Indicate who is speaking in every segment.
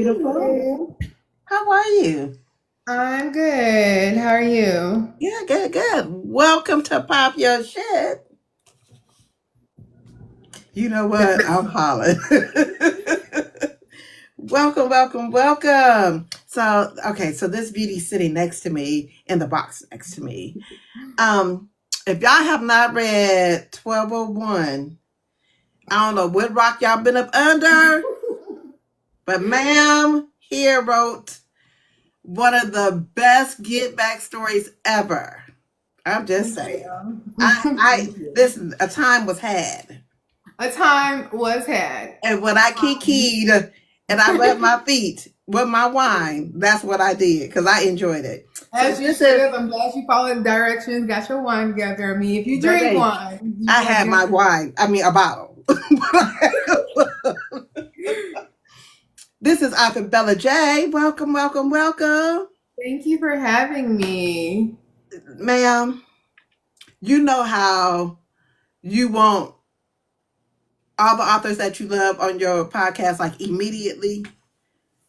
Speaker 1: beautiful.
Speaker 2: Hey,
Speaker 1: How are you?
Speaker 2: I'm good. How are you?
Speaker 1: Yeah, good, good. Welcome to Pop Your Shit. You know what? I'm hollering. Welcome, welcome, welcome. So this beauty's sitting next to me in the box next to me. Um, if y'all have not read 1201, I don't know what rock y'all been up under, but ma'am here wrote one of the best get back stories ever. I'm just
Speaker 2: Thank
Speaker 1: saying.
Speaker 2: you.
Speaker 1: I
Speaker 2: Thank you.
Speaker 1: listen. A time was had,
Speaker 2: A time was had.
Speaker 1: and when I kikied and I rubbed my feet with my wine, that's what I did because I enjoyed it. So
Speaker 2: As you
Speaker 1: this
Speaker 2: should
Speaker 1: is,
Speaker 2: have. I'm glad you followed directions, got your wine together. I mean, if you drink
Speaker 1: baby.
Speaker 2: wine, you
Speaker 1: I
Speaker 2: should have
Speaker 1: had my
Speaker 2: good.
Speaker 1: wine. I mean, a bottle. This is Author Bella J. Welcome, welcome, welcome,
Speaker 2: Thank you for having me.
Speaker 1: ma'am. You know how you want all the authors that you love on your podcast like immediately.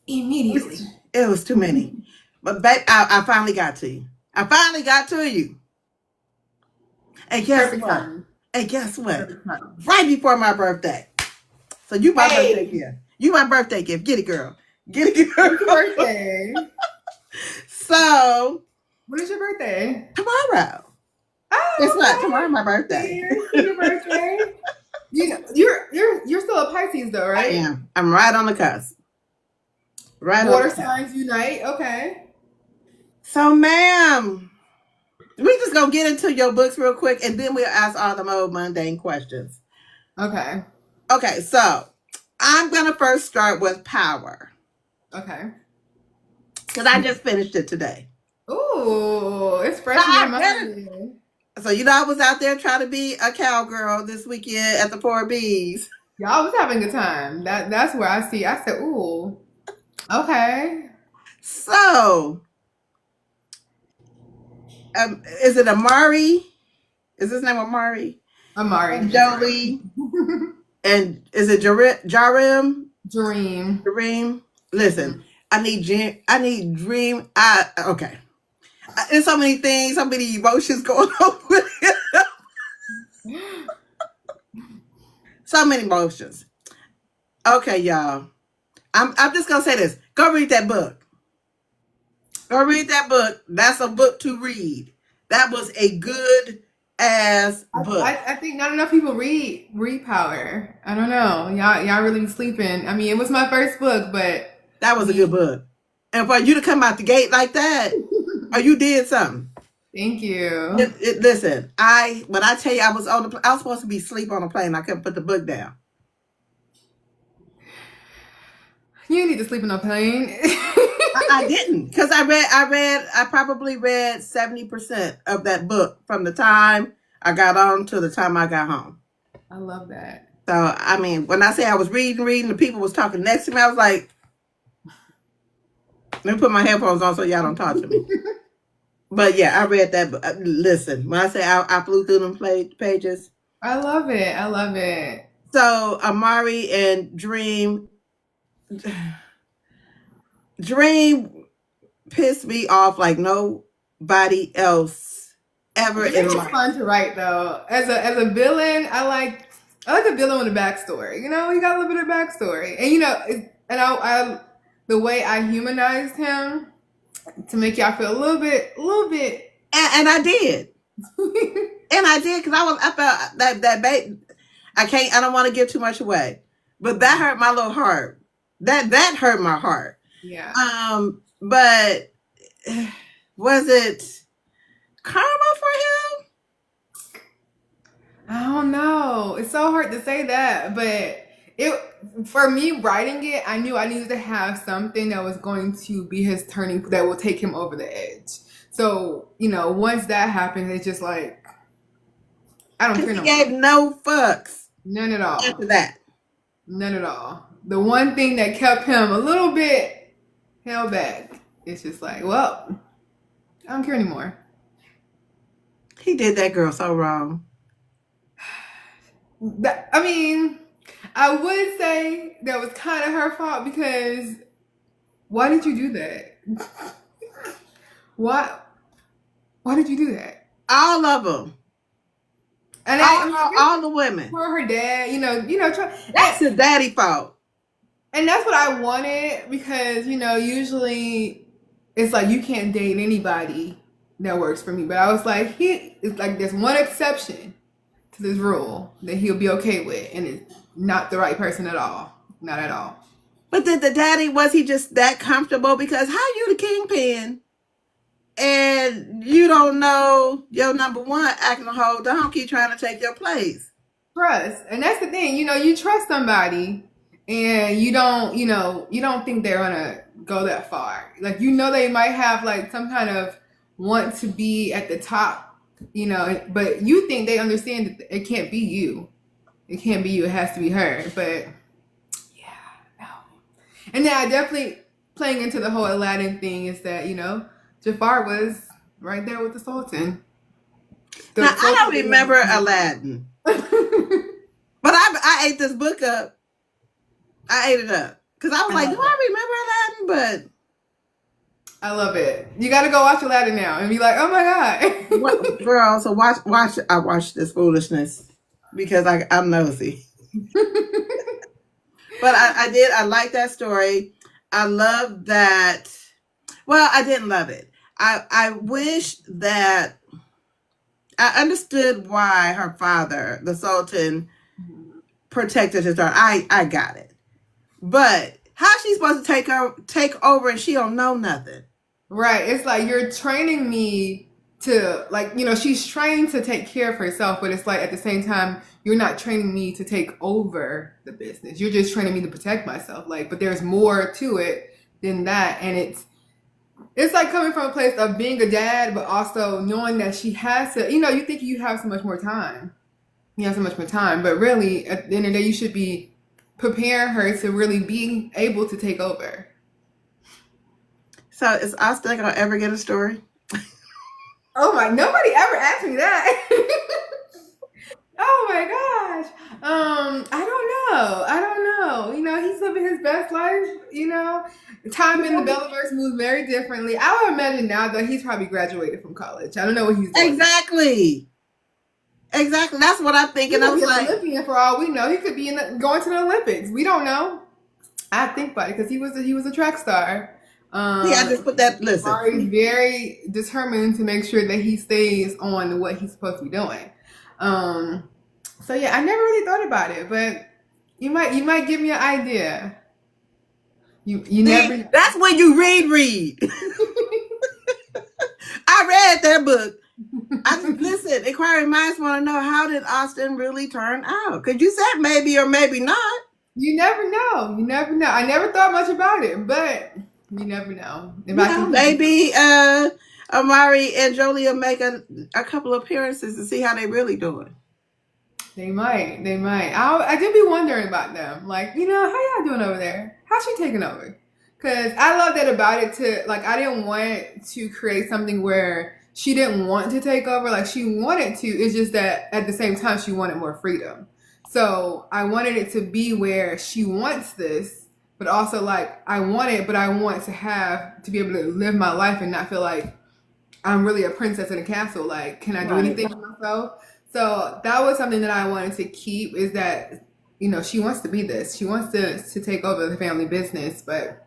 Speaker 2: Immediately.
Speaker 1: It was too many. But babe, I finally got to you. I finally got to you. And guess
Speaker 2: Perfect
Speaker 1: what?
Speaker 2: time.
Speaker 1: And guess what?
Speaker 2: Perfect time.
Speaker 1: Right before my birthday. So you my birthday
Speaker 2: Hey,
Speaker 1: gift. You my birthday gift. Get it, girl. Get it,
Speaker 2: when's your
Speaker 1: girl.
Speaker 2: birthday?
Speaker 1: So
Speaker 2: When is your birthday?
Speaker 1: tomorrow. Guess
Speaker 2: Oh,
Speaker 1: what? Tomorrow
Speaker 2: okay.
Speaker 1: my birthday.
Speaker 2: Cheers to your birthday. You know, you're still a Pisces though,
Speaker 1: I
Speaker 2: right?
Speaker 1: am. I'm right on the cusp. Right on the
Speaker 2: Water
Speaker 1: cusp.
Speaker 2: signs unite. Okay.
Speaker 1: So, ma'am, we just gonna get into your books real quick, and then we'll ask all the more mundane questions.
Speaker 2: Okay.
Speaker 1: Okay, so I'm gonna first start with Power
Speaker 2: Okay.
Speaker 1: because I just finished it today.
Speaker 2: Ooh, it's fresh in your
Speaker 1: I read it.
Speaker 2: mind.
Speaker 1: So I was out there trying to be a cowgirl this weekend at the Four B's.
Speaker 2: Y'all was having a time. That's where I see. I said, ooh. Okay.
Speaker 1: So, is it Amari? Is his name Amari?
Speaker 2: Amari,
Speaker 1: And
Speaker 2: that's right.
Speaker 1: Jolie? And is it Jarim?
Speaker 2: Dream.
Speaker 1: Dream?
Speaker 2: Mm.
Speaker 1: Listen, I need Dream. Okay. There's so many things, so many emotions going on with it. So many emotions. Okay, y'all. I'm just gonna say this. Go read that book. Go read that book. That's a book to read. That was a good ass book.
Speaker 2: I think not enough people read Power. I don't know. Y'all really be sleeping. I mean, it was my first book, but
Speaker 1: That was a
Speaker 2: we
Speaker 1: good book. And for you to come out the gate like that, or you did something.
Speaker 2: thank you.
Speaker 1: Listen, when I tell you I was supposed to be asleep on a plane. I couldn't put the book down.
Speaker 2: You need to sleep in a plane.
Speaker 1: I didn't because I probably read 70% of that book from the time I got on to the time I got home.
Speaker 2: I love that.
Speaker 1: So I mean, when I say I was reading, the people was talking next to me. I was like, let me put my headphones on so y'all don't talk to me. But yeah, I read that. Listen, when I say I flew through them pages.
Speaker 2: I love it. I love it.
Speaker 1: So Amari and Dream pissed me off like nobody else ever
Speaker 2: Dream
Speaker 1: in
Speaker 2: is
Speaker 1: life.
Speaker 2: fun to write though. As a villain, I like a villain with a backstory. You know, he got a little bit of backstory, and I the way I humanized him to make y'all feel a little bit.
Speaker 1: And I did. And I did because I felt that baby. I don't want to give too much away, but that hurt my little heart. That hurt my heart.
Speaker 2: Yeah.
Speaker 1: But was it karma for him?
Speaker 2: I don't know. It's so hard to say that, but it for me writing it, I knew I needed to have something that was going to be his turning that will take him over the edge. So, once that happened, it's just like I don't
Speaker 1: Because
Speaker 2: care
Speaker 1: he
Speaker 2: no more.
Speaker 1: gave no fucks
Speaker 2: None at
Speaker 1: after
Speaker 2: all.
Speaker 1: that.
Speaker 2: None at all. The one thing that kept him a little bit held back, it's just like, well, I don't care anymore.
Speaker 1: He did that girl so wrong.
Speaker 2: I mean, I would say that was kind of her fault because Why did you do that? Why? Why did you do that?
Speaker 1: All of them.
Speaker 2: And I mean, I
Speaker 1: All
Speaker 2: guess
Speaker 1: the women.
Speaker 2: for her dad, try,
Speaker 1: That's the daddy fault.
Speaker 2: and that's what I wanted because usually it's like you can't date anybody that works for me. But I was like, it's like there's one exception to this rule that he'll be okay with, and it's not the right person at all, not at all.
Speaker 1: But did the daddy, was he just that comfortable? Because how you the kingpin and you don't know your number one acting a whole donkey trying to take your place?
Speaker 2: Trust, and that's the thing. You trust somebody, and you don't think they're gonna go that far. Like they might have like some kind of want to be at the top, but you think they understand that it can't be you. It can't be you. It has to be her. But yeah, no. And then I definitely playing into the whole Aladdin thing is that Jafar was right there with the Sultan.
Speaker 1: Now
Speaker 2: The
Speaker 1: I don't remember
Speaker 2: Sultan.
Speaker 1: Aladdin, but I ate this book up. I ate it up because I was
Speaker 2: I
Speaker 1: like, do
Speaker 2: love it.
Speaker 1: I remember Aladdin?
Speaker 2: I love it. You got to go watch Aladdin now and be like, oh my
Speaker 1: But
Speaker 2: god.
Speaker 1: what, girl? So watch. I watched this foolishness because I'm nosy. But I did. I like that story. I love that. Well, I didn't love it. I wish that I understood why her father, the Sultan, protected his daughter. I got it. But how's she supposed to take over and she don't know nothing?
Speaker 2: Right. It's like you're training me to like, she's trained to take care of herself, but it's like at the same time, you're not training me to take over the business. You're just training me to protect myself. Like, but there's more to it than that. And it's like coming from a place of being a dad, but also knowing that she has to, you think you have so much more time. You have so much more time, but really at the end of the day, you should be preparing her to really be able to take over.
Speaker 1: So is Austin gonna ever get a story?
Speaker 2: Oh my, nobody ever asked me that. Oh my gosh. I don't know. I don't know. He's living his best life, Time in the Bellaverse moves very differently. I would imagine now that he's probably graduated from college. I don't know what he's doing now.
Speaker 1: Exactly. Exactly. That's what I'm
Speaker 2: He
Speaker 1: thinking. I
Speaker 2: could
Speaker 1: was
Speaker 2: be an
Speaker 1: like,
Speaker 2: Olympian for all we know. He could be going to the Olympics. We don't know. I think about it because he was a track star.
Speaker 1: see, I just put that. Listen,
Speaker 2: Mari's very determined to make sure that he stays on what he's supposed to be doing. Um, so yeah, I never really thought about it, but you might give me an idea. You never
Speaker 1: see,
Speaker 2: know.
Speaker 1: that's when you read. I read that book. I just listen. Inquiring minds want to know, how did Austin really turn out? Because you said maybe or maybe not.
Speaker 2: You never know. You never know. I never thought much about it, but you never know. If
Speaker 1: You
Speaker 2: I
Speaker 1: know,
Speaker 2: can think of something.
Speaker 1: maybe Amari and Jolie will make a couple appearances to see how they really doing.
Speaker 2: They might. They might. I do be wondering about them. Like, how y'all doing over there? How's she taking over? Because I love that about it too. Like, I didn't want to create something where she didn't want to take over. Like, she wanted to. It's just that at the same time, she wanted more freedom. So I wanted it to be where she wants this, but also like I want it, but I want to be able to live my life and not feel like I'm really a princess in a castle. Like, can I do
Speaker 1: Right.
Speaker 2: anything for myself? So that was something that I wanted to keep is that, she wants to be this. She wants to take over the family business. But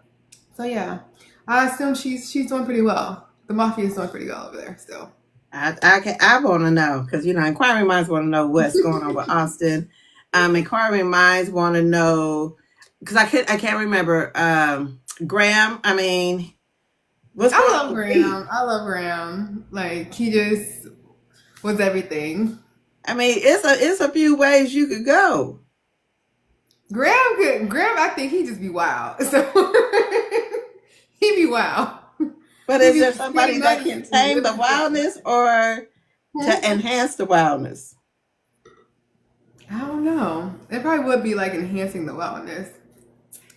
Speaker 2: so yeah, I assume she's doing pretty well. The mafia is doing pretty well over there still.
Speaker 1: I want to know because inquiring minds want to know what's going on with Austin. Inquiring minds want to know because I can't remember Graham. I mean, what's
Speaker 2: I
Speaker 1: going
Speaker 2: love
Speaker 1: on with Pete?
Speaker 2: Graham. I love Graham. Like he just was everything.
Speaker 1: I mean, it's a few ways you could go,
Speaker 2: Graham, I think he just be wild. So he be wild.
Speaker 1: but
Speaker 2: He
Speaker 1: is
Speaker 2: be
Speaker 1: there
Speaker 2: getting
Speaker 1: somebody that
Speaker 2: money
Speaker 1: can
Speaker 2: and
Speaker 1: tame the
Speaker 2: living different.
Speaker 1: wildness or to
Speaker 2: Hmm?
Speaker 1: enhance the wildness?
Speaker 2: I don't know. It probably would be like enhancing the wellness.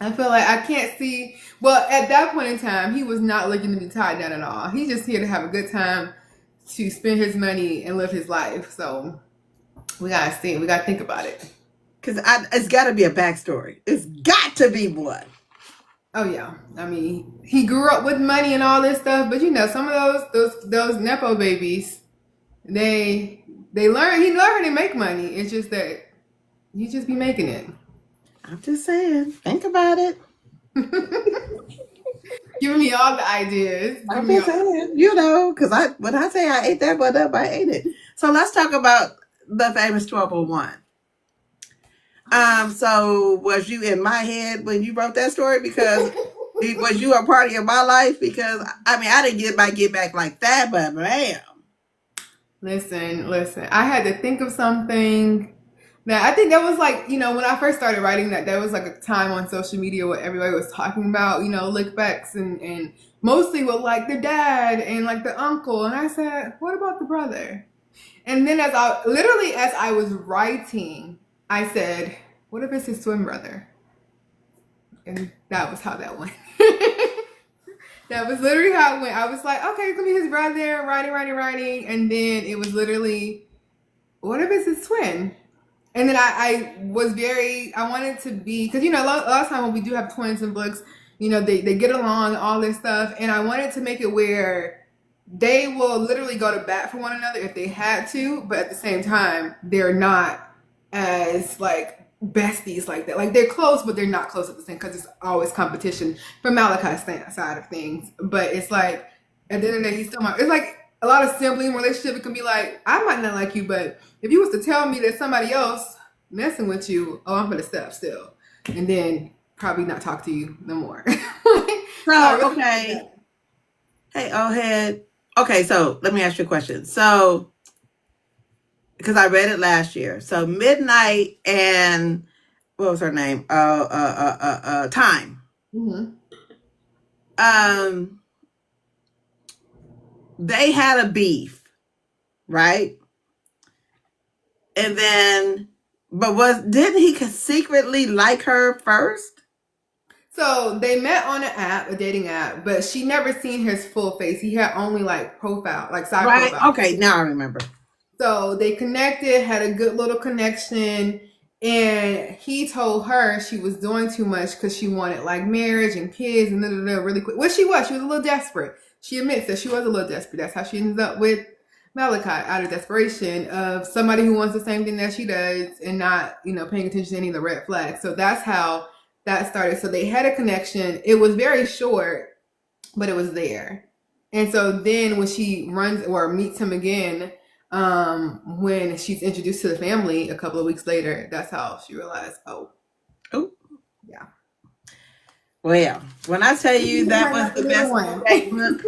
Speaker 2: I feel like I can't see. Well, at that point in time, he was not looking to be tied down at all. He's just here to have a good time, to spend his money and live his life. So we gotta see. We gotta think about it.
Speaker 1: Because it's got to be a backstory. It's got to be one.
Speaker 2: Oh yeah. I mean, he grew up with money and all this stuff, but you know, some of those nepo babies, they learn. He learned how to make money. It's just that you just be making it.
Speaker 1: I'm just saying. Think about it.
Speaker 2: Giving me all the ideas.
Speaker 1: I'm
Speaker 2: Giving me
Speaker 1: just
Speaker 2: all.
Speaker 1: saying. Because when I say I ate that butt up, I ate it. So let's talk about the famous 1201. So was you in my head when you wrote that story? Because was you a party of my life? Because I mean, I didn't get back like that, but man,
Speaker 2: Listen. I had to think of something. Now, I think that was like, you know, when I first started writing that, there was like a time on social media where everybody was talking about, you know, lick backs and mostly with like the dad and like the uncle. And I said, what about the brother? And then as I was writing, I said, what if it's his twin brother? And that was how that went. That was literally how it went. I was like, okay, it's gonna be his brother, writing. And then it was literally, what if it's his twin? And then I was I wanted to be, because, you know, a lot of time when we do have twins in books, you know, they get along, all this stuff. And I wanted to make it where they will literally go to bat for one another if they had to, but at the same time, they're not as like besties like that. Like they're close, but they're not close at the same, because it's always competition from Malachi's side of things. But it's like at the end of the day, he's still my. It's like a lot of sibling relationship. It can be like I might not like you, but if you was to tell me that somebody else messing with you, oh, I'm gonna step still, and then probably not talk to you no more. So I
Speaker 1: so
Speaker 2: really did
Speaker 1: okay.
Speaker 2: that.
Speaker 1: Hey, old head. Okay, so let me ask you a question. So because I read it last year, so Midnight and what was her name? Time.
Speaker 2: Mm-hmm.
Speaker 1: Um, they had a beef, right? And then, but was didn't he secretly like her first?
Speaker 2: So they met on an app, a dating app, but she never seen his full face. He had only like profile, like side
Speaker 1: Right.
Speaker 2: profile.
Speaker 1: Okay, now I remember.
Speaker 2: So they connected, had a good little connection, and he told her she was doing too much because she wanted like marriage and kids and really quick. Well, she was. She was a little desperate. She admits that she was a little desperate. That's how she ended up with Malachi, out of desperation of somebody who wants the same thing that she does and not, you know, paying attention to any of the red flags. So that's how that started. So they had a connection. It was very short, but it was there. And so then when she runs or meets him again, when she's introduced to the family a couple of weeks later, that's how she realized, oh,
Speaker 1: Oh,
Speaker 2: yeah.
Speaker 1: well, when I tell you
Speaker 2: You
Speaker 1: that
Speaker 2: might
Speaker 1: was
Speaker 2: not
Speaker 1: the
Speaker 2: the little
Speaker 1: best
Speaker 2: one.
Speaker 1: back book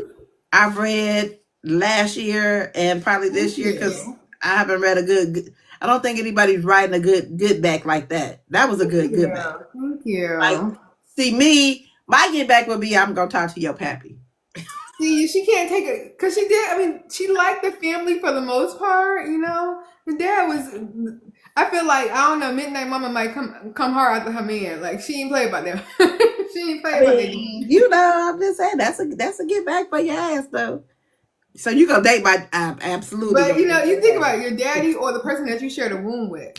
Speaker 1: I've read last year and probably
Speaker 2: Thank
Speaker 1: this year, because
Speaker 2: you.
Speaker 1: I haven't read a I don't think anybody's writing a good back like that. That was a
Speaker 2: Thank
Speaker 1: good back.
Speaker 2: you. Thank
Speaker 1: Like,
Speaker 2: you.
Speaker 1: see me, my get back would be I'm gonna talk to your pappy.
Speaker 2: See, she can't take it because she did. I mean, she liked the family for the most part. You know, the dad was. I feel like I don't know. Midnight Mama might come hard after her man. Like she ain't play about them. She ain't
Speaker 1: I
Speaker 2: play about that.
Speaker 1: mean, you know, I'm just saying that's a get back for your ass though. So you gonna date my? I'm absolutely
Speaker 2: But
Speaker 1: gonna
Speaker 2: you know,
Speaker 1: date
Speaker 2: you think
Speaker 1: your
Speaker 2: about your daddy or the person that you shared a womb with.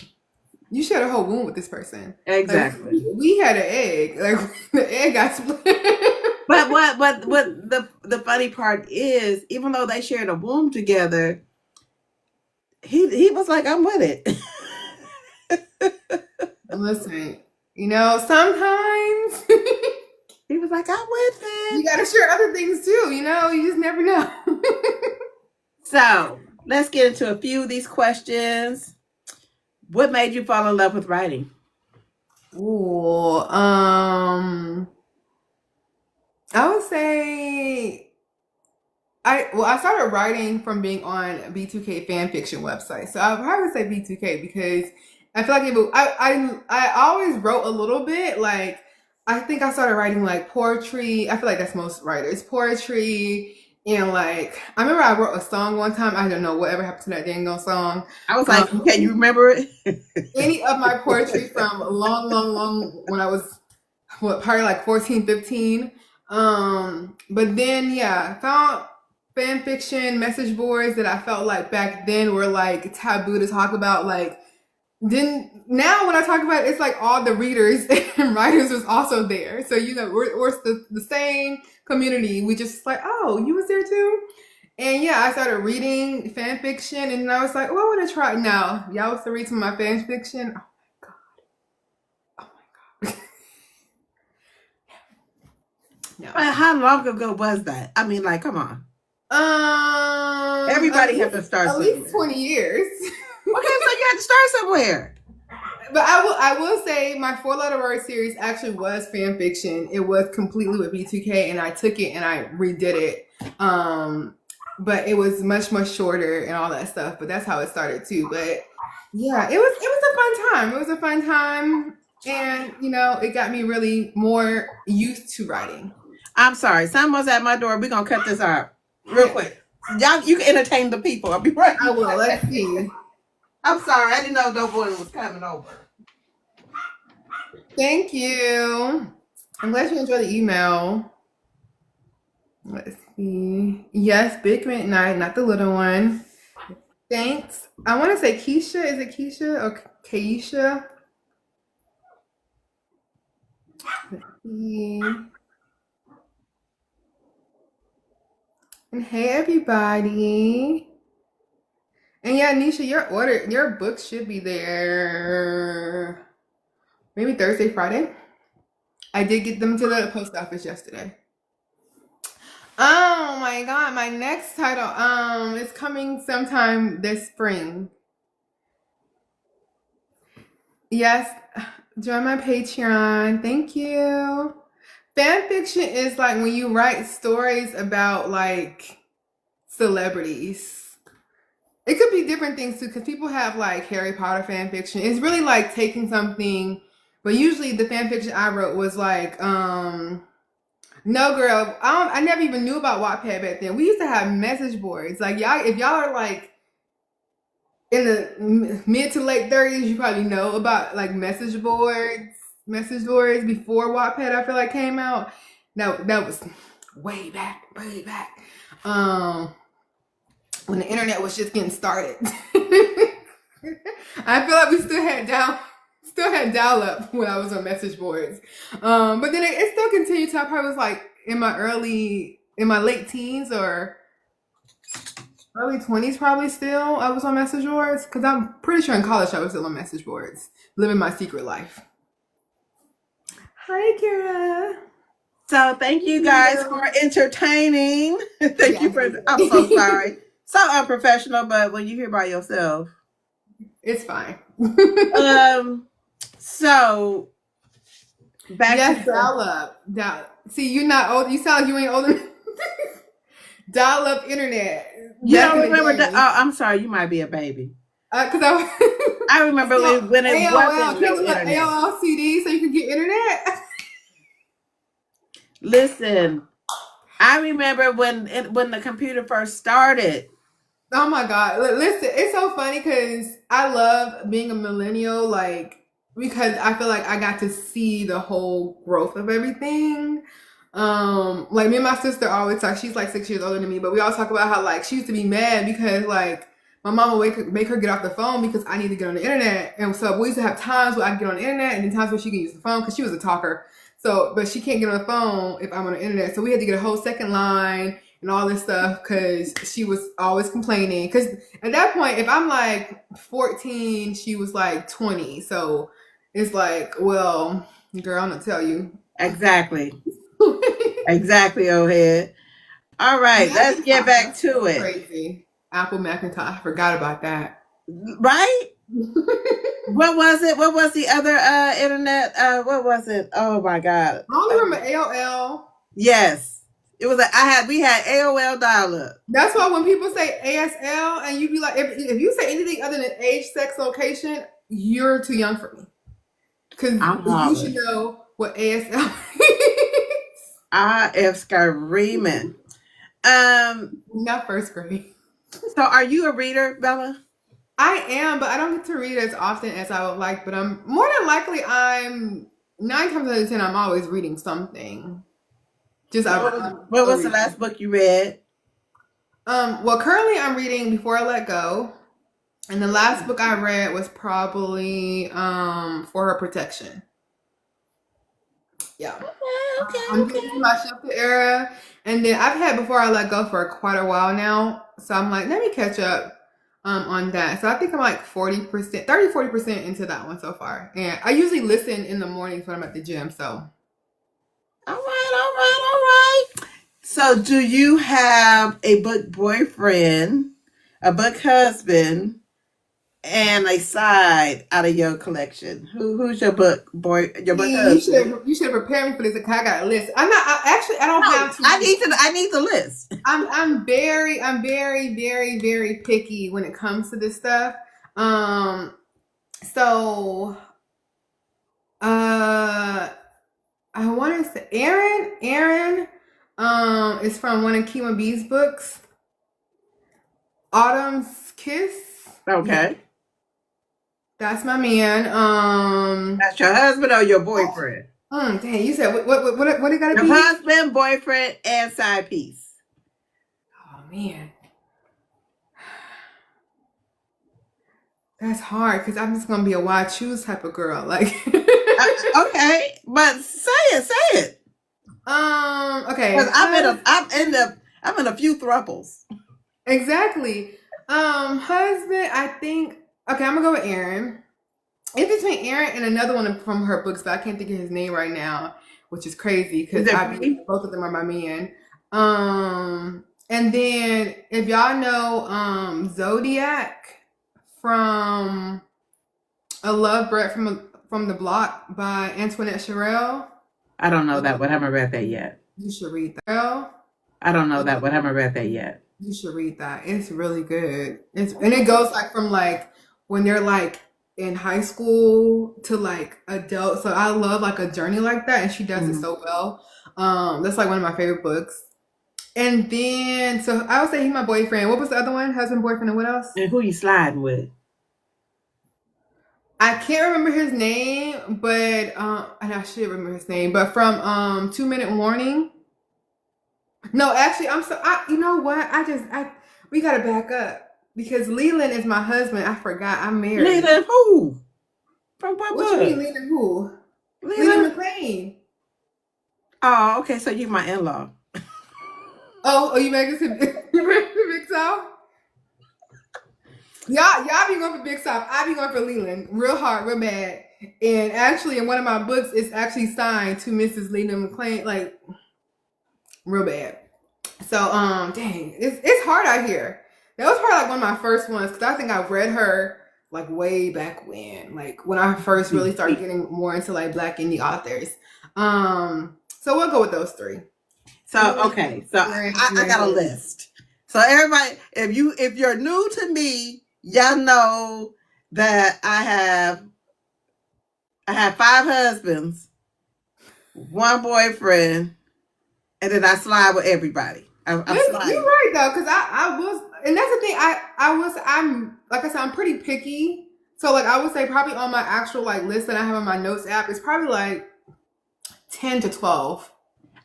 Speaker 2: You shared a whole womb with this person.
Speaker 1: ass.
Speaker 2: Like
Speaker 1: Exactly.
Speaker 2: we had an egg. Like the egg got split.
Speaker 1: But what the funny part is, even though they shared a womb together, he was like, I'm with it.
Speaker 2: Listen, you know, sometimes
Speaker 1: He was like, I'm with
Speaker 2: you
Speaker 1: it.
Speaker 2: gotta share other things too. You know, you just never know.
Speaker 1: So let's get into a few of these questions. What made you fall in love with writing?
Speaker 2: Ooh, I would say I started writing from being on B2K fan fiction website. So I would probably say B2K because I feel like I always wrote a little bit. Like I think I started writing like poetry. I feel like that's most writers poetry. And like I remember I wrote a song one time. I don't know whatever happened to that dang on song.
Speaker 1: I was
Speaker 2: Um,
Speaker 1: like, can you remember it?
Speaker 2: any of my poetry from long when I was probably like 14, 15. But then yeah, I found fan fiction message boards that I felt like back then were like taboo to talk about, like then now when I talk about it, it's like all the readers and writers was also there. So we're the same community. We just like, oh, you was there too. And yeah, I started reading fan fiction, and I was like, oh, I want to try it now. Y'all was to read some of my fan fiction. Oh my god! Oh my god! No.
Speaker 1: But how long ago was that? I mean, like, come on.
Speaker 2: At
Speaker 1: Everybody have to
Speaker 2: least,
Speaker 1: start
Speaker 2: at least
Speaker 1: somewhere.
Speaker 2: 20 years.
Speaker 1: Okay, so you had to start somewhere.
Speaker 2: But I will say my four letter word series actually was fan fiction. It was completely with B2K, and I took it and I redid it. But it was much shorter and all that stuff. But that's how it started too. But yeah, it was a fun time. It was a fun time, and it got me really more used to writing.
Speaker 1: I'm sorry. Someone's at my door. We're gonna cut this out real
Speaker 2: Yeah,
Speaker 1: quick. Y'all, you can entertain the people. I'll be right
Speaker 2: I will. Let's
Speaker 1: back.
Speaker 2: see.
Speaker 1: I'm sorry. I didn't know no one was coming over.
Speaker 2: Thank you. I'm glad you enjoyed the email. Let's see. Yes, Big Midnight, not the little one. Thanks. I want to say Keisha. Is it Keisha or Keisha? And hey, everybody. And yeah, Nisha, your book should be there. Maybe Thursday, Friday. I did get them to the post office yesterday. Oh my God, my next title is coming sometime this spring. Yes, join my Patreon. Thank you. Fan fiction is like when you write stories about like celebrities. It could be different things too, because people have like Harry Potter fan fiction. It's really like taking something, but usually the fan fiction I wrote was like, no girl, I never even knew about Wattpad back then. We used to have message boards. Like y'all, if y'all are like in the mid to late 30s, you probably know about like message boards before Wattpad. I feel like came out. That was way back, way back. When the internet was just getting started. I feel like we still had dial up when I was on message boards. But then it still continued to. I probably was like in my late teens or early 20s, probably still. I was on message boards because I'm pretty sure in college I was still on message boards, living my secret life. Hi, Kira.
Speaker 1: So thank you guys for entertaining. Thank you
Speaker 2: Yes,
Speaker 1: for. I'm so sorry. So unprofessional, but when you're here by yourself.
Speaker 2: it's fine.
Speaker 1: So back to
Speaker 2: Yes, dial up. See, you're not old. You sound like you ain't old enough. Dial up internet
Speaker 1: you
Speaker 2: back
Speaker 1: don't
Speaker 2: in the
Speaker 1: remember the.
Speaker 2: day.
Speaker 1: Oh, I'm sorry. You might be a baby.
Speaker 2: Because
Speaker 1: I remember
Speaker 2: so
Speaker 1: when it
Speaker 2: AOL,
Speaker 1: wasn't
Speaker 2: can
Speaker 1: no
Speaker 2: you look
Speaker 1: internet.
Speaker 2: AOL CD so you can get internet?
Speaker 1: Listen, I remember when the computer first started.
Speaker 2: Oh my God. Listen, it's so funny because I love being a millennial, like, because I feel like I got to see the whole growth of everything. Like me and my sister always talk, she's like 6 years older than me, but we all talk about how like she used to be mad because like my mom would make her get off the phone because I need to get on the internet. And so we used to have times where I could get on the internet and then times where she could use the phone because she was a talker. So, but she can't get on the phone if I'm on the internet. So we had to get a whole second line and all this stuff because she was always complaining. Because at that point, if I'm like 14, she was like 20. So it's like, well, girl, I'm gonna tell you.
Speaker 1: Exactly. Exactly, old head. All right, let's get
Speaker 2: Macintosh,
Speaker 1: back
Speaker 2: that's
Speaker 1: to
Speaker 2: so
Speaker 1: it.
Speaker 2: crazy. Apple Macintosh, I forgot about that.
Speaker 1: Right? What was it? What was the other internet? What was it? Oh my god.
Speaker 2: I only remember AOL.
Speaker 1: Yes. It was we had AOL dial up.
Speaker 2: That's why when people say ASL and you be like, if you say anything other than age, sex, location, you're too young for me. Because
Speaker 1: I'm
Speaker 2: you should
Speaker 1: hollering.
Speaker 2: know what ASL is.
Speaker 1: I am screaming. Um,
Speaker 2: Not first grade.
Speaker 1: so are you a reader, Bella?
Speaker 2: I am, but I don't get to read as often as I would like. But I'm more than likely, I'm 9 times out of 10, I'm always reading something. Just I'm
Speaker 1: What
Speaker 2: still
Speaker 1: was the
Speaker 2: reading.
Speaker 1: last book you read?
Speaker 2: Well, currently I'm reading Before I Let Go. And the last book I read was probably For Her Protection. Yeah.
Speaker 1: Okay,
Speaker 2: I'm getting to
Speaker 1: okay.
Speaker 2: my shifted era. And then I've had Before I Let Go for quite a while now. So I'm like, let me catch up on that. So I think I'm like 40%, 30, 40% into that one so far. And I usually listen in the mornings when I'm at the gym. So
Speaker 1: All right, all right, all right. So, do you have a book boyfriend, a book husband, and a side out of your collection? Who's your book boy? Your book
Speaker 2: see,
Speaker 1: husband?
Speaker 2: you should prepare me for this because I got a list. I'm not actually I don't
Speaker 1: No,
Speaker 2: have too many.
Speaker 1: I need the list.
Speaker 2: I'm very picky when it comes to this stuff. Um so uh I want to say Aaron is from one of Kima B's books, Autumn's Kiss. Yeah,
Speaker 1: Okay,
Speaker 2: that's my man.
Speaker 1: that's your husband or your boyfriend?
Speaker 2: Dang, you said what it gotta
Speaker 1: Your
Speaker 2: be?
Speaker 1: husband, boyfriend, and side piece.
Speaker 2: Oh man, that's hard because I'm just gonna be a why choose type of girl. Like,
Speaker 1: Okay, but say it.
Speaker 2: okay,
Speaker 1: Because I'm in a few thruples.
Speaker 2: exactly. Husband, I think. Okay, I'm gonna go with Aaron. It's between Aaron and another one from her books, but I can't think of his name right now, which is crazy
Speaker 1: Is
Speaker 2: because
Speaker 1: it
Speaker 2: I
Speaker 1: free?
Speaker 2: both of them are my man. And then if y'all know Zodiac from A Love Bred from the Block by Antoinette Sherrill,
Speaker 1: I don't know that one. I haven't read that yet.
Speaker 2: you should read that.
Speaker 1: I don't know that one. I haven't read that yet.
Speaker 2: You should read that. It's really good. And it goes like from like when they're like in high school to like adult. So I love like a journey like that, and she does it
Speaker 1: Mhm.
Speaker 2: so well. That's like one of my favorite books. And then so I would say he's my boyfriend. What was the other one? Husband, boyfriend, and what else?
Speaker 1: And who you sliding with?
Speaker 2: I can't remember his name, but and I should remember his name. But from 2 Minute Warning. No, actually, I'm so. You know what? We gotta back up because Leland is my husband. I forgot I'm married.
Speaker 1: Leland who? From what
Speaker 2: What you mean,
Speaker 1: book?
Speaker 2: Leland? Who? Leland
Speaker 1: Leland?
Speaker 2: McLean.
Speaker 1: Oh, okay. So you my in-law.
Speaker 2: Oh, you making some Big South? Y'all be going for Big South. I be going for Leland, real hard, real bad. And actually, in one of my books, it's actually signed to Mrs. Leland McLean, like real bad. So, dang, it's hard out here. That was probably like one of my first ones because I think I read her like way back when, like when I first really started getting more into like Black indie authors. So we'll go with those three.
Speaker 1: So
Speaker 2: Leland,
Speaker 1: okay. So
Speaker 2: Aaron,
Speaker 1: I got a
Speaker 2: and
Speaker 1: list. So everybody, if you're new to me, y'all know that I have five husbands, one boyfriend, and then I slide with everybody. I'm
Speaker 2: You're
Speaker 1: sliding.
Speaker 2: right though, because I was, and that's the thing. I'm like I said, I'm pretty picky. So like I would say probably on my actual like list that I have on my notes app, it's probably like 10 to 12.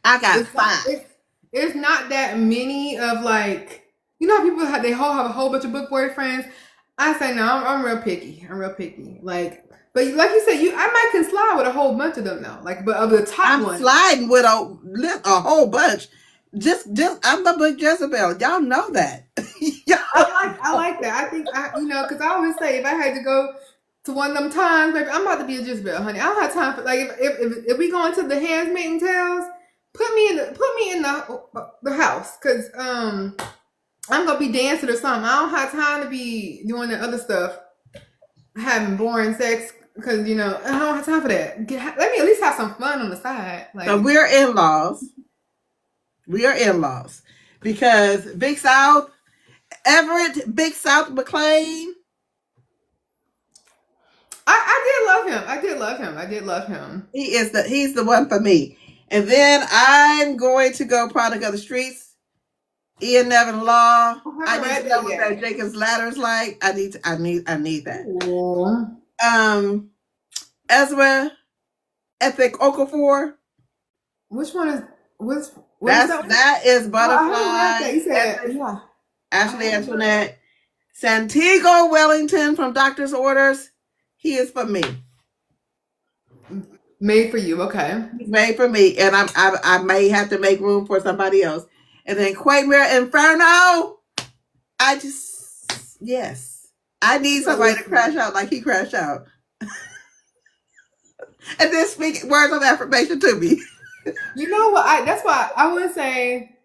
Speaker 1: I got
Speaker 2: It's not
Speaker 1: five.
Speaker 2: it's not that many of like you know how people have a whole bunch of book boyfriends. I say no, I'm real picky. I'm real picky. Like, but like you said, I might can slide with a whole bunch of them though. Like, but of the top
Speaker 1: I'm
Speaker 2: ones,
Speaker 1: sliding with a whole bunch. Just I'm the book Jezebel. Y'all know that. Y'all
Speaker 2: I
Speaker 1: know.
Speaker 2: like that. I think because I always say if I had to go to one of them times, baby, I'm about to be a Jezebel, honey. I don't have time for like if we go into the Handmaiden Tales, put me in the house because I'm gonna be dancing or something. I don't have time to be doing the other stuff, having boring sex because I don't have time for that. Let me at least have some fun on the side,
Speaker 1: So
Speaker 2: like.
Speaker 1: we're in laws. We are in laws because Big South Everett, Big South McLean.
Speaker 2: I did love him. I did love him. I did love him.
Speaker 1: He's the one for me. And then I'm going to go Product of the Streets. Ian Nevin Law.
Speaker 2: I
Speaker 1: I
Speaker 2: haven't
Speaker 1: need
Speaker 2: read
Speaker 1: to know
Speaker 2: that
Speaker 1: what that
Speaker 2: yet.
Speaker 1: Jacob's ladder is like. I need that.
Speaker 2: Ooh.
Speaker 1: Um Ezra Ethic Okafor.
Speaker 2: Which one is what is that one?
Speaker 1: That is
Speaker 2: Oh, I haven't read
Speaker 1: Butterfly,
Speaker 2: that. You said
Speaker 1: Ethic,
Speaker 2: yeah. I
Speaker 1: Ashley
Speaker 2: haven't.
Speaker 1: Antoinette. Santiago Wellington from Doctor's Orders. He is for me.
Speaker 2: Made for you. Okay.
Speaker 1: He's made for me, and I may have to make room for somebody else. And then Quagmire Inferno. I just yes, I need somebody to crash out like he crashed out, and then speak words of affirmation to me.
Speaker 2: You know what? That's why I would say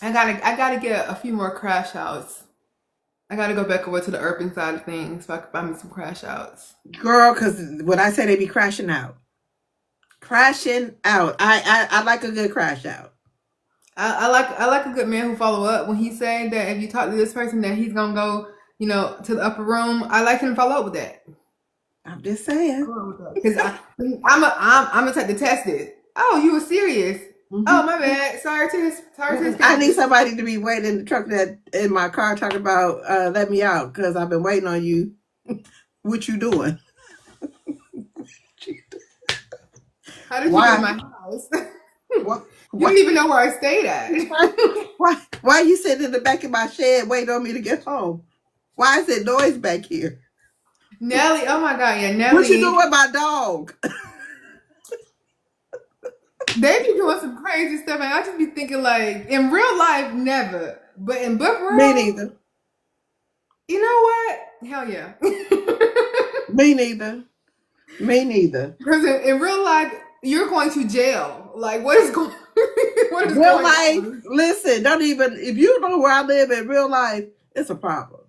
Speaker 2: I gotta get a few more crash outs. I gotta go back over to the urban side of things so I can find me some crash outs.
Speaker 1: Girl, because when I say they be crashing out, I like a good crash out.
Speaker 2: I like a good man who follow up when he's saying that if you talk to this person that he's gonna go, to the upper room. I like him to follow up with that.
Speaker 1: I'm just saying.
Speaker 2: Because I'm the type to test it. Oh, you were serious. Oh, my bad. Sorry to his
Speaker 1: I need somebody to be waiting in the truck in my car talking about let me out because I've been waiting on you. What you doing?
Speaker 2: How did you get in my house?
Speaker 1: Why?
Speaker 2: You didn't even know where I stayed at.
Speaker 1: Why are you sitting in the back of my shed waiting on me to get home? Why is there noise back here?
Speaker 2: Nelly, oh my God, yeah, Nelly.
Speaker 1: What you doing with my dog?
Speaker 2: They be doing some crazy stuff, and I just be thinking like, in real life, never, but in book world,
Speaker 1: Me neither.
Speaker 2: You know what? Hell yeah.
Speaker 1: Me neither. Me neither.
Speaker 2: Because in real life, you're going to jail. Like, what is going? What is
Speaker 1: Real
Speaker 2: going
Speaker 1: life,
Speaker 2: on?
Speaker 1: listen, don't even, if you know where I live in real life, it's a problem.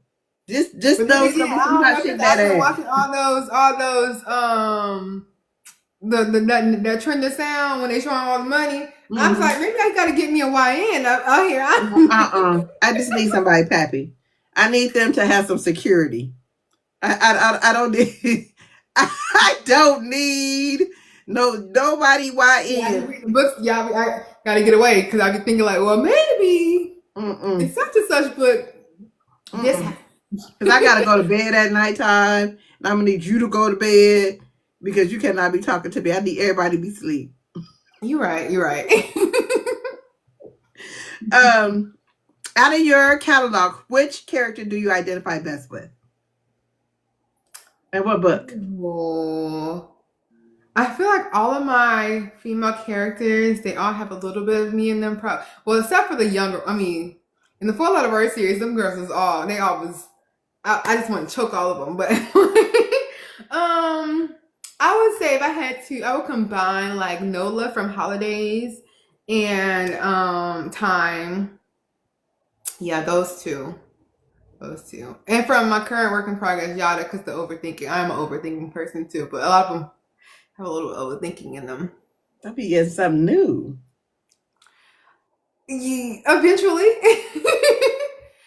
Speaker 1: Just
Speaker 2: But
Speaker 1: know
Speaker 2: then again, I don't
Speaker 1: not
Speaker 2: know
Speaker 1: shit
Speaker 2: if
Speaker 1: that
Speaker 2: after
Speaker 1: ass.
Speaker 2: watching all those that trend of sound when they showing all the money. I'm
Speaker 1: Mhm.
Speaker 2: like, maybe I gotta get me a YN out here.
Speaker 1: I just need somebody pappy. I need them to have some security. I don't need I don't need nobody
Speaker 2: Yeah, I
Speaker 1: YN.
Speaker 2: be reading books. Yeah, I gotta get away because I be thinking like, well, maybe in such and such book, this
Speaker 1: Because I gotta go to bed at nighttime, and I'm gonna need you to go to bed because you cannot be talking to me. I need everybody to be asleep.
Speaker 2: You're right. You're right.
Speaker 1: Um, out of your catalog, which character do you identify best with, and what book?
Speaker 2: Well, I feel like all of my female characters, they all have a little bit of me in them. Well, except for the younger. I mean, in the Four Letter Word series, them girls they all was. I just want to choke all of them, but I would say if I had to, I would combine like Nola from Holidays and Time. Yeah, those two. Those two. And from my current work in progress, Yada, because the overthinking. I'm an overthinking person too, but a lot of them have a little overthinking in them.
Speaker 1: I'll be getting something new.
Speaker 2: Yeah, eventually.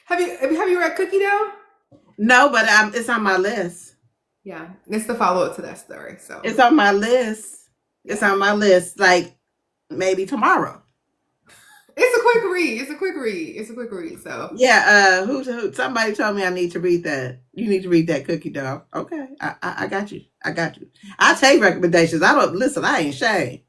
Speaker 2: Have you read Cookie Dough?
Speaker 1: No, but it's on my list.
Speaker 2: Yeah, it's the follow up to that story. So
Speaker 1: It's on my list.
Speaker 2: yeah.
Speaker 1: It's on my list. Like maybe tomorrow.
Speaker 2: It's a quick read. It's a quick read. So
Speaker 1: Yeah. Who? Somebody told me I need to read that. You need to read that Cookie Dough. Okay. I got you. I got you. I take recommendations. I don't listen. I ain't ashamed.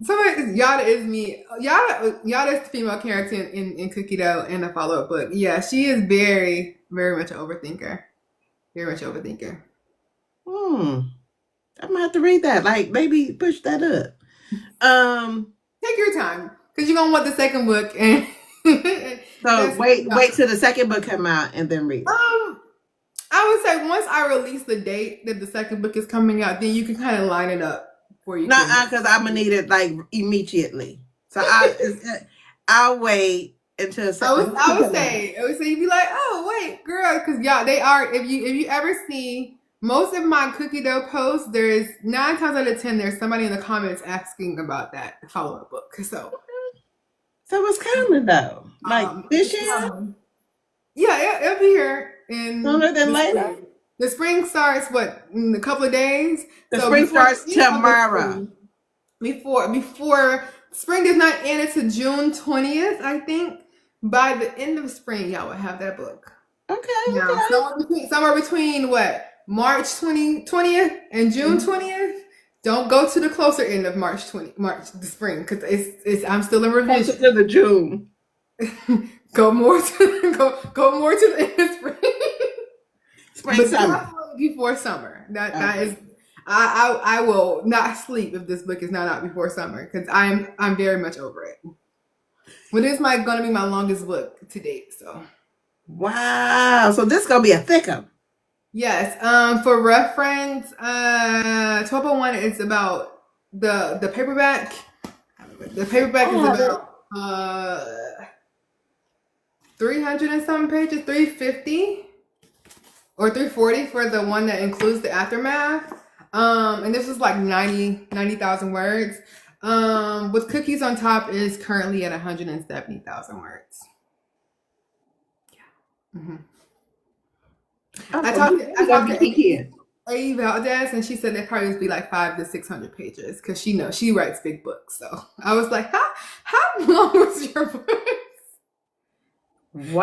Speaker 2: somebody Yada is me. Yada is the female character in Cookie Dough and the follow up book. Yeah, she is very, very much an overthinker. Very much overthinker.
Speaker 1: I'm gonna have to read that. Like maybe push that up.
Speaker 2: Take your time. Because you're gonna want the second book and
Speaker 1: So wait till the second book come out and then read it.
Speaker 2: I would say once I release the date that the second book is coming out, then you can kind of line it up for you.
Speaker 1: No, because I'm gonna need it like immediately. So I'll wait until
Speaker 2: I would say you'd be like, oh wait, girl, because y'all they are. If you ever see most of my Cookie Dough posts, there's 9 times out of 10 there's somebody in the comments asking about that follow up book. So
Speaker 1: what's coming though? Like this year?
Speaker 2: Yeah, it'll be here in
Speaker 1: Sooner than later.
Speaker 2: Spring. The spring starts in a couple of days.
Speaker 1: The spring starts tomorrow.
Speaker 2: Before spring does not end until June 20th, I think. By the end of spring, y'all will have that book.
Speaker 1: Okay.
Speaker 2: Now, somewhere between what March 20th and June 20th. Don't go to the closer end of March the spring, because it's I'm still in revision.
Speaker 1: To the June.
Speaker 2: Go more to go more to the end of spring.
Speaker 1: Spring,
Speaker 2: But
Speaker 1: summer.
Speaker 2: definitely before summer. That is,
Speaker 1: Okay.
Speaker 2: I will not sleep if this book is not out before summer because I'm very much over it. But it's my gonna be my longest book to date. So
Speaker 1: Wow. So this gonna be a thick one.
Speaker 2: yes. For reference, 1201 is about the paperback. The paperback is
Speaker 1: I have it.
Speaker 2: about 300 and some pages, 350 or 340 for the one that includes the aftermath. And this is like 90,000 words. With cookies on top is currently at 170,000 words. hmm
Speaker 1: Oh,
Speaker 2: I
Speaker 1: so this
Speaker 2: talked
Speaker 1: is
Speaker 2: I
Speaker 1: gonna
Speaker 2: talked
Speaker 1: be
Speaker 2: to
Speaker 1: for kids.
Speaker 2: A Valdez, and she said that probably would be like 500 to 600 pages because she knows she writes big books. So I was like, how long was your book?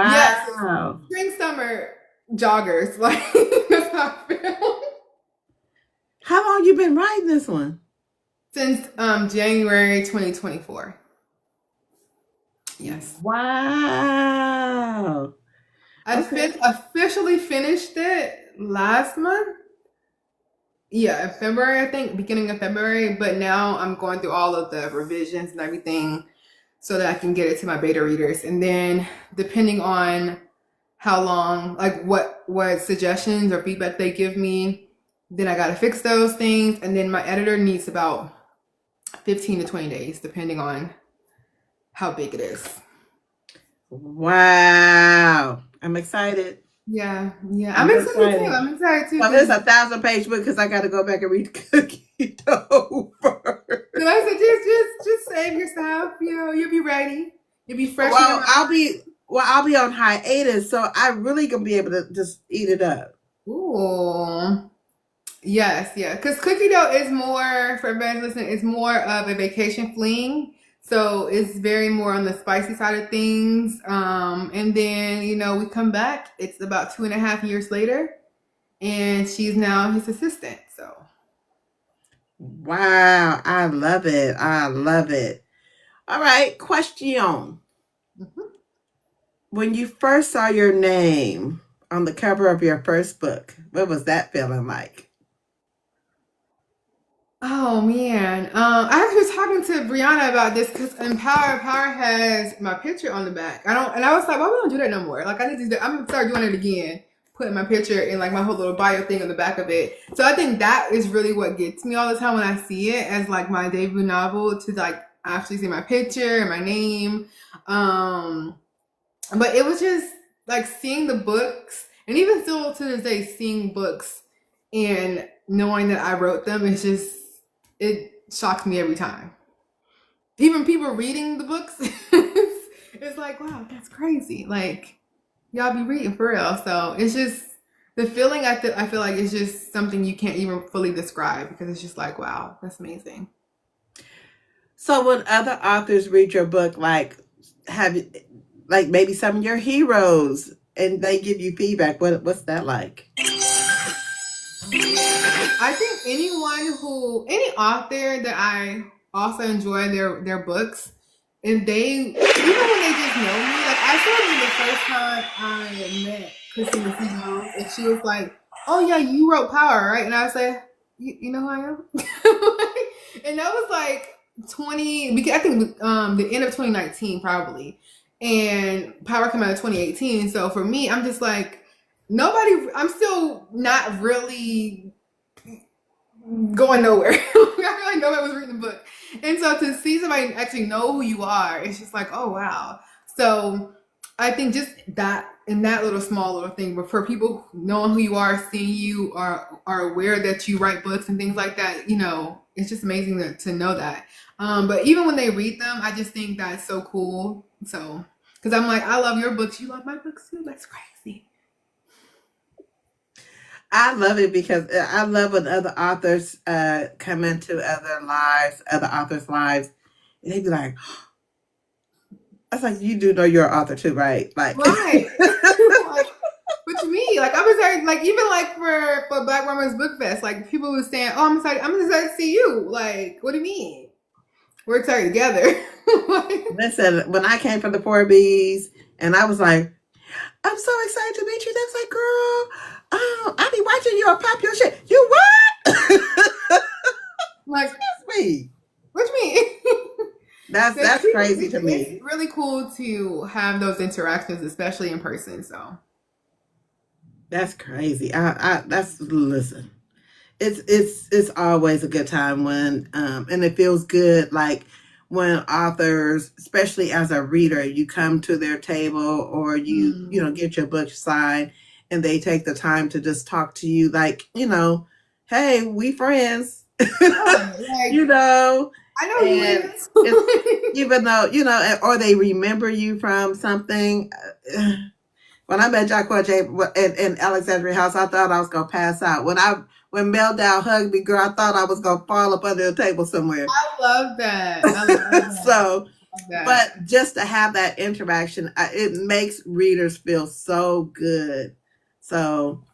Speaker 2: Yes,
Speaker 1: Wow.
Speaker 2: spring summer joggers. Like that's how I feel.
Speaker 1: How long you been writing this one?
Speaker 2: Since January 2024. Yes.
Speaker 1: Wow. Okay.
Speaker 2: Officially finished it last month. Yeah, in February, I think, beginning of February. But now I'm going through all of the revisions and everything so that I can get it to my beta readers. And then depending on how long, like what suggestions or feedback they give me, then I gotta fix those things. And then my editor needs about 15 to 20 days, depending on how big it is.
Speaker 1: Wow. I'm excited.
Speaker 2: Yeah, yeah. I'm
Speaker 1: I'm
Speaker 2: excited too.
Speaker 1: excited.
Speaker 2: I'm excited too
Speaker 1: So this is
Speaker 2: because
Speaker 1: a 1,000 page book because I got to go back and read Cookie over.
Speaker 2: I said just save yourself. You know, you'll be ready. You'll be fresh in your
Speaker 1: Well,
Speaker 2: mind.
Speaker 1: I'll be on hiatus, so I really gonna be able to just eat it up.
Speaker 2: Ooh. Yes, yeah. Because cookie dough is more for everybody listening. It's more of a vacation fling. So it's very more on the spicy side of things. And then we come back. It's about 2.5 years later, and she's now his assistant. So.
Speaker 1: Wow, I love it. I love it. All right, question.
Speaker 2: Mhm.
Speaker 1: When you first saw your name on the cover of your first book, what was that feeling like?
Speaker 2: Oh man, I actually was talking to Brianna about this because Power has my picture on the back. And I was like, why we don't do that no more? Like I need to, I'm gonna start doing it again, putting my picture in like my whole little bio thing on the back of it. So I think that is really what gets me all the time when I see it as like my debut novel to like actually see my picture and my name. Um, but it was just like seeing the books, and even still to this day, seeing books and knowing that I wrote them is just it shocks me every time. Even people reading the books, it's like, wow, that's crazy. Like y'all be reading for real. So it's just the feeling. I feel like it's just something you can't even fully describe because it's just like, wow, that's amazing.
Speaker 1: So when other authors read your book, have you, like maybe some of your heroes, and they give you feedback, what's that like?
Speaker 2: Oh man, I think any author that I also enjoy their books, and they even when they just know me, like I still remember the first time I met Christina Seagulls, and she was like, "Oh yeah, you wrote Power, right?" And I was like, "You know who I am?" And that was like 20, because I think the end of 2019 probably, and Power came out of 2018. So for me, I'm just like I'm still not really going nowhere. I feel like nobody was reading the book. And so to see somebody actually know who you are, it's just like, oh wow. So I think just that in that little small little thing, but for people knowing who you are, seeing you are aware that you write books and things like that, it's just amazing to know that. But even when they read them, I just think that's so cool. So because I'm like, I love your books, you love my books too. That's crazy.
Speaker 1: I love it because I love when other authors come into other authors' lives, and they be like, "That's like you do know you're an author too, right?" Like,
Speaker 2: Right. Like, what you mean? Like, I'm excited. Like, even like for Black Women's Book Fest, like people were saying, "Oh, I'm excited. I'm excited to see you." Like, what do you mean? We're excited together. Like,
Speaker 1: listen, when I came from the 4Bs, And I was like, I'm so excited to meet you. They was like, girl, oh, I be watching you pop your shit. You what?
Speaker 2: Like,
Speaker 1: Excuse me.
Speaker 2: what you mean? That's
Speaker 1: That's
Speaker 2: people.
Speaker 1: crazy to
Speaker 2: It's
Speaker 1: me.
Speaker 2: really cool to have those interactions, especially in person. So,
Speaker 1: That's crazy. I that's listen. It's always a good time when and it feels good like when authors, especially as a reader, you come to their table or you know
Speaker 2: mm.
Speaker 1: get your book signed and they take the time to just talk to you like, hey, we friends.
Speaker 2: Right,
Speaker 1: you
Speaker 2: like
Speaker 1: know,
Speaker 2: I know who
Speaker 1: and
Speaker 2: it is.
Speaker 1: it's even though, or they remember you from something. When I met Jacques in Alexandria House, I thought I was gonna pass out. When Meldown hugged me, girl, I thought I was gonna fall up under a table somewhere.
Speaker 2: I love that. I love that.
Speaker 1: So,
Speaker 2: I love that.
Speaker 1: but just to have that interaction, it makes readers feel so good. So,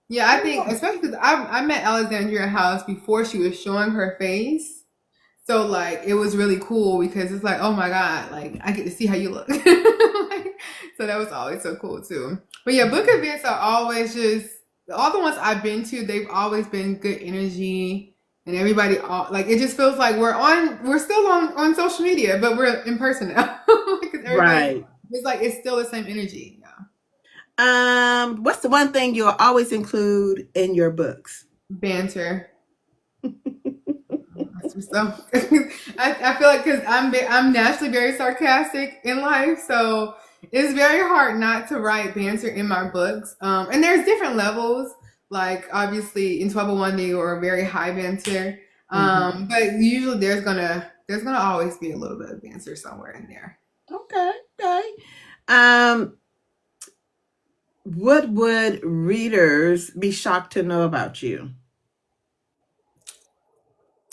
Speaker 2: Yeah, I think especially because I met Alexandria House before she was showing her face. So like it was really cool because it's like, oh my God, like I get to see how you look. Like, so that was always so cool too. But yeah, book events are always just all the ones I've been to, they've always been good energy and everybody all like it just feels like we're still on social media, but we're in person now. Because everybody
Speaker 1: right.
Speaker 2: it's like it's still the same energy. Yeah.
Speaker 1: What's the one thing you'll always include in your books?
Speaker 2: Banter. So I feel like because I'm naturally very sarcastic in life, so it's very hard not to write banter in my books. And there's different levels. Like obviously in 1201 they were very high banter,
Speaker 1: Hmm.
Speaker 2: but usually there's gonna always be a little bit of banter somewhere in there.
Speaker 1: Okay, okay. Um, what would readers be shocked to know about you?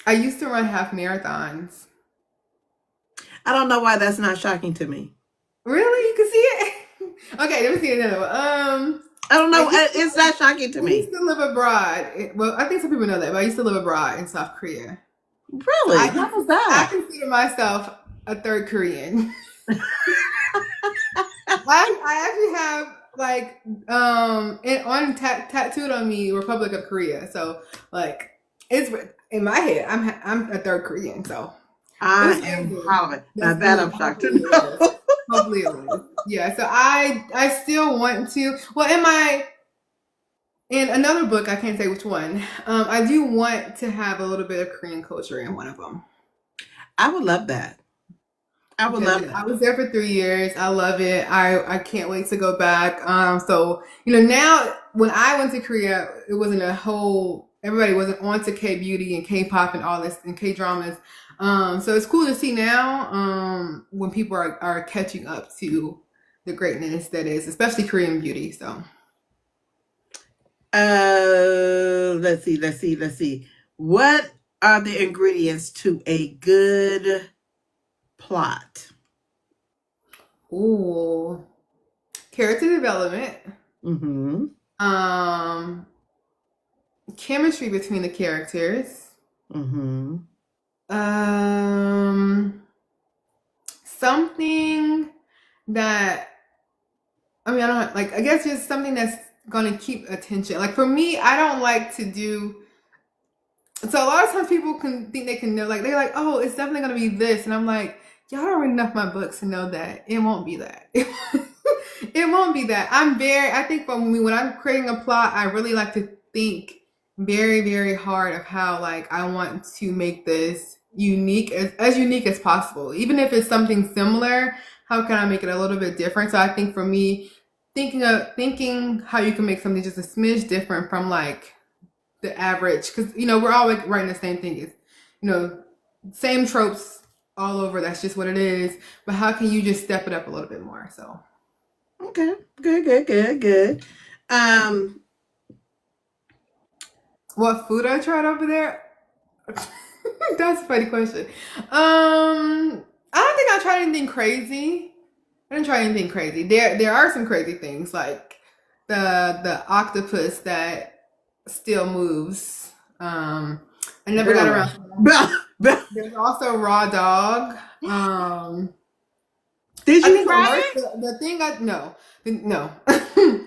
Speaker 2: I used to run half marathons.
Speaker 1: I don't know why that's not shocking to me.
Speaker 2: Really, you can see it. Okay, let me see another one.
Speaker 1: I don't
Speaker 2: I
Speaker 1: know.
Speaker 2: used to
Speaker 1: It's not shocking to
Speaker 2: I used
Speaker 1: me.
Speaker 2: to live abroad. Well, I think some people know that, but I used to live abroad in South Korea. So
Speaker 1: Really? How was
Speaker 2: I
Speaker 1: that?
Speaker 2: consider myself a third Korean. I actually have like it on tattooed on me Republic of Korea. So like it's in my head. I'm a third Korean. So
Speaker 1: I
Speaker 2: it's
Speaker 1: am
Speaker 2: crazy.
Speaker 1: hollering. Now
Speaker 2: That's
Speaker 1: that
Speaker 2: really
Speaker 1: I'm shocked to
Speaker 2: hopefully it is.
Speaker 1: know.
Speaker 2: Hopefully it is. Yeah. So I still want to. Well, in another book, I can't say which one. I do want to have a little bit of Korean culture in one of them.
Speaker 1: I would love that. I would
Speaker 2: Because
Speaker 1: love
Speaker 2: I
Speaker 1: that.
Speaker 2: was there for 3 years. I love it. I can't wait to go back. So now when I went to Korea, it wasn't a whole. Everybody wasn't on to K beauty and K pop and all this and K dramas. So it's cool to see now when people are catching up to the greatness that is, especially Korean beauty. So
Speaker 1: Let's see. What are the ingredients to a good plot?
Speaker 2: ooh, character development,
Speaker 1: Mm-hmm.
Speaker 2: um, chemistry between the characters,
Speaker 1: Mm-hmm.
Speaker 2: um, something that I don't like. I guess just something that's gonna keep attention. Like for me, I don't like to do. So a lot of times people can think they can know. Like they're like, oh, it's definitely gonna be this, and I'm like, y'all don't read enough my books to know that it won't be that. It won't be that. I think for me, when I'm creating a plot, I really like to think very, very hard of how like I want to make this unique as unique as possible. Even if it's something similar, how can I make it a little bit different? So I think for me, thinking how you can make something just a smidge different from like the average, because we're all like writing the same thing. It's same tropes all over. That's just what it is. But how can you just step it up a little bit more? So.
Speaker 1: Okay. Good, good, good, good. Um,
Speaker 2: What food I tried over there? That's a funny question. I don't think I tried anything crazy. I didn't try anything crazy. There are some crazy things like the octopus that still moves. I never got
Speaker 1: really?
Speaker 2: around to that. There's also raw dog.
Speaker 1: Did
Speaker 2: I
Speaker 1: you
Speaker 2: think the
Speaker 1: fry
Speaker 2: worst,
Speaker 1: it?
Speaker 2: the thing I no, no,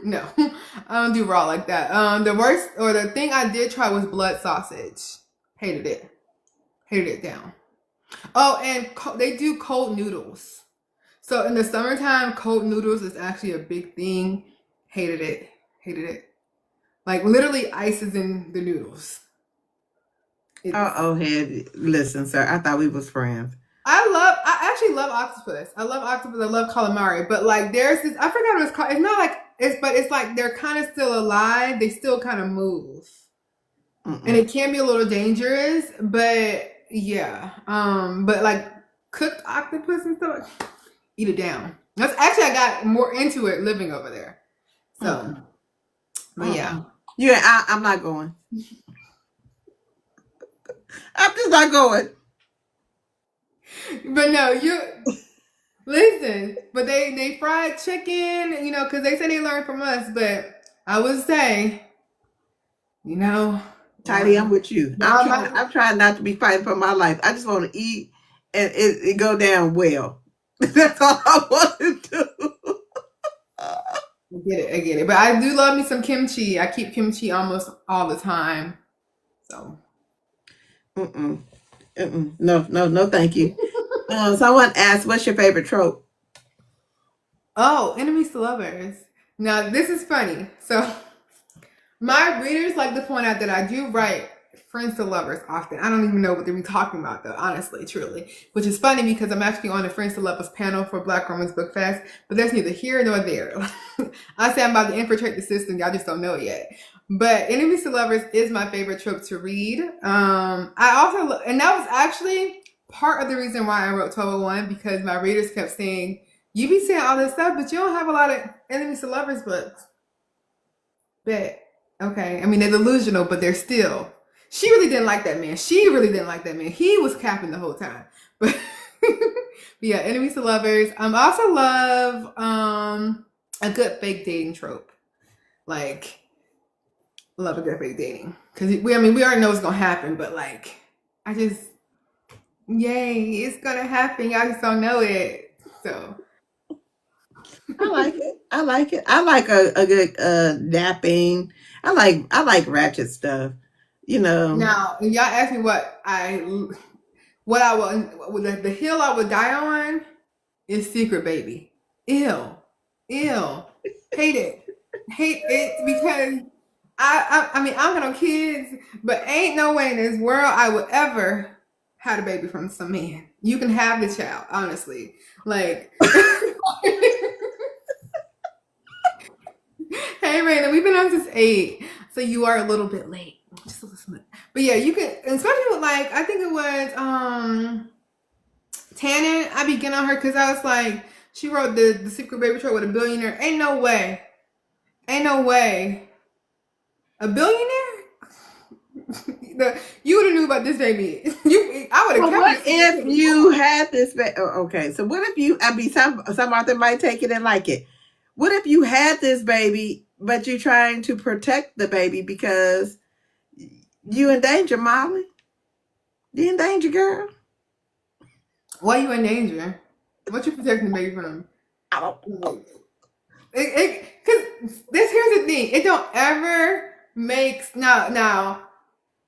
Speaker 2: no, I don't do raw like that. The worst or the thing I did try was blood sausage. Hated it. Hated it down. Oh, and they do cold noodles. So in the summertime, cold noodles is actually a big thing. Hated it. Hated it. Like literally ice is in the noodles.
Speaker 1: Oh,
Speaker 2: It's
Speaker 1: oh, head. Listen, sir. I thought we was friends.
Speaker 2: I actually love octopus. I love octopus. I love calamari. But like there's this I forgot what it's called. It's not like it's but it's like they're kind of still alive. They still kind of move. And
Speaker 1: Mm-mm.
Speaker 2: it can be a little dangerous, but yeah. But like cooked octopus and stuff, eat it down. That's actually I got more into it living over there. So,
Speaker 1: Mm-mm.
Speaker 2: but yeah.
Speaker 1: Mm-mm. Yeah, I'm not going. I'm just not going.
Speaker 2: But no, you listen. But they fried chicken, because they say they learned from us. But I would say, you know,
Speaker 1: Tidy, I'm with you. I'm
Speaker 2: y'all
Speaker 1: trying.
Speaker 2: might.
Speaker 1: I'm trying not to be fighting for my life. I just want to eat and it go down well. That's all I want to do.
Speaker 2: I get it, I get it. But I do love me some kimchi. I keep kimchi almost all the time. So,
Speaker 1: Mm-mm. Mm-mm. No, no, no. Thank you. Someone asked, "What's your favorite trope?"
Speaker 2: oh, enemies to lovers. Now this is funny. So my readers like to point out that I do write friends to lovers often. I don't even know what they're talking about though, honestly, truly. Which is funny because I'm actually on a Friends to Lovers panel for Black Romance Book Fest, but that's neither here nor there. I say I'm about to infiltrate the system, y'all just don't know it yet. But Enemies to Lovers is my favorite trope to read. I also, and that was actually part of the reason why I wrote 1201 because my readers kept saying, you be saying all this stuff, but you don't have a lot of Enemies to Lovers books. But okay, I mean they're delusional, but they're still. She really didn't like that man. She really didn't like that man. He was capping the whole time. But, but yeah, enemies to lovers. Also love a good fake dating trope. Like love a good fake dating because we already know what's gonna happen, but like I just yay, it's gonna happen. Y'all just don't know it. So
Speaker 1: I like it. I like it. I like a good napping. I like ratchet stuff. You know.
Speaker 2: now, if y'all ask me what I would the hill I would die on is Secret Baby. Ew. Ew. Hate it. Hate it because I mean I don't got no kids, but ain't no way in this world I would ever had a baby from some man. You can have the child, honestly. Like hey Raina, we've been on since 8, so you are a little bit late. Just a little bit. But yeah, you can especially with like I think it was Tannen, I began on her because I was like, she wrote the Secret Baby Trope with a billionaire. Ain't no way. Ain't no way. A billionaire? You would have knew about this baby. I would have
Speaker 1: Well,
Speaker 2: kept
Speaker 1: what
Speaker 2: it a secret
Speaker 1: if
Speaker 2: till it was
Speaker 1: you
Speaker 2: born.
Speaker 1: had this? Okay, so what if you? I mean, some author might take it and like it. What if you had this baby, but you're trying to protect the baby because you in danger, Molly? You in danger, girl?
Speaker 2: Why you in danger? What you protecting the baby from?
Speaker 1: I don't.
Speaker 2: Because here's the thing. It don't ever makes now.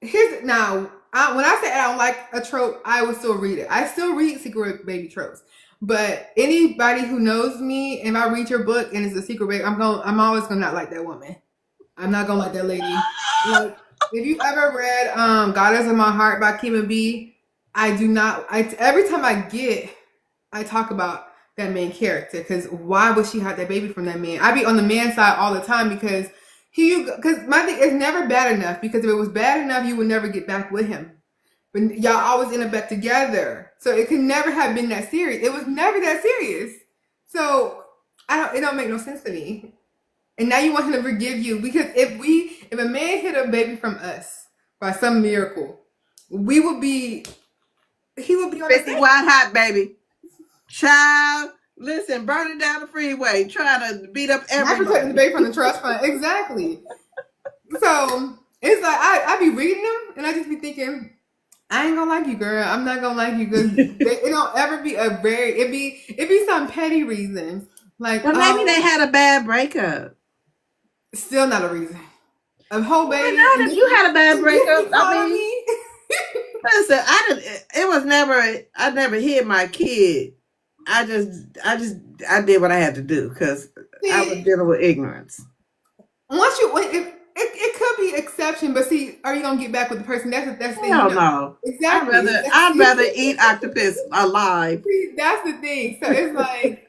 Speaker 2: Here's now when I say I don't like a trope, I will still read it. I still read secret baby tropes. But anybody who knows me, if I read your book and it's a secret baby, I'm always gonna not like that woman. I'm not gonna like that lady. Like if you ever read Goddess of My Heart by Kima B, I do not I every time I talk about that main character because why would she have that baby from that man? I be on the man side all the time because because my thing is never bad enough because if it was bad enough you would never get back with him. But y'all always end up back together. So it could never have been that serious. It was never that serious. So it don't make no sense to me. And now you want him to forgive you because if a man hid a baby from us by some miracle, we would be he would be on the
Speaker 1: 50
Speaker 2: same.
Speaker 1: wide hot, baby. Child, listen, burning down the freeway, trying to beat up
Speaker 2: Not protecting the
Speaker 1: everybody.
Speaker 2: baby from the trust fund. Exactly. So it's like I be reading them and I just be thinking, I ain't gonna like you, girl. I'm not gonna like you because it don't ever be a very it be some petty reason. Like,
Speaker 1: But maybe they
Speaker 2: oh,
Speaker 1: had a bad breakup.
Speaker 2: still not a reason. A whole
Speaker 1: Why
Speaker 2: baby
Speaker 1: not? If you had a bad
Speaker 2: and this
Speaker 1: breakup,
Speaker 2: be
Speaker 1: I
Speaker 2: calling
Speaker 1: mean,
Speaker 2: me.
Speaker 1: listen, I didn't. It was never. I never hid my kid. I did what I had to do because I was
Speaker 2: See,
Speaker 1: dealing with ignorance.
Speaker 2: once you it could be exception, but see, are you gonna get back with the person? That's the thing,
Speaker 1: Hell no.
Speaker 2: exactly.
Speaker 1: I'd rather eat octopus alive.
Speaker 2: See, that's the thing. So it's like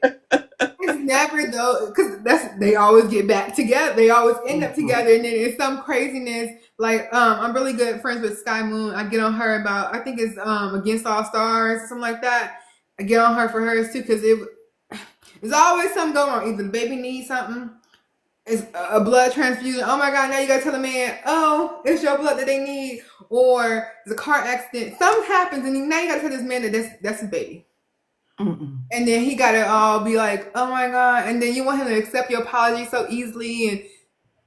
Speaker 2: it's never though, because they always get back together. They always end up
Speaker 1: Mhm.
Speaker 2: together, and then it's some craziness. Like I'm really good friends with Sky Moon. I get on her about I think it's Against All Stars, something like that. I get on her for hers too, because it's always something going on. Either the baby needs something, it's a blood transfusion. Oh my God! Now you gotta tell the man, oh, it's your blood that they need, or it's a car accident. Something happens, and now you gotta tell this man that that's his baby.
Speaker 1: Mm-mm.
Speaker 2: And then he got to all be like, oh my God. And then you want him to accept your apology so easily. And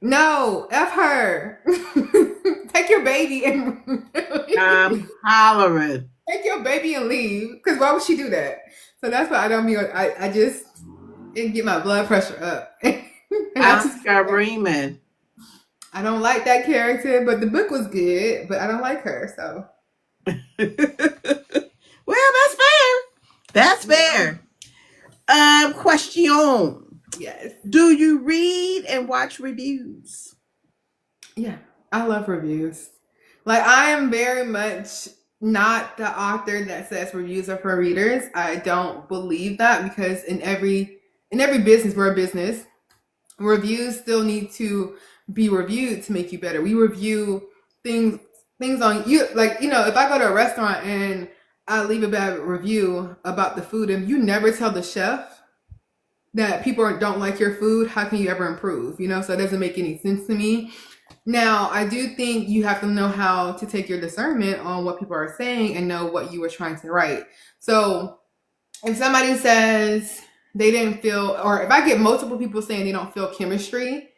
Speaker 2: no, F her. Take your baby and
Speaker 1: I'm hollering.
Speaker 2: take your baby and leave. Because why would she do that? So that's why I don't be, I just, it get my blood pressure up. And
Speaker 1: I'm
Speaker 2: I just,
Speaker 1: screaming.
Speaker 2: I don't like that character, but the book was good, but I don't like her. So,
Speaker 1: Well, that's fair. That's
Speaker 2: yeah.
Speaker 1: fair. Question.
Speaker 2: Yes.
Speaker 1: Do you read and watch reviews?
Speaker 2: Yeah, I love reviews. Like I am very much not the author that says reviews are for readers. I don't believe that because in every business, we're a business. Reviews still need to be reviewed to make you better. We review things things on you like if I go to a restaurant and I leave a bad review about the food and you never tell the chef that people don't like your food, how can you ever improve? So it doesn't make any sense to me. Now, I do think you have to know how to take your discernment on what people are saying and know what you were trying to write. So, if somebody says they didn't feel, or if I get multiple people saying they don't feel chemistry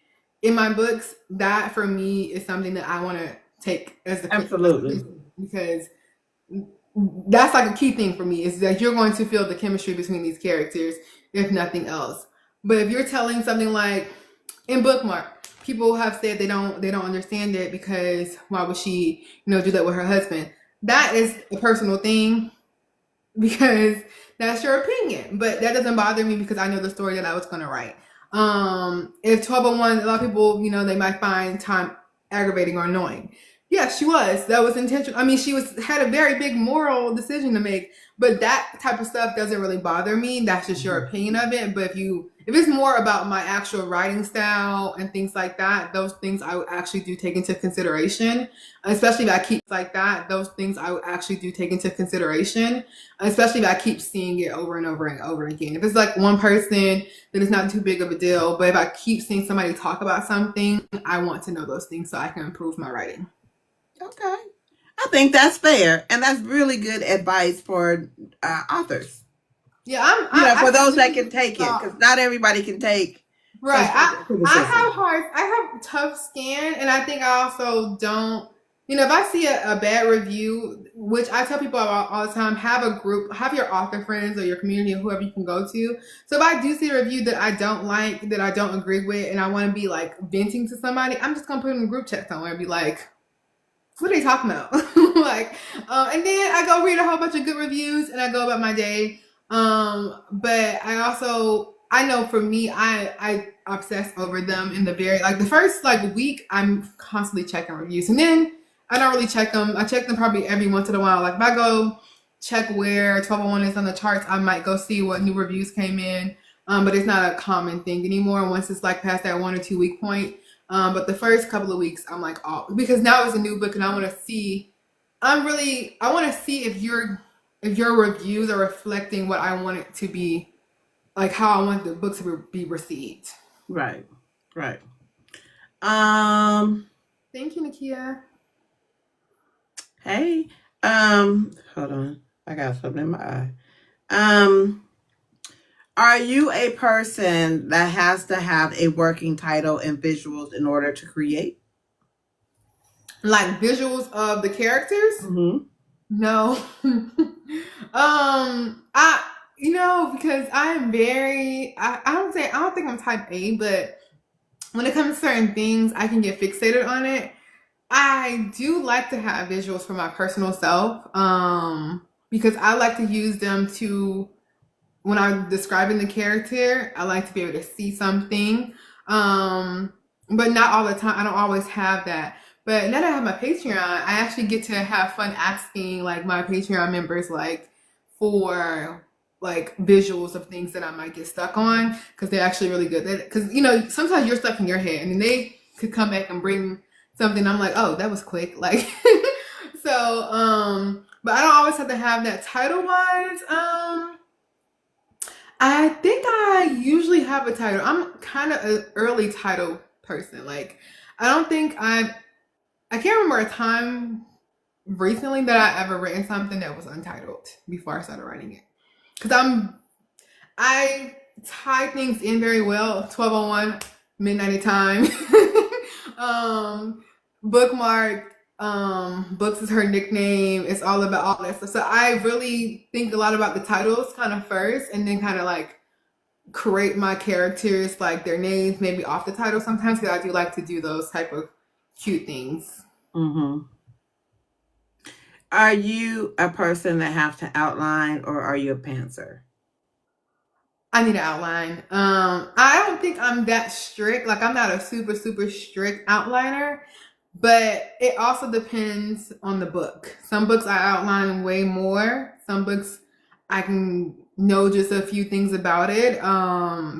Speaker 2: in my books, that for me is something that I want to take as the
Speaker 1: Absolutely.
Speaker 2: because that's like a key thing for me is that you're going to feel the chemistry between these characters, if nothing else. But if you're telling something like in Bookmark, people have said they don't understand it because why would she do that with her husband? That is a personal thing because that's your opinion, but that doesn't bother me because I know the story that I was going to write. If 1201, a lot of people they might find time aggravating or annoying. Yeah, she was. That was intentional. I mean, she had a very big moral decision to make, but that type of stuff doesn't really bother me. That's just your opinion of it. But if it's more about my actual writing style and things like that, those things I would actually do take into consideration. Especially if I keep like that, those things I would actually do take into consideration. Especially if I keep seeing it over and over and over again. If it's like one person, then it's not too big of a deal. But if I keep seeing somebody talk about something, I want to know those things so I can improve my writing.
Speaker 1: Okay. I think that's fair. And that's really good advice for authors.
Speaker 2: Yeah,
Speaker 1: For
Speaker 2: I
Speaker 1: those that
Speaker 2: really
Speaker 1: can take it,
Speaker 2: thought
Speaker 1: because not everybody can take
Speaker 2: right.
Speaker 1: constructive criticism.
Speaker 2: I have tough skin, and I think I also don't. If I see a bad review, which I tell people about all the time, have a group, have your author friends or your community or whoever you can go to. So if I do see a review that I don't like, that I don't agree with, and I want to be like venting to somebody, I'm just gonna put it in a group chat somewhere and be like, what are they talking about? like, and then I go read a whole bunch of good reviews and I go about my day. But I know for me, I obsess over them in the the first like week, I'm constantly checking reviews, and then I don't really check them. I check them probably every once in a while. Like if I go check where 1201 is on the charts, I might go see what new reviews came in. But it's not a common thing anymore. Once it's like past that 1 or 2 week point. But the first couple of weeks, I'm like, oh, because now it's a new book, and I want to see. I want to see if your reviews are reflecting what I want it to be, like how I want the book to be received.
Speaker 1: Right. Right. Um,
Speaker 2: Thank you, Nakia.
Speaker 1: hey. Hold on. I got something in my eye. Um, are you a person that has to have a working title and visuals in order to create?
Speaker 2: Like visuals of the characters.
Speaker 1: Mm-hmm.
Speaker 2: No. I because I am very I don't think I'm type A, but when it comes to certain things, I can get fixated on it. I do like to have visuals for my personal self, because I like to use them to when I'm describing the character, I like to be able to see something. Um, but not all the time. I don't always have that. But now that I have my Patreon, I actually get to have fun asking like my Patreon members like for like visuals of things that I might get stuck on because they're actually really good. Because sometimes you're stuck in your head and then they could come back and bring something. I'm like, oh, that was quick. Like, but I don't always have to have that title wise. I think I usually have a title. I'm kind of an early title person. Like, I don't think I can't remember a time recently that I ever written something that was untitled before I started writing it. Because I tie things in very well. 12:01, midnight time. Bookmark. Books is her nickname. It's all about all that stuff. So I really think a lot about the titles kind of first, and then kind of like create my characters like their names maybe off the title sometimes because I do like to do those type of cute things.
Speaker 1: Mm-hmm. Are you a person that have to outline, or are you a pantser?
Speaker 2: I need an outline. I don't think I'm that strict. Like I'm not a super super strict outliner, but it also depends on the book. Some books I outline way more. Some books I can know just a few things about it.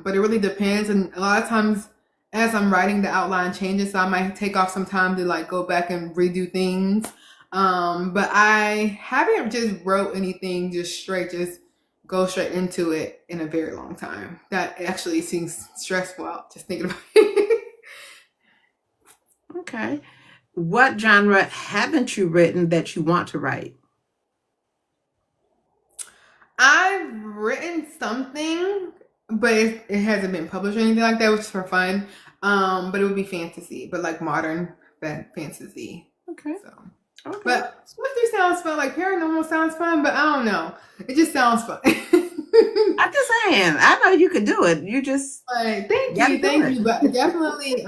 Speaker 2: But it really depends. And a lot of times as I'm writing, the outline changes. So I might take off some time to like go back and redo things. But I haven't just wrote anything just straight, just go straight into it in a very long time. That actually seems stressful out just thinking about it.
Speaker 1: Okay. What genre haven't you written that you want to write?
Speaker 2: I've written something, but it hasn't been published or anything like that, which is for fun. But it would be fantasy, but like modern fantasy.
Speaker 1: Okay.
Speaker 2: So,
Speaker 1: Okay.
Speaker 2: but mystery sounds fun. Like paranormal sounds fun, but I don't know. It just sounds fun.
Speaker 1: I'm just saying, I know you could do it. You just
Speaker 2: Like,
Speaker 1: got to do
Speaker 2: thank
Speaker 1: it.
Speaker 2: you, but definitely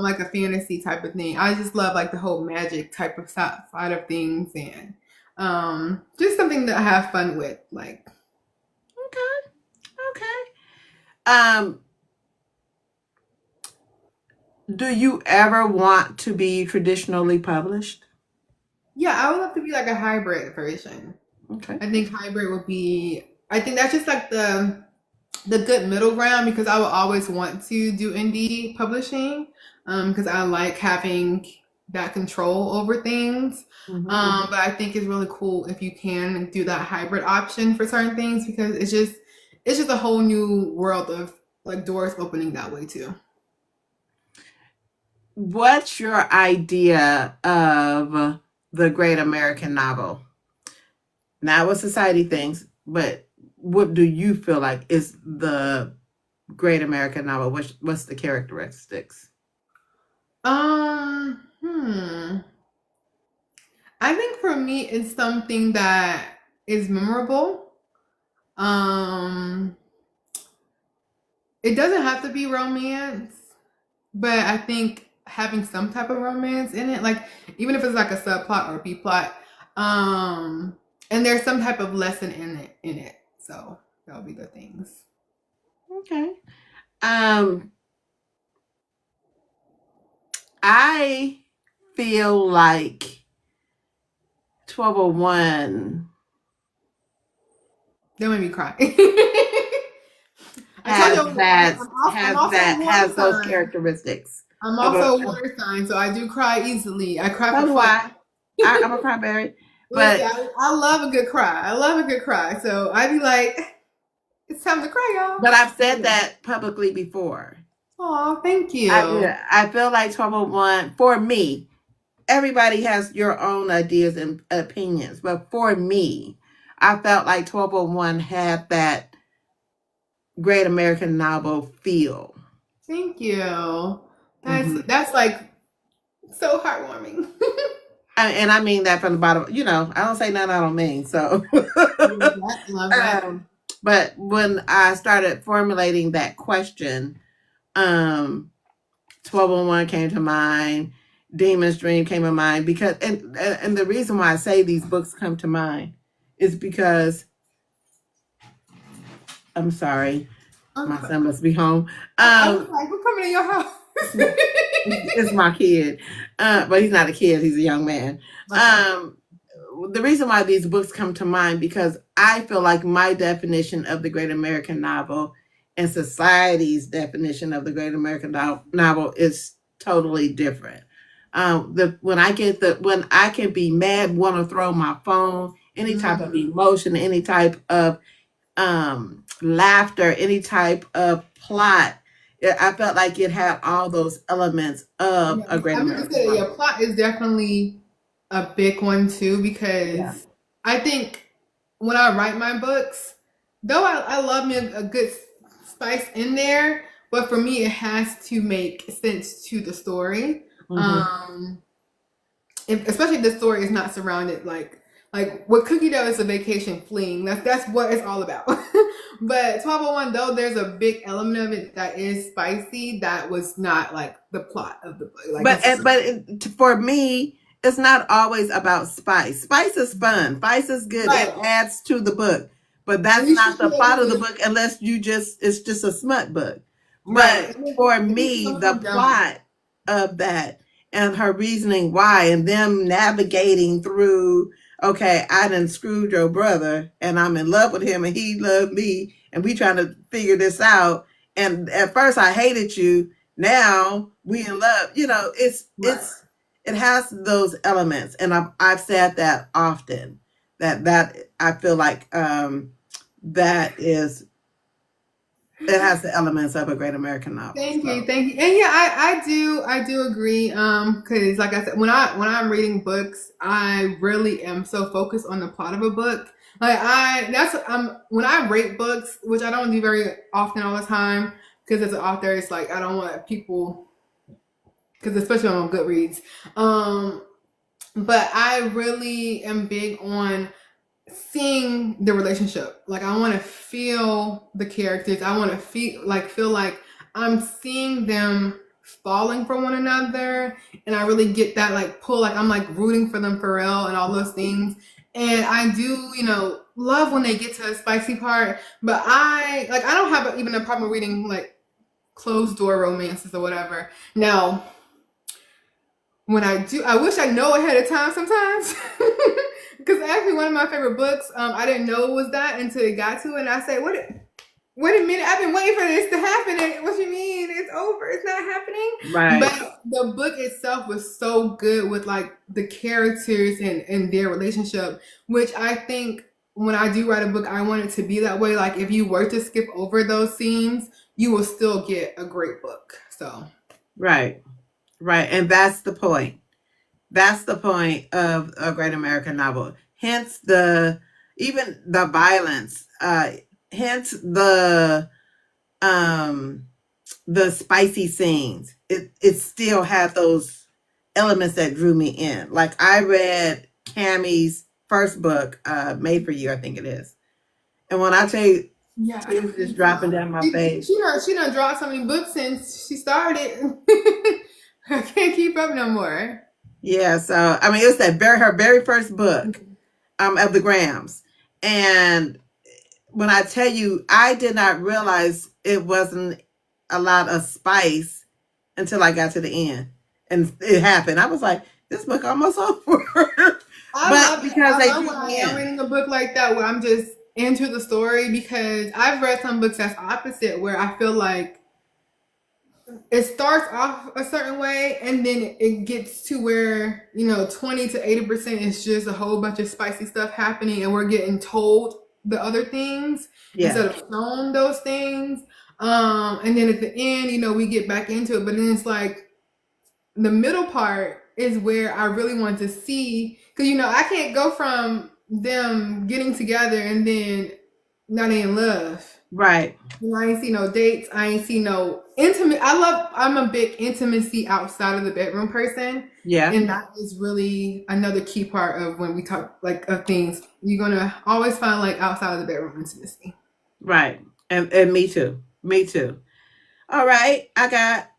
Speaker 2: like a fantasy type of thing. I just love like the whole magic type of side of things and just something that I have fun with. Like,
Speaker 1: Okay. Okay. Um, do you ever want to be traditionally published?
Speaker 2: yeah, I would love to be like a hybrid version.
Speaker 1: Okay.
Speaker 2: I think hybrid would be. I think that's just like the good middle ground because I will always want to do indie publishing because I like having that control over things.
Speaker 1: Hmm.
Speaker 2: But I think it's really cool if you can do that hybrid option for certain things because it's just a whole new world of like doors opening that way too.
Speaker 1: What's your idea of the great American novel? Not what society thinks, but what do you feel like is the great American novel? What's the characteristics?
Speaker 2: Hmm. I think for me it's something that is memorable. Um, it doesn't have to be romance. But I think having some type of romance in it, like even if it's like a subplot or B plot, and there's some type of lesson in it. So that would be the things.
Speaker 1: Okay. Um, I feel like 1201
Speaker 2: That made me cry. I told
Speaker 1: has
Speaker 2: you
Speaker 1: that
Speaker 2: I'm
Speaker 1: has
Speaker 2: also a
Speaker 1: that
Speaker 2: water
Speaker 1: has those
Speaker 2: sign.
Speaker 1: characteristics
Speaker 2: I'm
Speaker 1: of
Speaker 2: also a
Speaker 1: a.
Speaker 2: water sign, so I do cry easily. I cry
Speaker 1: So
Speaker 2: for
Speaker 1: do
Speaker 2: fun.
Speaker 1: I. I'm a cryberry,
Speaker 2: Listen,
Speaker 1: but
Speaker 2: I love a good cry. I love a good cry. So I'd be like, it's time to cry, y'all.
Speaker 1: I've said
Speaker 2: Yeah.
Speaker 1: that publicly before.
Speaker 2: Oh, thank you.
Speaker 1: I feel like 1201 for me. Everybody has your own ideas and opinions, but for me, I felt like 1201 had that great American novel feel.
Speaker 2: Thank you. That's
Speaker 1: Hmm.
Speaker 2: that's like so heartwarming.
Speaker 1: And I mean that from the bottom. I don't say nothing I don't mean. So,
Speaker 2: Love that. Love that.
Speaker 1: um, but when I started formulating that question, um, 1201 came to mind. Demon's Dream came to mind because, and the reason why I say these books come to mind is because I'm sorry, my
Speaker 2: Okay.
Speaker 1: son must be home.
Speaker 2: I was
Speaker 1: Um,
Speaker 2: like, we're coming in your house.
Speaker 1: it's my kid, but he's not a kid; he's a young man.
Speaker 2: Okay.
Speaker 1: Um, the reason why these books come to mind because I feel like my definition of the great American novel and society's definition of the great American novel is totally different. When I can be mad, want to throw my phone, any type of
Speaker 2: Mm.
Speaker 1: emotion, any type of laughter, any type of plot. I felt like it had all those elements of
Speaker 2: Yeah,
Speaker 1: a great
Speaker 2: I meant to
Speaker 1: American
Speaker 2: say, yeah,
Speaker 1: novel.
Speaker 2: plot is definitely a big one too
Speaker 1: Yeah.
Speaker 2: because I think when I write my books, though I love me a good spice in there, but for me, it has to make sense to the story.
Speaker 1: Mm-hmm.
Speaker 2: Um, especially if the story is not surrounded like what Cookie Dough is a vacation fleeing. That's what it's all about. But 1201 though there's a big element of it that is spicy that was not like the plot of the book. Like
Speaker 1: But
Speaker 2: it's just
Speaker 1: for me, it's not always about spice. Spice is fun. Spice is good. It
Speaker 2: right.
Speaker 1: adds to the book, but
Speaker 2: At
Speaker 1: that's
Speaker 2: least you
Speaker 1: not
Speaker 2: should
Speaker 1: the
Speaker 2: be able
Speaker 1: plot of the
Speaker 2: to
Speaker 1: book unless it's just a smut book.
Speaker 2: right.
Speaker 1: But for
Speaker 2: At least
Speaker 1: me,
Speaker 2: some
Speaker 1: the
Speaker 2: come down.
Speaker 1: plot of that and her reasoning why and them navigating through, okay, I done screwed your brother and I'm in love with him and he loved me and we trying to figure this out. And at first I hated you. Now we in love.
Speaker 2: Right.
Speaker 1: It has those elements, and I've said that often. That I feel like that is it has the elements of a great American novel.
Speaker 2: Thank you,
Speaker 1: So
Speaker 2: thank you. And yeah, I do agree. Because like I said, when I'm reading books, I really am so focused on the plot of a book. Like when I rate books, which I don't do very often all the time, because as an author, it's like I don't want people, because especially when I'm on Goodreads. Um, but I really am big on seeing the relationship. Like I want to feel the characters. I want to feel like I'm seeing them falling for one another, and I really get that like pull. Like I'm like rooting for them for real and all those things. And I do, love when they get to a spicy part. But I don't have even a problem reading like closed door romances or whatever. Now, when I do, I wish I know ahead of time sometimes. Because actually, one of my favorite books, I didn't know it was that until it got to it. And I said, wait a minute, I've been waiting for this to happen. And what you mean? It's over. It's not happening.
Speaker 1: right,
Speaker 2: But the book itself was so good with like the characters and their relationship, which I think when I do write a book, I want it to be that way. Like if you were to skip over those scenes, you will still get a great book. So,
Speaker 1: right, right, and that's the point. That's the point of a great American novel. Hence even the violence. Hence um the spicy scenes. It still had those elements that drew me in. Like I read Cammie's first book, Made for You, I think it is. And when I tell you
Speaker 2: yeah, I
Speaker 1: tears just
Speaker 2: think
Speaker 1: dropping
Speaker 2: so.
Speaker 1: down my
Speaker 2: She,
Speaker 1: face.
Speaker 2: she done she done dropped so many books since she started. I can't keep up no more.
Speaker 1: Yeah, so I mean it was her very first book of the Grams. And when I tell you I did not realize it wasn't a lot of spice until I got to the end. And it happened. I was like, this book almost over.
Speaker 2: I
Speaker 1: But
Speaker 2: love it.
Speaker 1: because
Speaker 2: I
Speaker 1: they
Speaker 2: love
Speaker 1: drew
Speaker 2: when I
Speaker 1: me
Speaker 2: am
Speaker 1: in.
Speaker 2: reading a book like that where I'm just into the story because I've read some books that's opposite where I feel like it starts off a certain way and then it gets to where 20 to 80% is just a whole bunch of spicy stuff happening and we're getting told the other things instead
Speaker 1: Yeah.
Speaker 2: of shown those things. And then at the end we get back into it, but then it's like the middle part is where I really want to see, because I can't go from them getting together and then not in love.
Speaker 1: Right.
Speaker 2: I ain't see no dates. I ain't see no intimate. I'm a big intimacy outside of the bedroom person.
Speaker 1: Yeah.
Speaker 2: And that is really another key part of when we talk like of things. You're gonna always find like outside of the bedroom intimacy.
Speaker 1: Right. And me too. Me too. All right. I got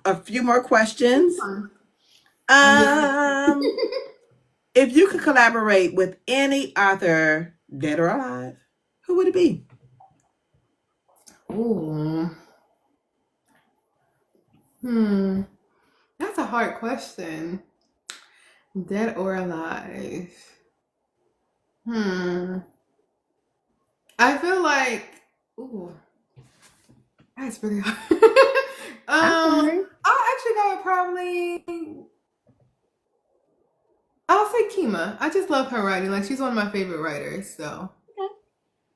Speaker 1: a few more questions.
Speaker 2: I'm listening.
Speaker 1: Um, if you could collaborate with any author, dead or alive, who would it be?
Speaker 2: Ooh. Hmm. That's a hard question. Dead or alive? Hmm. I feel like, ooh, that's really hard.
Speaker 1: Okay.
Speaker 2: I'll actually go with probably, I'll say Kima. I just love her writing. Like she's one of my favorite writers. So
Speaker 1: Okay.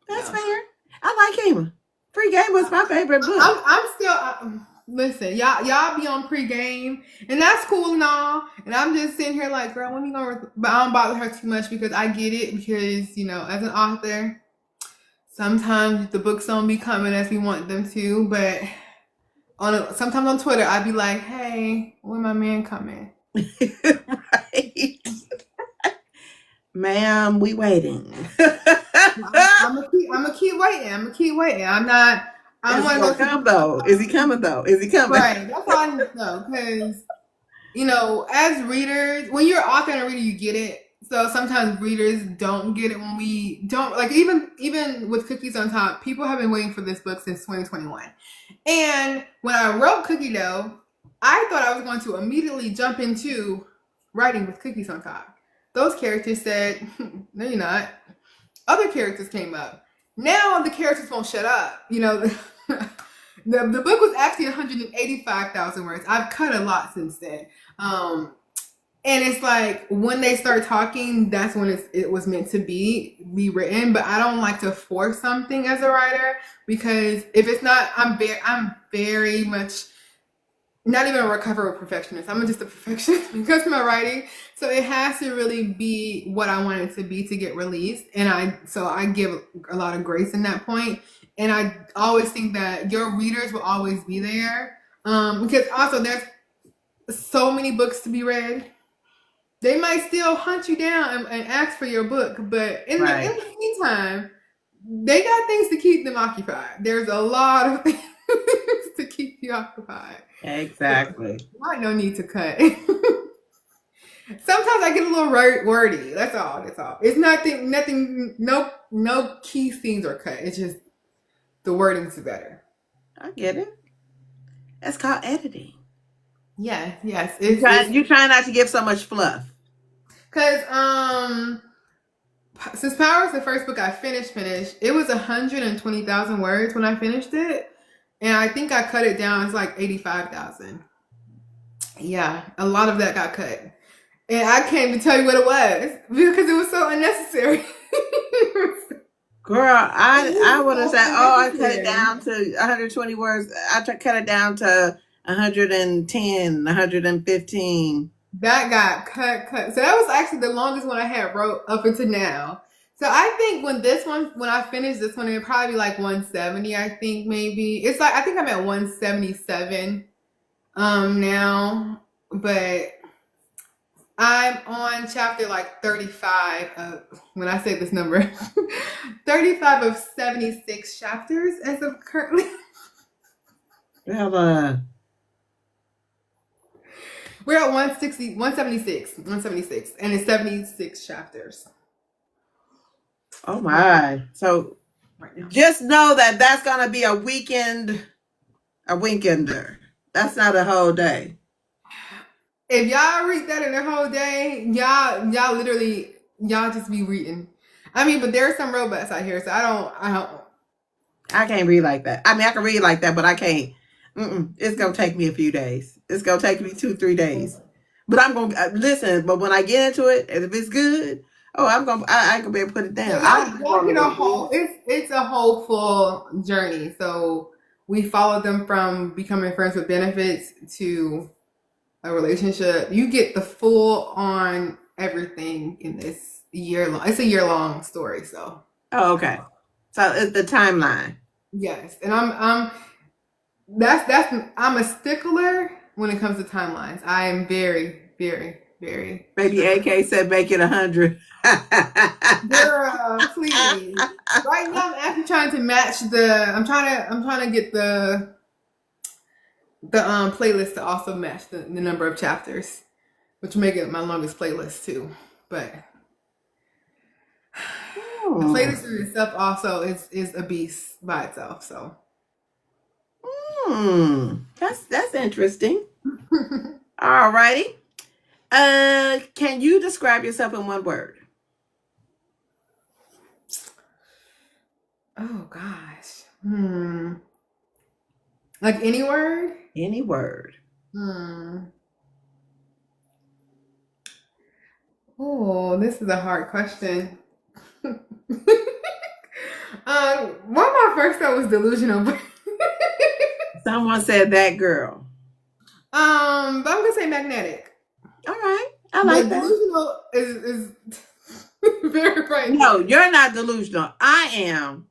Speaker 1: That's
Speaker 2: yeah.
Speaker 1: fair. I like him. Free Game was my favorite book.
Speaker 2: I'm still listen, y'all be on pregame, and that's cool and all. And I'm just sitting here like, girl, when you gonna? But I don't bother her too much because I get it. Because as an author, sometimes the books don't be coming as we want them to. But sometimes on Twitter, I'd be like, hey, when my man coming?
Speaker 1: Right. Ma'am, we waiting.
Speaker 2: I'm gonna keep waiting. I'm gonna keep waiting. I'm not. I'm
Speaker 1: Is he
Speaker 2: one of
Speaker 1: gonna
Speaker 2: those
Speaker 1: come
Speaker 2: people.
Speaker 1: though? Is he coming though? Is he coming?
Speaker 2: Right. That's all I need to know. Because as readers, when you're an author and a reader, you get it. So sometimes readers don't get it when we don't like even with Cookies on Top, people have been waiting for this book since 2021. And when I wrote Cookie Dough, I thought I was going to immediately jump into writing with Cookies on Top. Those characters said, no, you're not. Other characters came up. Now the characters won't shut up. The book was actually 185,000 words. I've cut a lot since then. And it's like when they start talking, that's when it was meant to be written. But I don't like to force something as a writer because if it's not, I'm very much not even a recovered perfectionist. I'm just a perfectionist when it comes to my writing. So it has to really be what I want it to be to get released. And I give a lot of grace in that point. And I always think that your readers will always be there. Because also there's so many books to be read. They might still hunt you down and ask for your book, but in the meantime, they got things to keep them occupied. There's a lot of things to keep you occupied.
Speaker 1: Exactly.
Speaker 2: So, no need to cut. Sometimes I get a little wordy. That's all. It's nothing. No key scenes are cut. It's just the wording's better.
Speaker 1: I get it. That's called editing.
Speaker 2: Yes.
Speaker 1: You try not to give so much fluff.
Speaker 2: Cause since Power is the first book I finished, it was 120,000 words when I finished it, and I think I cut it down. It's like 85,000. Yeah, a lot of that got cut, and I can't even tell you what it was because it was so unnecessary.
Speaker 1: Girl, I would have said, oh, I cut it down to 120 words. I cut it down to 110, 115.
Speaker 2: That got cut. So that was actually the longest one I had wrote up until now. So I think when I finish this one, it'll probably be like 170. I think maybe it's like I think I'm at 177 now, but I'm on chapter like 35 of when I say this number, 35 of 76 chapters as of currently.
Speaker 1: Well,
Speaker 2: We're at 176, and it's 76 chapters.
Speaker 1: oh my. So
Speaker 2: Right now.
Speaker 1: just know that that's going to be a weekender. That's not a whole day.
Speaker 2: If y'all read that in a whole day, y'all literally y'all just be reading. I mean, but there's some robots out here, so
Speaker 1: I can't read like that. I mean, I can read like that, but I can't. It's going to take me a few days. It's going to take me 2-3 days. But I'm going to listen. But when I get into it, and if it's good, I can be able to put it down.
Speaker 2: It's a hopeful journey. So we followed them from becoming friends with benefits to a relationship. You get the full on everything in this year long. It's a year long story. So
Speaker 1: Oh, okay. So it's the timeline.
Speaker 2: Yes, and that's I'm a stickler when it comes to timelines. I am very, very, very
Speaker 1: Baby
Speaker 2: strict.
Speaker 1: AK said make it 100.
Speaker 2: Girl, please. Right now, I'm actually trying to match the. I'm trying to get the playlist to also match the number of chapters, which will make it my longest playlist too. But the
Speaker 1: Hmm.
Speaker 2: playlist in itself also is a beast by itself. So.
Speaker 1: That's interesting. All righty. Can you describe yourself in one word?
Speaker 2: Oh gosh. Like any word?
Speaker 1: Any word.
Speaker 2: Hmm. Oh, this is a hard question. One of my first thought was delusional, but
Speaker 1: Someone said that girl.
Speaker 2: but I'm gonna say magnetic.
Speaker 1: All right. I like
Speaker 2: But
Speaker 1: that.
Speaker 2: delusional is very
Speaker 1: No,
Speaker 2: frightening.
Speaker 1: you're not delusional. I am.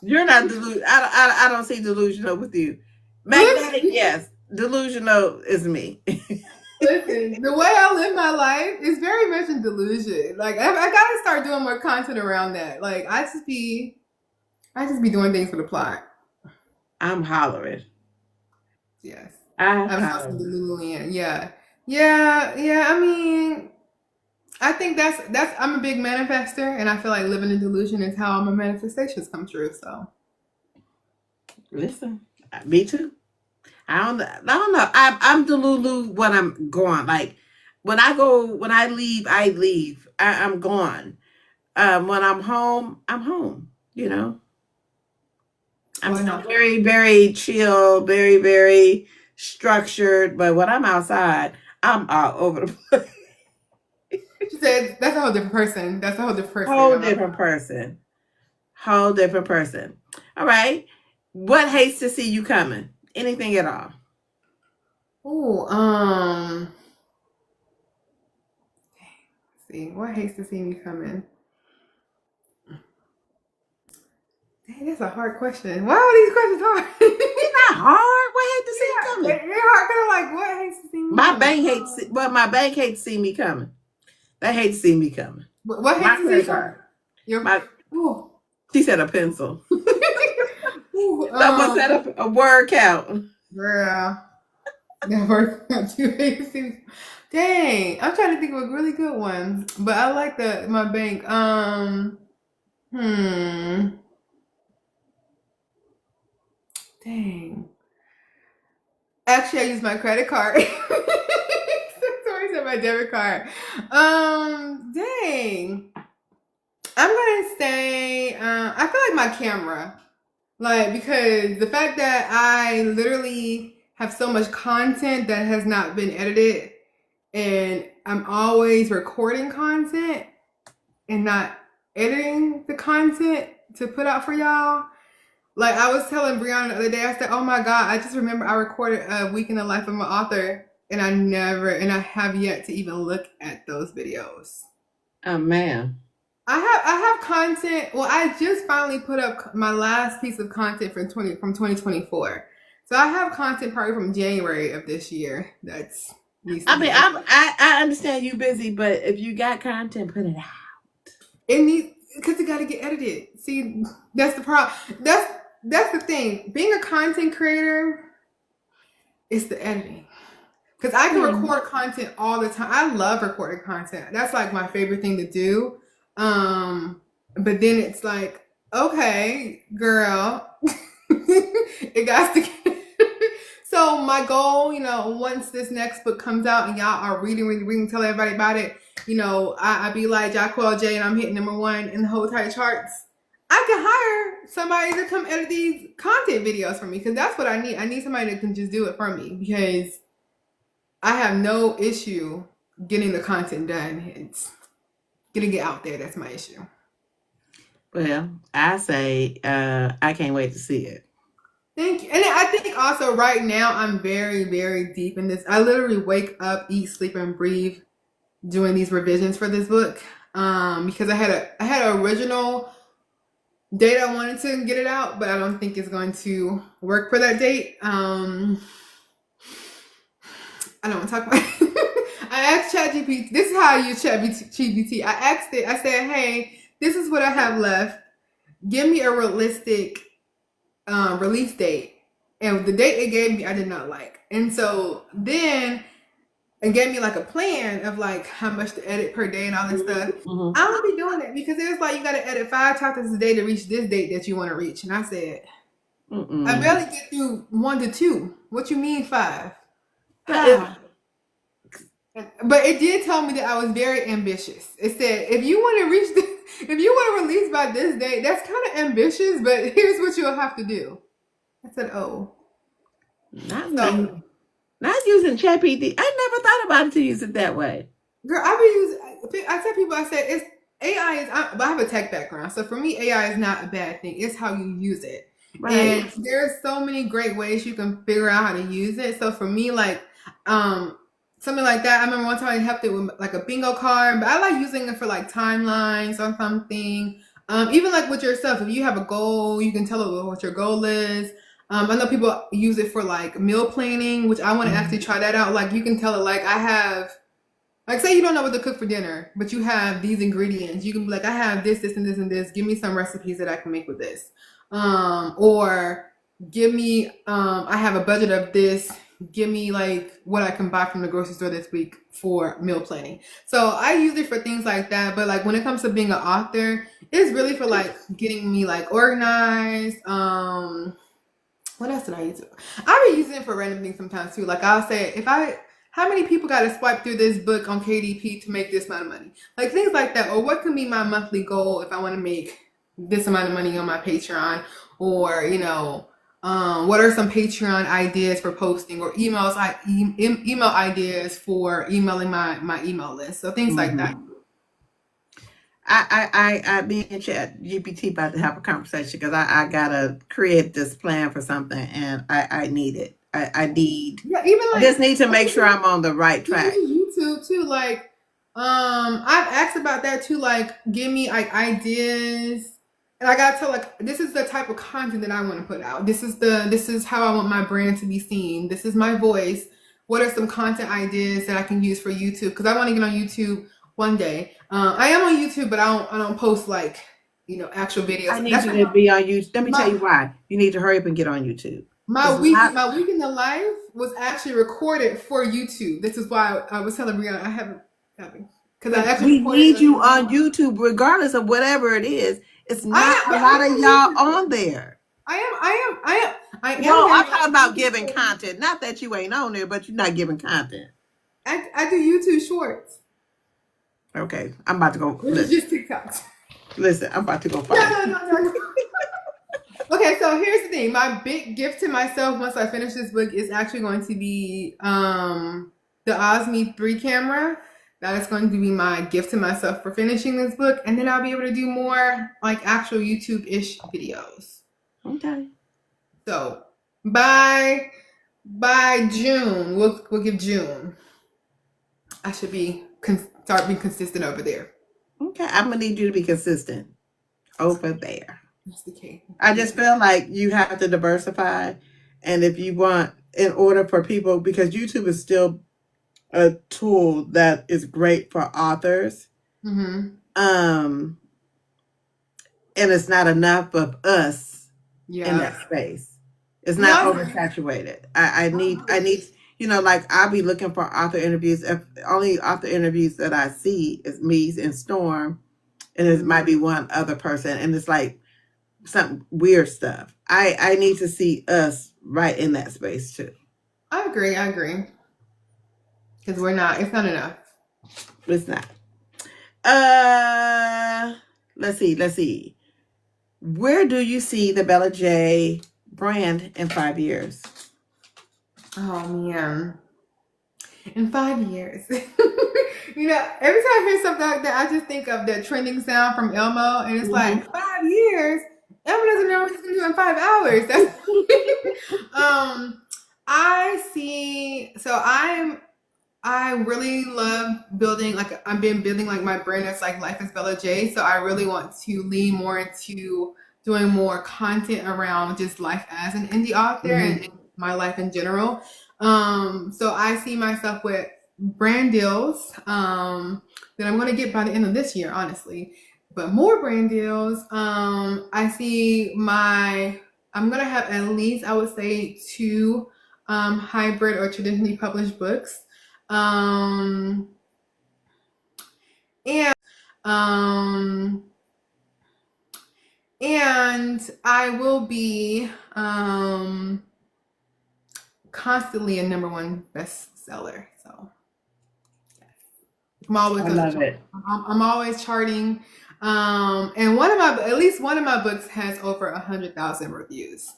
Speaker 1: You're not delusional. I don't see delusional with you. Magnetic,
Speaker 2: Listen,
Speaker 1: yes. Delusional is me.
Speaker 2: listen, the way I live my life is very much in delusion. Like I gotta start doing more content around that. Like I just be doing things for the plot.
Speaker 1: I'm hollering.
Speaker 2: Yes.
Speaker 1: I
Speaker 2: I'm supposed to be
Speaker 1: holler.
Speaker 2: Lululemon. Yeah. Yeah, yeah. I mean, I think that's I'm a big manifester, and I feel like living in delusion is how my manifestations come true. So
Speaker 1: Listen, me too. I don't know. I'm Delulu when I'm gone. Like when I leave, I leave. I'm gone. When I'm home, I'm home. You know, I'm
Speaker 2: why
Speaker 1: still
Speaker 2: not?
Speaker 1: very, very chill, very, very structured. But when I'm outside, I'm all over the place.
Speaker 2: She said that's a whole different person. That's a whole different person.
Speaker 1: Whole different person. Whole different person. All right. What hates to see you coming? Anything at all?
Speaker 2: Oh, see, what hates to see me coming? Dang, that's a hard question. Why are these questions hard?
Speaker 1: It's not hard. What hate to see you
Speaker 2: Yeah,
Speaker 1: coming?
Speaker 2: they're hard. Kind of like what hates to see me
Speaker 1: My
Speaker 2: coming?
Speaker 1: bank hates. Well, my bank hates to see me coming. They hate to see me coming.
Speaker 2: What
Speaker 1: My
Speaker 2: hates to see you
Speaker 1: credit
Speaker 2: coming?
Speaker 1: card.
Speaker 2: Your
Speaker 1: My
Speaker 2: ooh.
Speaker 1: she said a pencil.
Speaker 2: Ooh,
Speaker 1: Someone said a word count.
Speaker 2: girl. Never got too hasty. Dang, I'm trying to think of a really good one, but I like the my bank. Hmm. Dang. Actually, I use my credit card. Sorry, said my debit card. Dang. I'm gonna say. I feel like my camera. Like, because the fact that I literally have so much content that has not been edited, and I'm always recording content and not editing the content to put out for y'all. Like, I was telling Brianna the other day, I said, oh my God, I just remember I recorded a week in the life of an author, and I have yet to even look at those videos.
Speaker 1: Oh man.
Speaker 2: I have content. Well, I just finally put up my last piece of content from 2024. So I have content probably from January of this year that's needs to
Speaker 1: I mean,
Speaker 2: be edited.
Speaker 1: I understand you busy, but if you got content, put it out.
Speaker 2: It needs because it got to get edited. See, that's the problem. That's the thing. Being a content creator is the editing. Because I can
Speaker 1: Yeah.
Speaker 2: record content all the time. I love recording content. That's like my favorite thing to do. But then it's like, okay, girl, it got to get. So my goal, once this next book comes out and y'all are reading, tell everybody about it. I be like Jacquel J, and I'm hitting #1 in the whole entire charts. I can hire somebody to come edit these content videos for me because that's what I need. I need somebody that can just do it for me because I have no issue getting the content done. It's getting it out there that's my issue.
Speaker 1: Well, I say I can't wait to see it.
Speaker 2: Thank you. And I think also right now I'm very, very deep in this. I literally wake up, eat, sleep, and breathe doing these revisions for this book. Because I had a original date I wanted to get it out, but I don't think it's going to work for that date. I don't want to talk about it. I asked ChatGPT. This is how I use ChatGPT. I asked it. I said, "Hey, this is what I have left. Give me a realistic release date." And the date it gave me, I did not like. And so then it gave me like a plan of like how much to edit per day and all this stuff.
Speaker 1: Mm-hmm.
Speaker 2: I don't be doing that because it was like you got to edit 5 chapters a day to reach this date that you want to reach. And I said, I
Speaker 1: Mm-mm.
Speaker 2: barely get through 1 to 2. What you mean 5?
Speaker 1: But it,
Speaker 2: How? But it did tell me that I was very ambitious. It said if you want to reach if you want to release by this date, that's kind of ambitious, but here's what you'll have to do. I said, oh.
Speaker 1: not
Speaker 2: So,
Speaker 1: not using ChatGPT. I never thought about it to use it that way.
Speaker 2: girl, I tell people, I said, it's AI but I have a tech background. So for me, AI is not a bad thing. It's how you use it.
Speaker 1: Right.
Speaker 2: And there's so many great ways you can figure out how to use it. So for me, like, something like that. I remember one time I helped it with like a bingo card, but I like using it for like timelines or something. Even like with yourself, if you have a goal, you can tell it what your goal is. I know people use it for like meal planning, which I want to actually try that out. Like you can tell it like I have, like say you don't know what to cook for dinner, but you have these ingredients. You can be like, I have this, this, and this, and this. Give me some recipes that I can make with this. Or give me, I have a budget of this. Give me like what I can buy from the grocery store this week for meal planning. So I use it for things like that. But like when it comes to being an author, it's really for like getting me like organized. What else did I use it for? I be using it for random things sometimes too. Like I'll say, how many people got to swipe through this book on KDP to make this amount of money? Like things like that. Or what can be my monthly goal if I want to make this amount of money on my Patreon? Or, what are some Patreon ideas for posting or email ideas for emailing my email list? So things like that.
Speaker 1: Mm-hmm. Me and Chat GPT about to have a conversation because I gotta create this plan for something and I need it.
Speaker 2: Yeah, even
Speaker 1: I
Speaker 2: like
Speaker 1: just need to make sure I'm on the right
Speaker 2: even
Speaker 1: track.
Speaker 2: YouTube too. Like, I've asked about that too. Like, give me like ideas, and I gotta tell like this is the type of content that I want to put out. This is how I want my brand to be seen. This is my voice. What are some content ideas that I can use for YouTube? Because I want to get on YouTube one day. I am on YouTube, but I don't post like actual
Speaker 1: I
Speaker 2: videos.
Speaker 1: need
Speaker 2: That's
Speaker 1: you
Speaker 2: like
Speaker 1: to be on YouTube. Let me tell
Speaker 2: my
Speaker 1: you why. You need to hurry up and get on YouTube. It's
Speaker 2: my week in the life was actually recorded for YouTube. This is why I was telling Brianna I haven't because I
Speaker 1: but
Speaker 2: actually
Speaker 1: we
Speaker 2: recorded
Speaker 1: need
Speaker 2: it.
Speaker 1: you on YouTube regardless of whatever it is. It's
Speaker 2: I
Speaker 1: not
Speaker 2: am,
Speaker 1: a
Speaker 2: but
Speaker 1: lot
Speaker 2: I'm
Speaker 1: of
Speaker 2: on
Speaker 1: y'all
Speaker 2: YouTube.
Speaker 1: on there.
Speaker 2: I am
Speaker 1: No,
Speaker 2: there.
Speaker 1: I'm talking about giving content. Not that you ain't on there, but you're not giving content.
Speaker 2: I do YouTube Shorts,
Speaker 1: Okay, I'm about to go.
Speaker 2: which is just TikToks.
Speaker 1: Listen, I'm about to go
Speaker 2: No,
Speaker 1: find
Speaker 2: no,
Speaker 1: you.
Speaker 2: no, no, no. Okay, so here's the thing. My big gift to myself once I finish this book is actually going to be the Osme 3 camera. That is going to be my gift to myself for finishing this book, and then I'll be able to do more like actual YouTube-ish videos.
Speaker 1: Okay.
Speaker 2: So by June, we'll give June. I should be start being consistent over there.
Speaker 1: Okay. I'm gonna need you to be consistent over there.
Speaker 2: That's the key.
Speaker 1: I just feel like you have to diversify, and if you want, in order for people, because YouTube is still a tool that is great for authors.
Speaker 2: Mm-hmm.
Speaker 1: Um, and it's not enough of us in
Speaker 2: Yeah.
Speaker 1: that space. It's
Speaker 2: No,
Speaker 1: not
Speaker 2: I agree.
Speaker 1: oversaturated. I
Speaker 2: I
Speaker 1: need, like I'll be looking for author interviews. If only author interviews that I see is me and Storm, and it
Speaker 2: agree.
Speaker 1: might be one other person, and it's like some weird stuff. I need to see us right in that space too.
Speaker 2: I agree. I agree. Because we're not. It's not enough.
Speaker 1: It's not. Uh, let's see. Let's see. Where do you see the Bella J brand in 5 years?
Speaker 2: Oh man. In 5 years. Every time I hear something like that, I just think of that trending sound from Elmo, and it's
Speaker 1: Mm-hmm.
Speaker 2: like 5 years. Elmo doesn't know what he's gonna do in 5 hours. That's I see. So I really love building, like I've been building like my brand as like Life is Bella J. So I really want to lean more into doing more content around just life as an indie author
Speaker 1: Mhm.
Speaker 2: and my life in general. So I see myself with brand deals that I'm going to get by the end of this year, honestly. But more brand deals. I see I'm going to have at least, I would say, two hybrid or traditionally published books. Um, and um, and I will be constantly a number one bestseller. So I'm always
Speaker 1: I
Speaker 2: on the
Speaker 1: love
Speaker 2: chart.
Speaker 1: it.
Speaker 2: I'm always charting. And one of my, at least one of my books has over 100,000 reviews.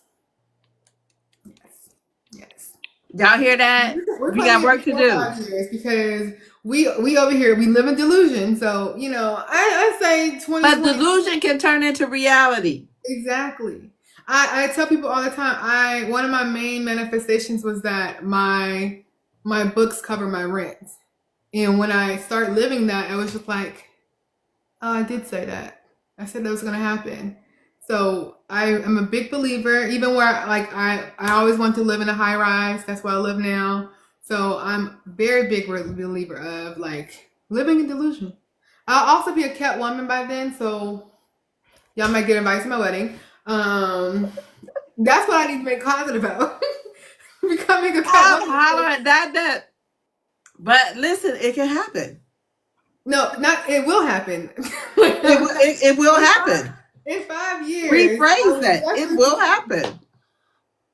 Speaker 2: Yes, yes.
Speaker 1: Y'all hear that?
Speaker 2: We're
Speaker 1: We
Speaker 2: planning
Speaker 1: got
Speaker 2: it
Speaker 1: work to
Speaker 2: before
Speaker 1: do.
Speaker 2: 5 years because we over here we live in delusion. So I say
Speaker 1: But
Speaker 2: 2020
Speaker 1: delusion can turn into reality.
Speaker 2: exactly. I tell people all the time. One of my main manifestations was that my books cover my rent, and when I started living that, I was just like, oh, I did say that. I said that was gonna happen. So I am a big believer, even where I always want to live in a high rise. That's where I live now. So I'm very big believer of like living in delusion. I'll also be a cat woman by then, so y'all might get invited to my wedding. Um, that's what I need to make content about. Becoming a cat
Speaker 1: I'm
Speaker 2: woman.
Speaker 1: hollering at that. But listen, it can happen.
Speaker 2: No, not it will happen.
Speaker 1: It will happen.
Speaker 2: In 5 years, I
Speaker 1: Rephrase
Speaker 2: will
Speaker 1: that. It will
Speaker 2: definitely
Speaker 1: happen.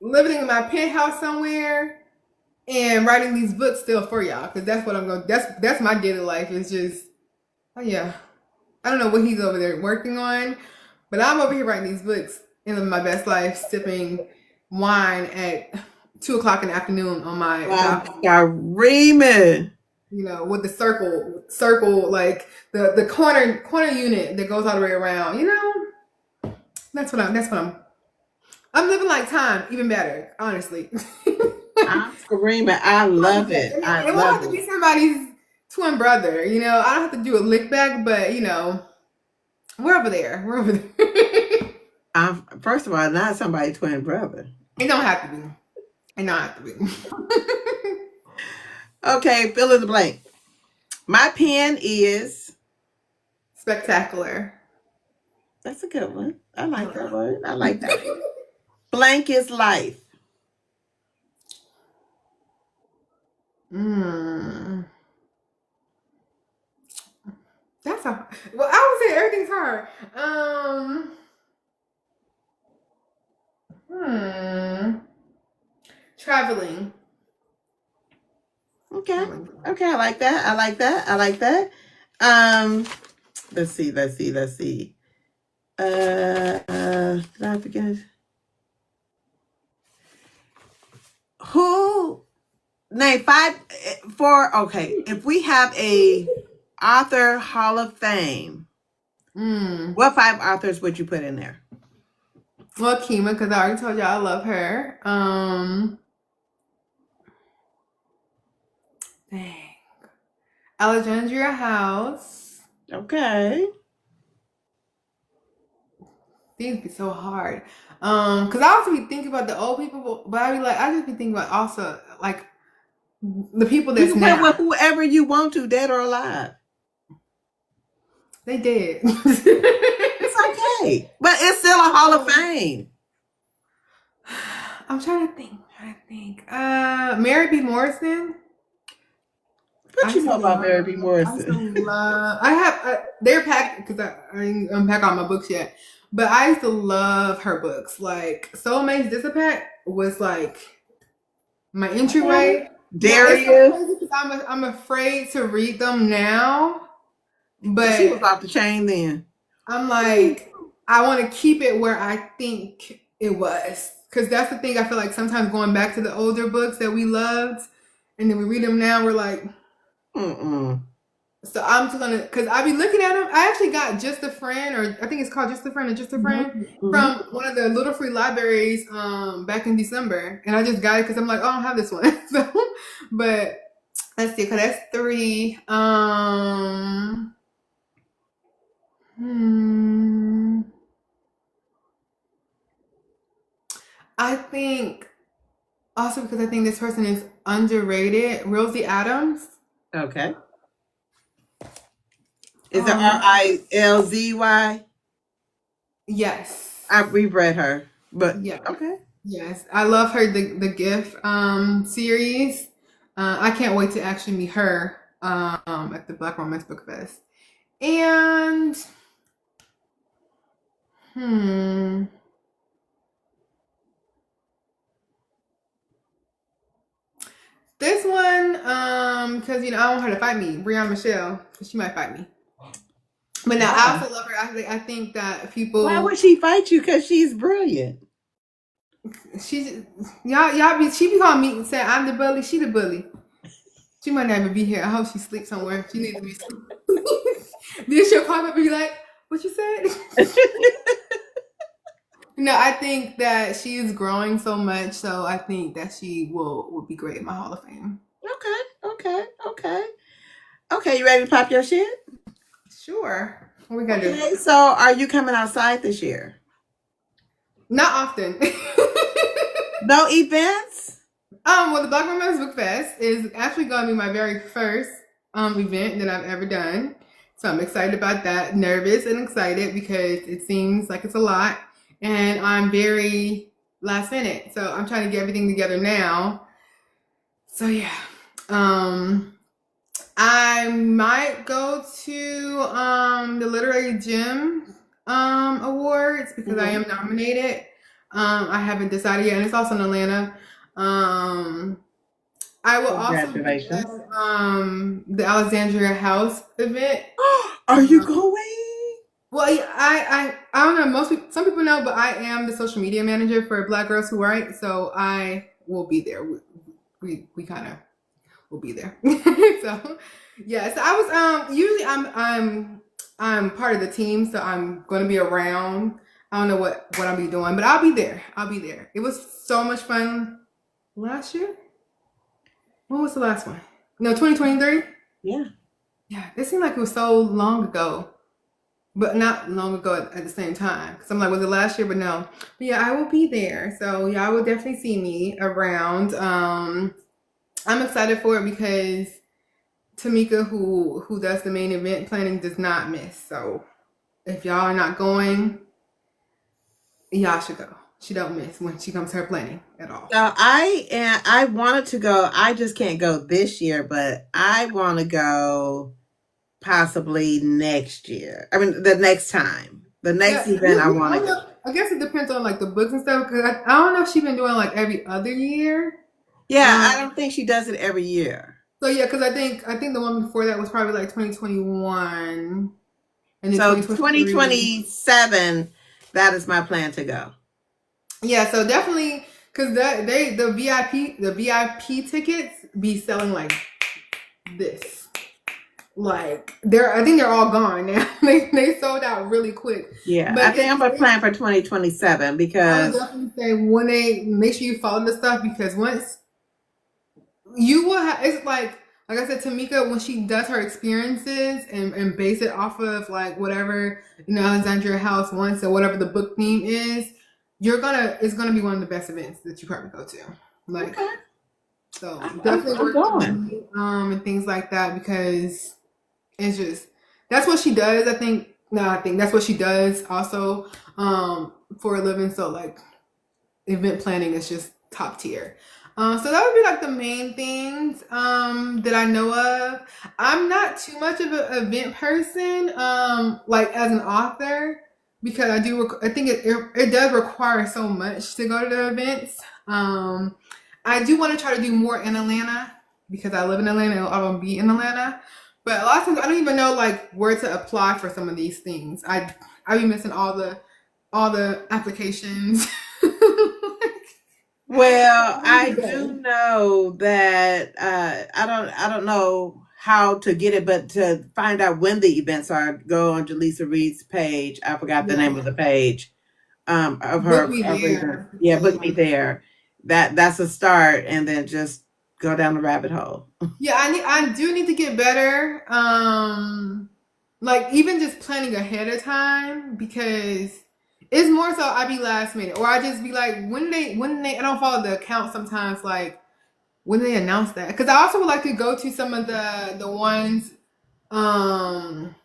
Speaker 2: living in my penthouse somewhere and writing these books still for y'all because that's what I'm going. That's my daily life. Is just oh yeah. I don't know what he's over there working on, but I'm over here writing these books and living my best life, sipping wine at 2 o'clock in the afternoon on my
Speaker 1: I'm
Speaker 2: balcony.
Speaker 1: screaming.
Speaker 2: With the circle, like the corner unit that goes all the way around. I'm living like time, even better, honestly.
Speaker 1: I'm screaming. I love it. I
Speaker 2: It won't
Speaker 1: love
Speaker 2: have to
Speaker 1: it.
Speaker 2: be somebody's twin brother. I don't have to do a lick back, but we're over there. We're over there.
Speaker 1: I'm first of all not somebody's twin brother.
Speaker 2: It don't have to be. It don't have to be.
Speaker 1: Okay, fill in the blank. My pen is.
Speaker 2: Spectacular.
Speaker 1: That's a good one. I
Speaker 2: I
Speaker 1: like that
Speaker 2: like
Speaker 1: word. I like that
Speaker 2: it.
Speaker 1: one. Blank is life.
Speaker 2: mm. That's a well. I would say everything's hard. Hmm. Traveling.
Speaker 1: Okay.
Speaker 2: Traveling.
Speaker 1: Okay, I like that. I like that. I like that. Um, let's see. Let's see. Let's see. Did I forget? Who name five for? Okay, if we have a author Hall of Fame,
Speaker 2: Mm.
Speaker 1: what five authors would you put in there?
Speaker 2: Well, Kima, because I already told you I love her. Dang. Alexandria House.
Speaker 1: Okay.
Speaker 2: These be so hard. Because I also be thinking about the old people, but I just be thinking about also like the people
Speaker 1: You
Speaker 2: that's
Speaker 1: can put with
Speaker 2: now.
Speaker 1: whoever you want to, dead or alive.
Speaker 2: They dead.
Speaker 1: It's okay, but it's still a Hall of Fame.
Speaker 2: I'm trying to think. Mary B. Morrison. I
Speaker 1: What you
Speaker 2: used to
Speaker 1: know about Mary
Speaker 2: love.
Speaker 1: B.
Speaker 2: I used to
Speaker 1: Morrison?
Speaker 2: love. I have. They're packed because I didn't unpack all my books yet. But I used to love her books. Like Soulmates Dissipack was like my
Speaker 1: Okay.
Speaker 2: entryway. Now it's so
Speaker 1: Darius.
Speaker 2: crazy because I'm afraid to read them now.
Speaker 1: Cause she was
Speaker 2: But
Speaker 1: off the chain then.
Speaker 2: I'm like, I want to keep it where I think it was. Because that's the thing. I feel like sometimes going back to the older books that we loved, and then we read them now, we're like,
Speaker 1: Mm-mm.
Speaker 2: so I'm just gonna, because I be looking at them. I actually got Just a Friend, or I think it's called Just a Friend or Just a Friend,
Speaker 1: Mm-hmm. Mm-hmm.
Speaker 2: from one of the Little Free Libraries back in December. And I just got it because I'm like, oh, I don't have this one. So, but let's see, because that's three. Hmm. I think also because I think this person is underrated. Rosie Adams.
Speaker 1: Okay. Is it
Speaker 2: Um,
Speaker 1: Rilzy?
Speaker 2: yes,
Speaker 1: We've read her, but
Speaker 2: yes,
Speaker 1: okay.
Speaker 2: yes. I love her. The GIF series. I can't wait to actually meet her at the Black Romance Book Fest. And hmm, this one because I want her to fight me, Brianna Michelle, because she might fight me. But now I
Speaker 1: Why?
Speaker 2: also love her. I think that
Speaker 1: Why
Speaker 2: people
Speaker 1: would she fight you? Because she's brilliant.
Speaker 2: she's y'all be she be calling me and saying I'm the bully, she the bully. She might not even be here. I hope she sleeps somewhere. She needs to be sleeping. Then she'll pop up and be like, "What you said?" No, I think that she is growing so much, so I think that she will be great in my Hall of Fame.
Speaker 1: Okay. Okay, you ready to pop your shit?
Speaker 2: Sure. What we gotta do?
Speaker 1: Okay, so are you coming outside this year?
Speaker 2: Not often.
Speaker 1: No events?
Speaker 2: Well, the Black Romance Book Fest is actually going to be my very first event that I've ever done. So I'm excited about that. Nervous and excited because it seems like it's a lot, and I'm very last minute. So I'm trying to get everything together now. So yeah, I might go to the Literary Gym awards because I
Speaker 1: Hmm.
Speaker 2: am nominated. I haven't decided yet, and it's also in Atlanta. Um, I will also be at
Speaker 1: Congratulations.
Speaker 2: the Alexandria House event.
Speaker 1: Are you
Speaker 2: Uh,
Speaker 1: going?
Speaker 2: well, yeah, I don't know. Most people, some people know, but I am the social media manager for Black Girls Who Write, so I will be there. We kind of will be there. So yeah, so I was usually I'm part of the team, so I'm going to be around. I don't know what I'll be doing, but I'll be there. I'll be there. It was so much fun last year. When was the last one? No, 2023?
Speaker 1: Yeah.
Speaker 2: Yeah, it seemed like it was so long ago, but not long ago at the same time. Because I'm like, was it last year? But no. But yeah, I will be there. So y'all will definitely see me around. I'm excited for it because Tamika, who does the main event planning, does not miss. So if y'all are not going, y'all should go. She don't miss when she comes to her planning at all.
Speaker 1: So I wanted to go. I just can't go this year, but I want to go possibly next year. I mean, the next time, the next
Speaker 2: Yeah,
Speaker 1: event I
Speaker 2: I
Speaker 1: want to
Speaker 2: don't
Speaker 1: go.
Speaker 2: know. I guess it depends on like the books and stuff. Cause I don't know if she's been doing like every other year.
Speaker 1: Yeah, I
Speaker 2: Um.
Speaker 1: don't think she does it every year.
Speaker 2: So yeah, because I think the one before that was probably like 2021, and then
Speaker 1: So
Speaker 2: 2023.
Speaker 1: 2027, that is my plan to go.
Speaker 2: Yeah, so definitely because the VIP tickets be selling like this. Like I think they're all gone now. They sold out really quick.
Speaker 1: Yeah,
Speaker 2: But
Speaker 1: I think I'm gonna plan for 2027
Speaker 2: I would
Speaker 1: because
Speaker 2: definitely say when they make sure you follow the stuff because once you will have it's like I said, Tamika, when she does her experiences and base it off of like whatever Alexandria House wants or whatever the book theme is, it's gonna be one of the best events that you probably go to. Like
Speaker 1: okay,
Speaker 2: so definitely
Speaker 1: I'm
Speaker 2: worth the
Speaker 1: going.
Speaker 2: money and things like that because it's just that's what she does. I think that's what she does also for a living. So like event planning is just top tier. So that would be like the main things that I know of. I'm not too much of an event person, like as an author, because I think it does require so much to go to the events. I do want to try to do more in Atlanta because I live in Atlanta and I want to be in Atlanta. But a lot of times I don't even know like where to apply for some of these things. I be missing all the applications.
Speaker 1: Well,
Speaker 2: That'd be
Speaker 1: I do
Speaker 2: better.
Speaker 1: know that I don't know how to get it, but to find out when the events are, go on Jaleesa Reed's page. I forgot the name of
Speaker 2: Yeah.
Speaker 1: the page of
Speaker 2: Book
Speaker 1: her
Speaker 2: me
Speaker 1: of events.
Speaker 2: there.
Speaker 1: Yeah, book me there. That's a start, and then just go down the rabbit hole.
Speaker 2: Yeah, I do need to get better. Like even just planning ahead of time because It's more so I be last minute, or I just be like when they I don't follow the account sometimes. Like when they announce that, because I also would like to go to some of the ones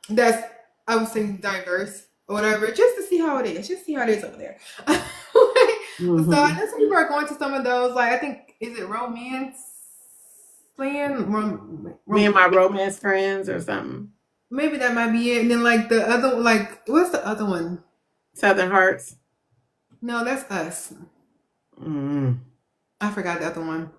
Speaker 2: that's I would say diverse or whatever, just to see how it is, just see how it is over there. So I
Speaker 1: Hmm.
Speaker 2: know some people are going to some of those. Like I think is it romance land?
Speaker 1: Me and my romance friends or something.
Speaker 2: Maybe that might be it. And then like the other, like what's the other one?
Speaker 1: Southern Hearts.
Speaker 2: No, that's us.
Speaker 1: Mm.
Speaker 2: I forgot the other one.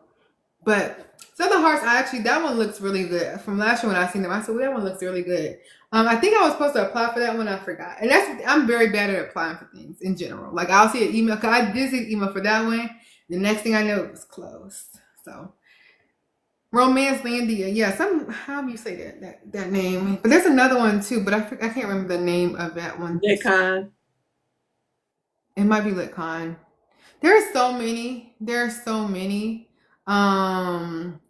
Speaker 2: But Southern Hearts, I actually that one looks really good. From last year when I seen them, I said, well, that one looks really good. I think I was supposed to apply for that one. I forgot, and I'm very bad at applying for things in general. Like I'll see an email, cause I did see an email for that one. The next thing I know, it was closed. So Romance Landia, yeah, some how do you say that name? But there's another one too, but I can't remember the name of that one.
Speaker 1: Con.
Speaker 2: It might be LitCon. There's so many. There's so many. Um,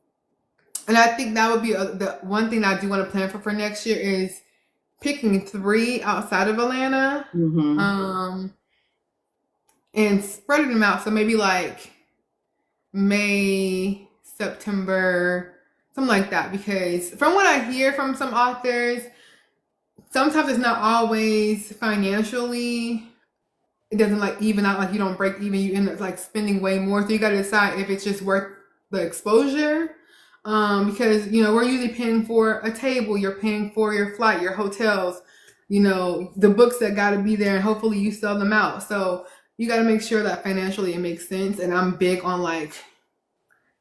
Speaker 2: And I think that would be the one thing I do want to plan for next year is picking three outside of Atlanta,
Speaker 1: Hmm.
Speaker 2: um, and spreading them out. So maybe like May, September, something like that. Because from what I hear from some authors, sometimes it's not always financially. It doesn't like even out. Like you don't break even. You end up like spending way more. So you got to decide if it's just worth the exposure. Because we're usually paying for a table, you're paying for your flight, your hotels, the books that got to be there, and hopefully you sell them out. So you got to make sure that financially it makes sense. And I'm big on like,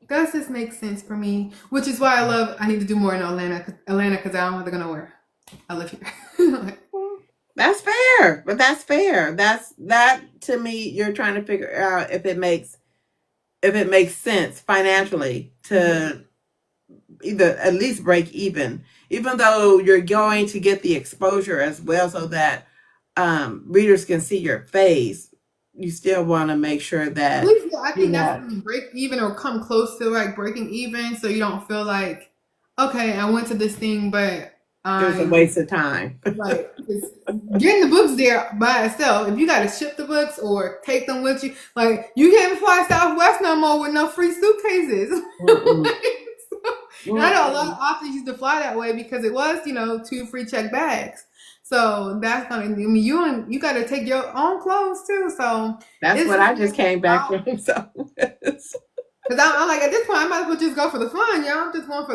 Speaker 2: does this make sense for me? Which is why I need to do more in Atlanta, because I don't know what they're gonna wear. I live here.
Speaker 1: That's fair, but that's fair. That to me. You're trying to figure out if it makes sense financially
Speaker 2: Mhm.
Speaker 1: to either at least break even though you're going to get the exposure as well, so that readers can see your face. You still want to make sure
Speaker 2: At
Speaker 1: that
Speaker 2: least yeah, I
Speaker 1: you're
Speaker 2: think that's
Speaker 1: not.
Speaker 2: when break even or come close to like breaking even, so you don't feel like, okay, I went to this thing, but
Speaker 1: It was a
Speaker 2: I'm
Speaker 1: waste of time.
Speaker 2: right. 'Cause getting the books there by itself, if you got to ship the books or take them with you, like you can't fly Southwest no more with no free suitcases.
Speaker 1: Mm-mm.
Speaker 2: And I know a lot of
Speaker 1: Mm-mm.
Speaker 2: authors used to fly that way because it was, two free check bags. So that's gonna. I mean, you got to take your own clothes too. So
Speaker 1: That's
Speaker 2: it's
Speaker 1: what
Speaker 2: just
Speaker 1: I just came back
Speaker 2: about.
Speaker 1: from. So
Speaker 2: Because I'm like at this point, I might as well just go for the fun, y'all. I'm just going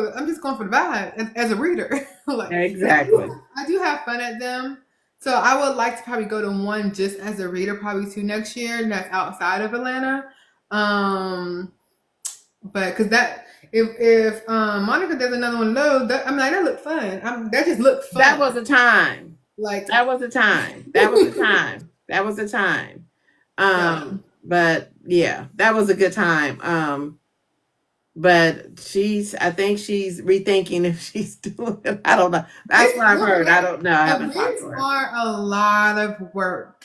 Speaker 2: for the vibe as a reader. Like, because
Speaker 1: exactly.
Speaker 2: I do have fun at them. So I would like to probably go to one just as a reader, probably two next year. And that's outside of Atlanta. Um, but because that if Monica does another one of those, I mean, like, that looked fun. That just looked
Speaker 1: That
Speaker 2: fun.
Speaker 1: was a time.
Speaker 2: Like,
Speaker 1: That was a time. That was a time. That was a time.
Speaker 2: so
Speaker 1: But yeah, that was a good time. But I think she's rethinking if she's doing it. I don't know. That's what I've heard. I don't know. I haven't talked
Speaker 2: events
Speaker 1: to her.
Speaker 2: are a lot of work.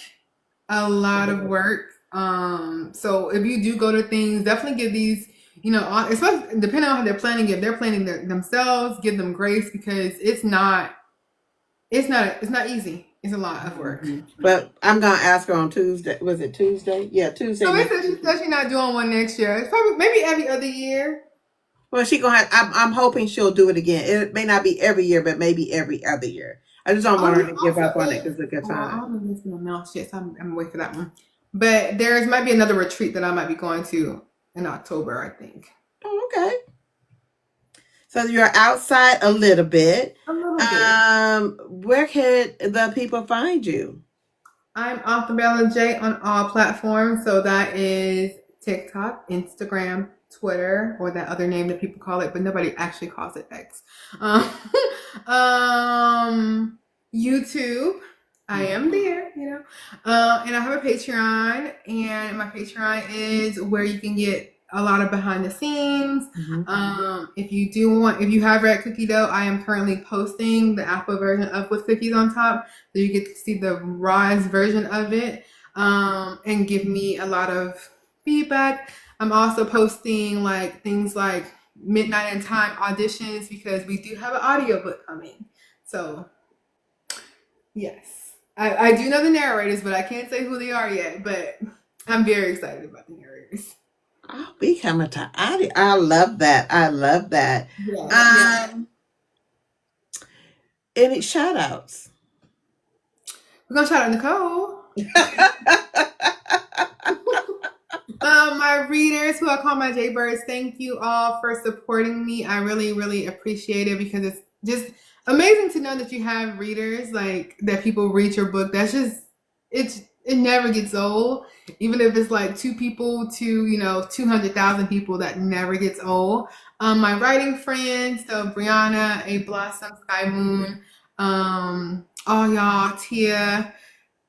Speaker 2: A lot of work. So if you do go to things, definitely give these, especially depending on how they're planning, if they're planning themselves, give them grace because it's not easy. It's a lot of work.
Speaker 1: Mhm. But I'm gonna ask her on Tuesday. Was it Tuesday? Yeah, Tuesday
Speaker 2: So
Speaker 1: next
Speaker 2: she
Speaker 1: week.
Speaker 2: said she's not doing one next year. It's probably maybe every other year.
Speaker 1: Well, she gonna have. I'm hoping she'll do it again. It may not be every year, but maybe every other year. I just don't want her
Speaker 2: Oh,
Speaker 1: to give
Speaker 2: also
Speaker 1: up on it
Speaker 2: if
Speaker 1: because it's a good
Speaker 2: well, I
Speaker 1: time.
Speaker 2: don't know if it's been announced yet, so I'm waiting for that one. But there's might be another retreat that I might be going to in October, I think.
Speaker 1: Oh, okay. So you're outside a little bit.
Speaker 2: A little bit.
Speaker 1: Where could the people find you?
Speaker 2: I'm Author Bella J on all platforms. So that is TikTok, Instagram, Twitter, or that other name that people call it, but nobody actually calls it X. Um, YouTube. I am there. And I have a Patreon, and my Patreon is where you can get a lot of behind the scenes.
Speaker 1: Mhm.
Speaker 2: If you have read Cookie Dough, I am currently posting the Apple version of with cookies on top, so you get to see the rawest version of it, and give me a lot of feedback. I'm also posting like things like midnight and time auditions because we do have an audiobook coming. So yes. I do know the narrators, but I can't say who they are yet. But I'm very excited about the narrators.
Speaker 1: I'll be coming to Audi. I love that. I love that.
Speaker 2: Yes, yes.
Speaker 1: Um, any shout outs?
Speaker 2: We're gonna shout out Nicole. My readers, who I call my Jaybirds, thank you all for supporting me. I really, really appreciate it because it's just amazing to know that you have readers, like that people read your book. That's just it never gets old. Even if it's like two people to 200,000 people, that never gets old. My writing friends, so Brianna, A Blossom, Sky Moon, all y'all, Tia,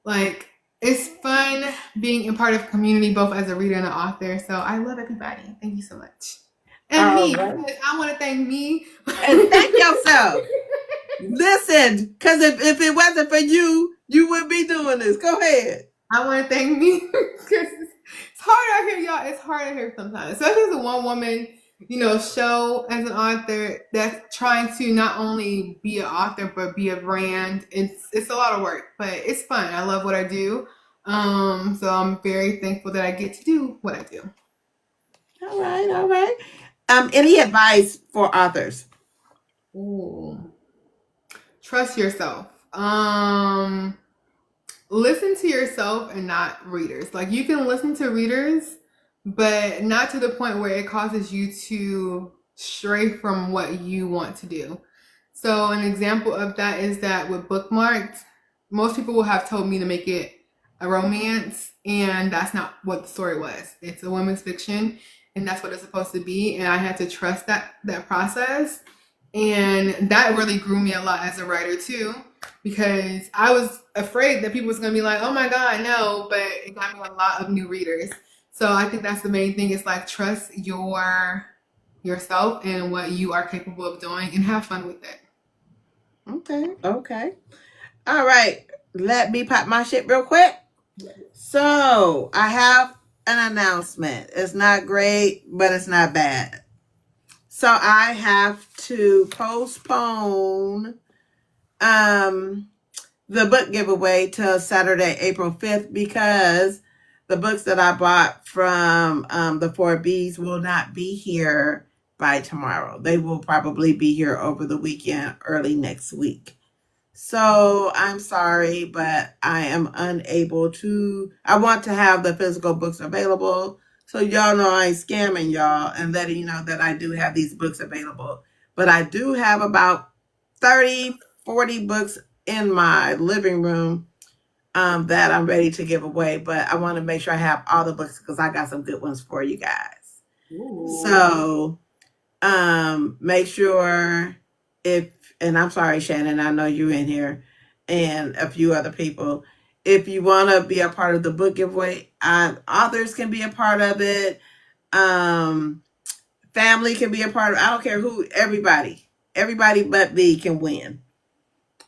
Speaker 2: like it's fun being a part of a community both as a reader and an author. So I love everybody. Thank you so much. And
Speaker 1: All
Speaker 2: me,
Speaker 1: right.
Speaker 2: because I want to thank me.
Speaker 1: And thank yourself. Listen, because if it wasn't for you, you wouldn't be doing this. Go ahead.
Speaker 2: I want to thank me because it's hard out here, y'all. It's hard out here sometimes, especially as a one woman, show as an author that's trying to not only be an author but be a brand. It's a lot of work, but it's fun. I love what I do. So I'm very thankful that I get to do what I do.
Speaker 1: All right, all right. Any advice for authors?
Speaker 2: Ooh. Trust yourself. Listen to yourself and not readers. Like you can listen to readers, but not to the point where it causes you to stray from what you want to do. So an example of that is that with Bookmarked, most people will have told me to make it a romance, and that's not what the story was. It's a women's fiction, and that's what it's supposed to be. And I had to trust that process, and that really grew me a lot as a writer too, because I was afraid that people was gonna be like, "Oh my God, no!" But it got me a lot of new readers. So I think that's the main thing. Is like trust yourself and what you are capable of doing, and have fun with it.
Speaker 1: Okay, okay. All right. Let me pop my shit real quick. So I have an announcement. It's not great, but it's not bad. So I have to postpone um the book giveaway till Saturday, April 5th, because the books that I bought from the 4Bs will not be here by tomorrow. They will probably be here over the weekend, early next week. So I'm sorry, but I am unable to. I want to have the physical books available. So y'all know I ain't scamming y'all and letting you know that I do have these books available. But I do have about 30, 40 books in my living room that I'm ready to give away. But I want to make sure I have all the books because I got some good ones for you guys.
Speaker 2: Ooh.
Speaker 1: So make sure if, and I'm sorry, Shannon, I know you're in here and a few other people. If you want to be a part of the book giveaway, authors can be a part of it. Um, family can be a part of it. I don't care who, everybody but me can win.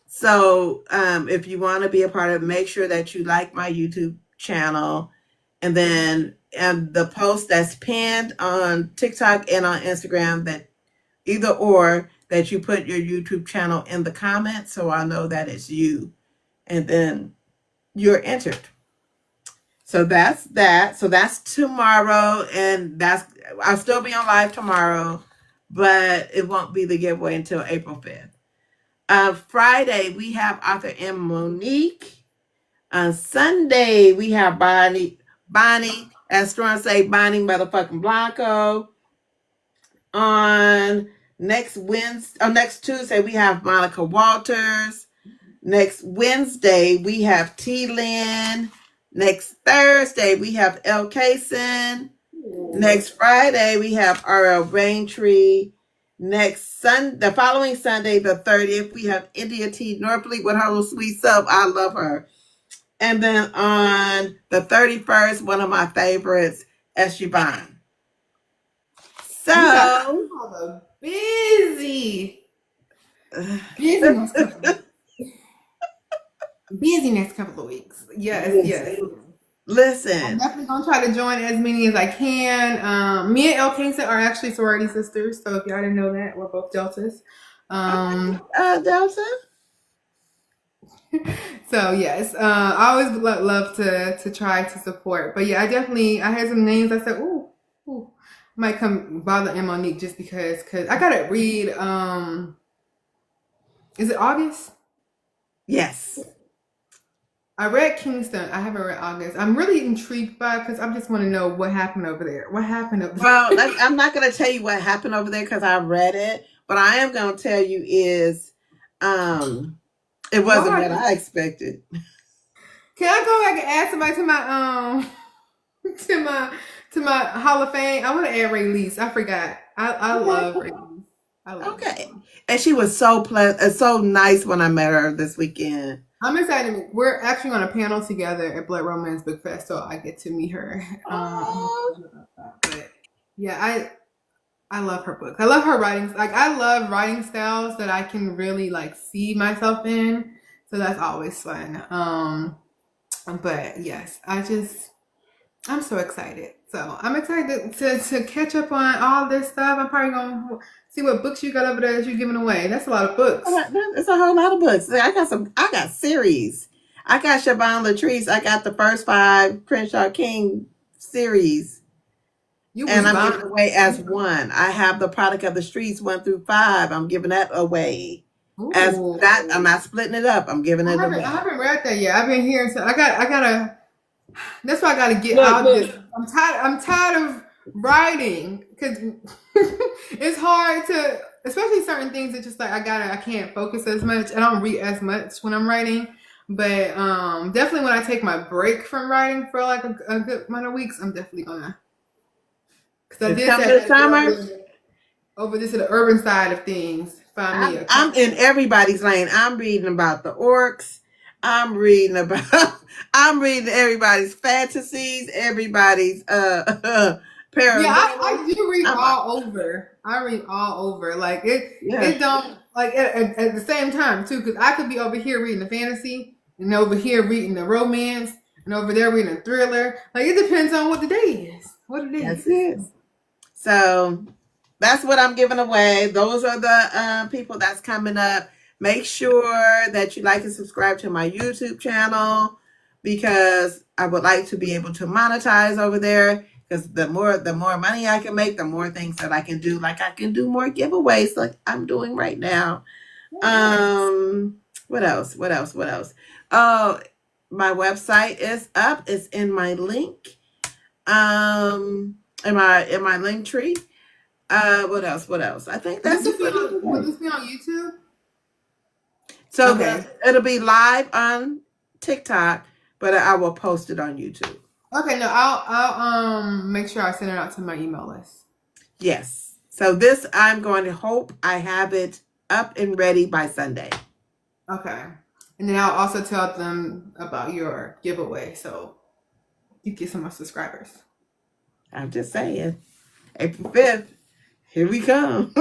Speaker 1: So if you want to be a part of it, make sure that you like my YouTube channel and then and the post that's pinned on TikTok and on Instagram, that either or that you put your YouTube channel in the comments so I know that it's you, and then you're entered. So that's that. So that's tomorrow, and I'll still be on live tomorrow, but it won't be the giveaway until April 5th. Friday we have author M Monique. On Sunday we have Bonnie, as Strong say, Bonnie motherfucking Blanco. On next Tuesday, we have Monica Walters. Next Wednesday, we have T. Lynn. Next Thursday, we have L. Kaysen. Next Friday, we have R.L. Braintree. The following Sunday, the 30th, we have India T. Norfleet with her little sweet self. I love her. And then on the 31st, one of my favorites, S. Bond.
Speaker 2: You got
Speaker 1: So,
Speaker 2: you have a busy next couple of busy next couple of weeks. Yes, yes. I'm
Speaker 1: listen.
Speaker 2: definitely gonna try to join as many as I can. Me and El Kingston are actually sorority sisters, so if y'all didn't know that, we're both Deltas.
Speaker 1: Okay,
Speaker 2: Um,
Speaker 1: Delta.
Speaker 2: So yes, I always love to try to support. But yeah, I had some names. I said, ooh, might come bother and Monique just because I gotta read. Is it August?
Speaker 1: Yes.
Speaker 2: I read Kingston. I haven't read August. I'm really intrigued by because I just want to know what happened over there. What happened over
Speaker 1: Well,
Speaker 2: there?
Speaker 1: I'm not going to tell you what happened over there because I read it. But I am going to tell you is, um, it wasn't
Speaker 2: Why?
Speaker 1: what I expected.
Speaker 2: Can I go back and add somebody to my to my to my Hall of Fame? I want to add Ray Lease. I forgot. I
Speaker 1: Okay.
Speaker 2: love Ray Lease. I love Ray
Speaker 1: Okay.
Speaker 2: Lease.
Speaker 1: And she was so pleasant, so nice when I met her this weekend.
Speaker 2: I'm excited. We're actually on a panel together at Blood Romance Book Fest, so I get to meet her. I'm
Speaker 1: Oh,
Speaker 2: excited about that. But yeah, I love her books. I love her writing. Like I love writing styles that I can really like see myself in. So that's always fun. But yes, I'm so excited. So I'm excited to catch up on all this stuff. I'm probably gonna see what books you got over there that you're giving away. That's a lot of books.
Speaker 1: it's a whole lot of books. I got series. I got Siobhan Latrice. I got the first five Crenshaw King series.
Speaker 2: You
Speaker 1: And
Speaker 2: was
Speaker 1: I'm giving
Speaker 2: buying.
Speaker 1: away as one. I have the Product of the Streets 1 through 5. I'm giving that away. As
Speaker 2: Ooh.
Speaker 1: that, I'm not splitting it up. I'm giving it
Speaker 2: I
Speaker 1: away.
Speaker 2: haven't read that yet. I've been hearing so I gotta that's why I gotta get
Speaker 1: Look,
Speaker 2: out
Speaker 1: look.
Speaker 2: this. I'm tired of writing because it's hard to especially certain things that just like I can't focus as much. I don't read as much when I'm writing. But definitely when I take my break from writing for like a good amount of weeks, I'm definitely gonna because I
Speaker 1: It's
Speaker 2: did
Speaker 1: coming
Speaker 2: say
Speaker 1: this
Speaker 2: that
Speaker 1: summer.
Speaker 2: over this to the urban side of things. Find me a
Speaker 1: I'm in
Speaker 2: couple.
Speaker 1: everybody's lane. I'm reading about the orcs. I'm reading about. I'm reading everybody's fantasies. Everybody's
Speaker 2: Yeah,
Speaker 1: paranormal.
Speaker 2: I do read
Speaker 1: I'm
Speaker 2: all over. I read all over. Like
Speaker 1: yeah.
Speaker 2: it don't like at the same time too, because I could be over here reading the fantasy and over here reading the romance and over there reading a thriller. Like it depends on what the day is. What it
Speaker 1: That's
Speaker 2: is.
Speaker 1: it. So that's what I'm giving away. Those are the people that's coming up. Make sure that you like and subscribe to my YouTube channel because I would like to be able to monetize over there. Because the more money I can make, the more things that I can do. Like I can do more giveaways, like I'm doing right now.
Speaker 2: Yes.
Speaker 1: What else? What else? What else? Oh, my website is up. It's in my link. In my link tree. What else? What else? I think that's it for me
Speaker 2: Will
Speaker 1: today.
Speaker 2: this be on YouTube?
Speaker 1: So
Speaker 2: Okay.
Speaker 1: it'll be live on TikTok, but I will post it on YouTube.
Speaker 2: Okay, no, I'll make sure I send it out to my email list.
Speaker 1: Yes. So this I'm going to hope I have it up and ready by Sunday.
Speaker 2: Okay. And then I'll also tell them about your giveaway so you get some more subscribers.
Speaker 1: I'm just saying. April 5th, here we come.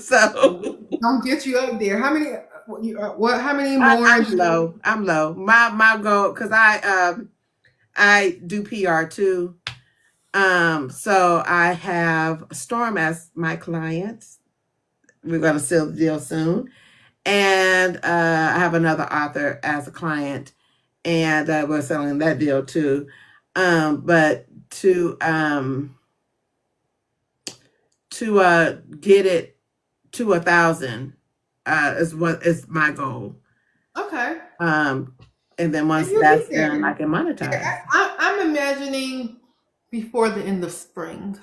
Speaker 1: So
Speaker 2: Don't get you up there. How many? What? How many
Speaker 1: I,
Speaker 2: more?
Speaker 1: I'm low. I'm low. My goal because I do PR too. So I have Storm as my client. We're gonna seal the deal soon. And I have another author as a client, and we're selling that deal too. But to get it to 1,000 is what is my goal.
Speaker 2: Okay,
Speaker 1: Um, and then once
Speaker 2: you'll
Speaker 1: that's
Speaker 2: get
Speaker 1: done, I
Speaker 2: there.
Speaker 1: can monetize.
Speaker 2: I'm imagining before the end of spring.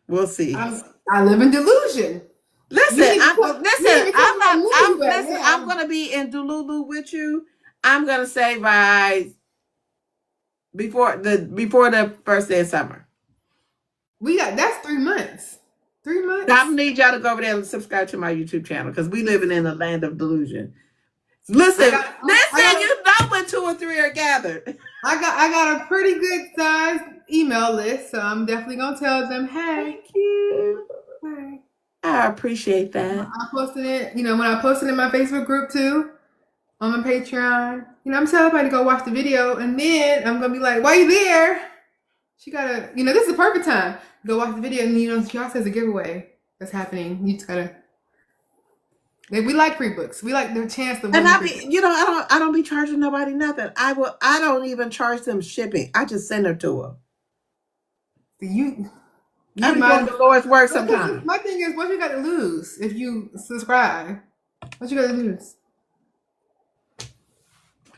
Speaker 1: We'll see.
Speaker 2: I live in delusion.
Speaker 1: Listen,
Speaker 2: You need
Speaker 1: listen.
Speaker 2: to tell
Speaker 1: I'm
Speaker 2: me what
Speaker 1: not.
Speaker 2: mood
Speaker 1: I'm
Speaker 2: you at
Speaker 1: listen. I'm
Speaker 2: now.
Speaker 1: gonna be in Dululu with you. I'm gonna say by before the first day of summer.
Speaker 2: We got that's 3 months. Three
Speaker 1: I
Speaker 2: months.
Speaker 1: need y'all to go over there and subscribe to my YouTube channel because we living in a land of delusion.
Speaker 2: I
Speaker 1: Listen,
Speaker 2: got. I
Speaker 1: listen.
Speaker 2: got.
Speaker 1: You know when two or three are gathered.
Speaker 2: I got a pretty good sized email list, so I'm definitely gonna tell them, hey,
Speaker 1: Thank you.
Speaker 2: hey.
Speaker 1: I appreciate that.
Speaker 2: I posted it, when I posted in my Facebook group too, on my Patreon. I'm telling everybody to go watch the video, and then I'm gonna be like, "Why you there?" She gotta, this is the perfect time. Go watch the video, and she also has a giveaway that's happening. You just gotta Like, we like free books. We like the chance to
Speaker 1: And
Speaker 2: win
Speaker 1: I
Speaker 2: free
Speaker 1: be,
Speaker 2: books.
Speaker 1: I don't be charging nobody nothing. I don't even charge them shipping. I just send them to them.
Speaker 2: So you
Speaker 1: I be doing
Speaker 2: might.
Speaker 1: the Lord's work
Speaker 2: Because
Speaker 1: sometimes.
Speaker 2: my thing is, what you got to lose if you subscribe? What you got to lose?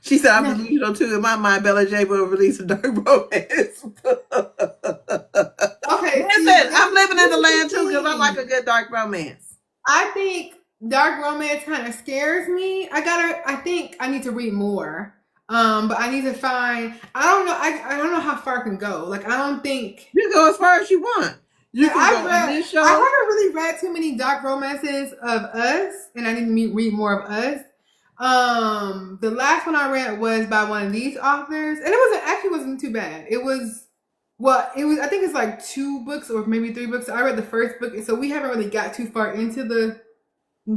Speaker 1: She said I'm
Speaker 2: Nothing.
Speaker 1: delusional too. In my mind, Bella J will release a dark romance.
Speaker 2: Okay, see,
Speaker 1: Listen, I'm living in
Speaker 2: this
Speaker 1: the
Speaker 2: is the
Speaker 1: land too because I like a
Speaker 2: thing.
Speaker 1: good dark romance.
Speaker 2: I think dark romance kind of scares me. I think I need to read more. But I need to find. I don't know. I don't know how far I can go. Like, I don't think.
Speaker 1: You can go as far as you want. You
Speaker 2: Like,
Speaker 1: can go
Speaker 2: I
Speaker 1: initial.
Speaker 2: haven't really read too many dark romances of us, and I need to read more of us. The last one I read was by one of these authors, and it wasn't too bad. I think it's like 2 books or maybe 3 books. I read the first book, so we haven't really got too far into the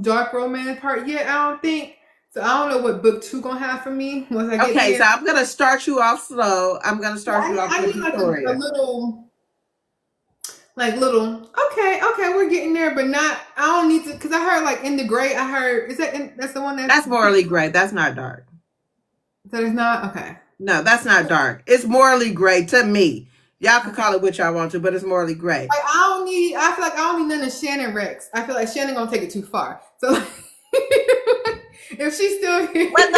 Speaker 2: dark romance part yet, I don't think. So I don't know what book 2 gonna have for me once I get
Speaker 1: Okay, so
Speaker 2: there.
Speaker 1: I'm gonna start you off slow. I'm gonna
Speaker 2: Yeah,
Speaker 1: start you off
Speaker 2: I
Speaker 1: with
Speaker 2: need like a
Speaker 1: Victoria.
Speaker 2: little, okay, we're getting there, but not. I don't need to, because I heard like In the Gray. I heard that's the one
Speaker 1: That's morally gray. That's not dark.
Speaker 2: that is not okay.
Speaker 1: No, that's not dark. It's morally gray to me. Y'all can call
Speaker 2: Okay.
Speaker 1: it what y'all want to, but it's morally gray.
Speaker 2: Like, I feel like I don't need none of Shannon Rex. I feel like Shannon gonna take it too far. So like, if she's still here,
Speaker 1: But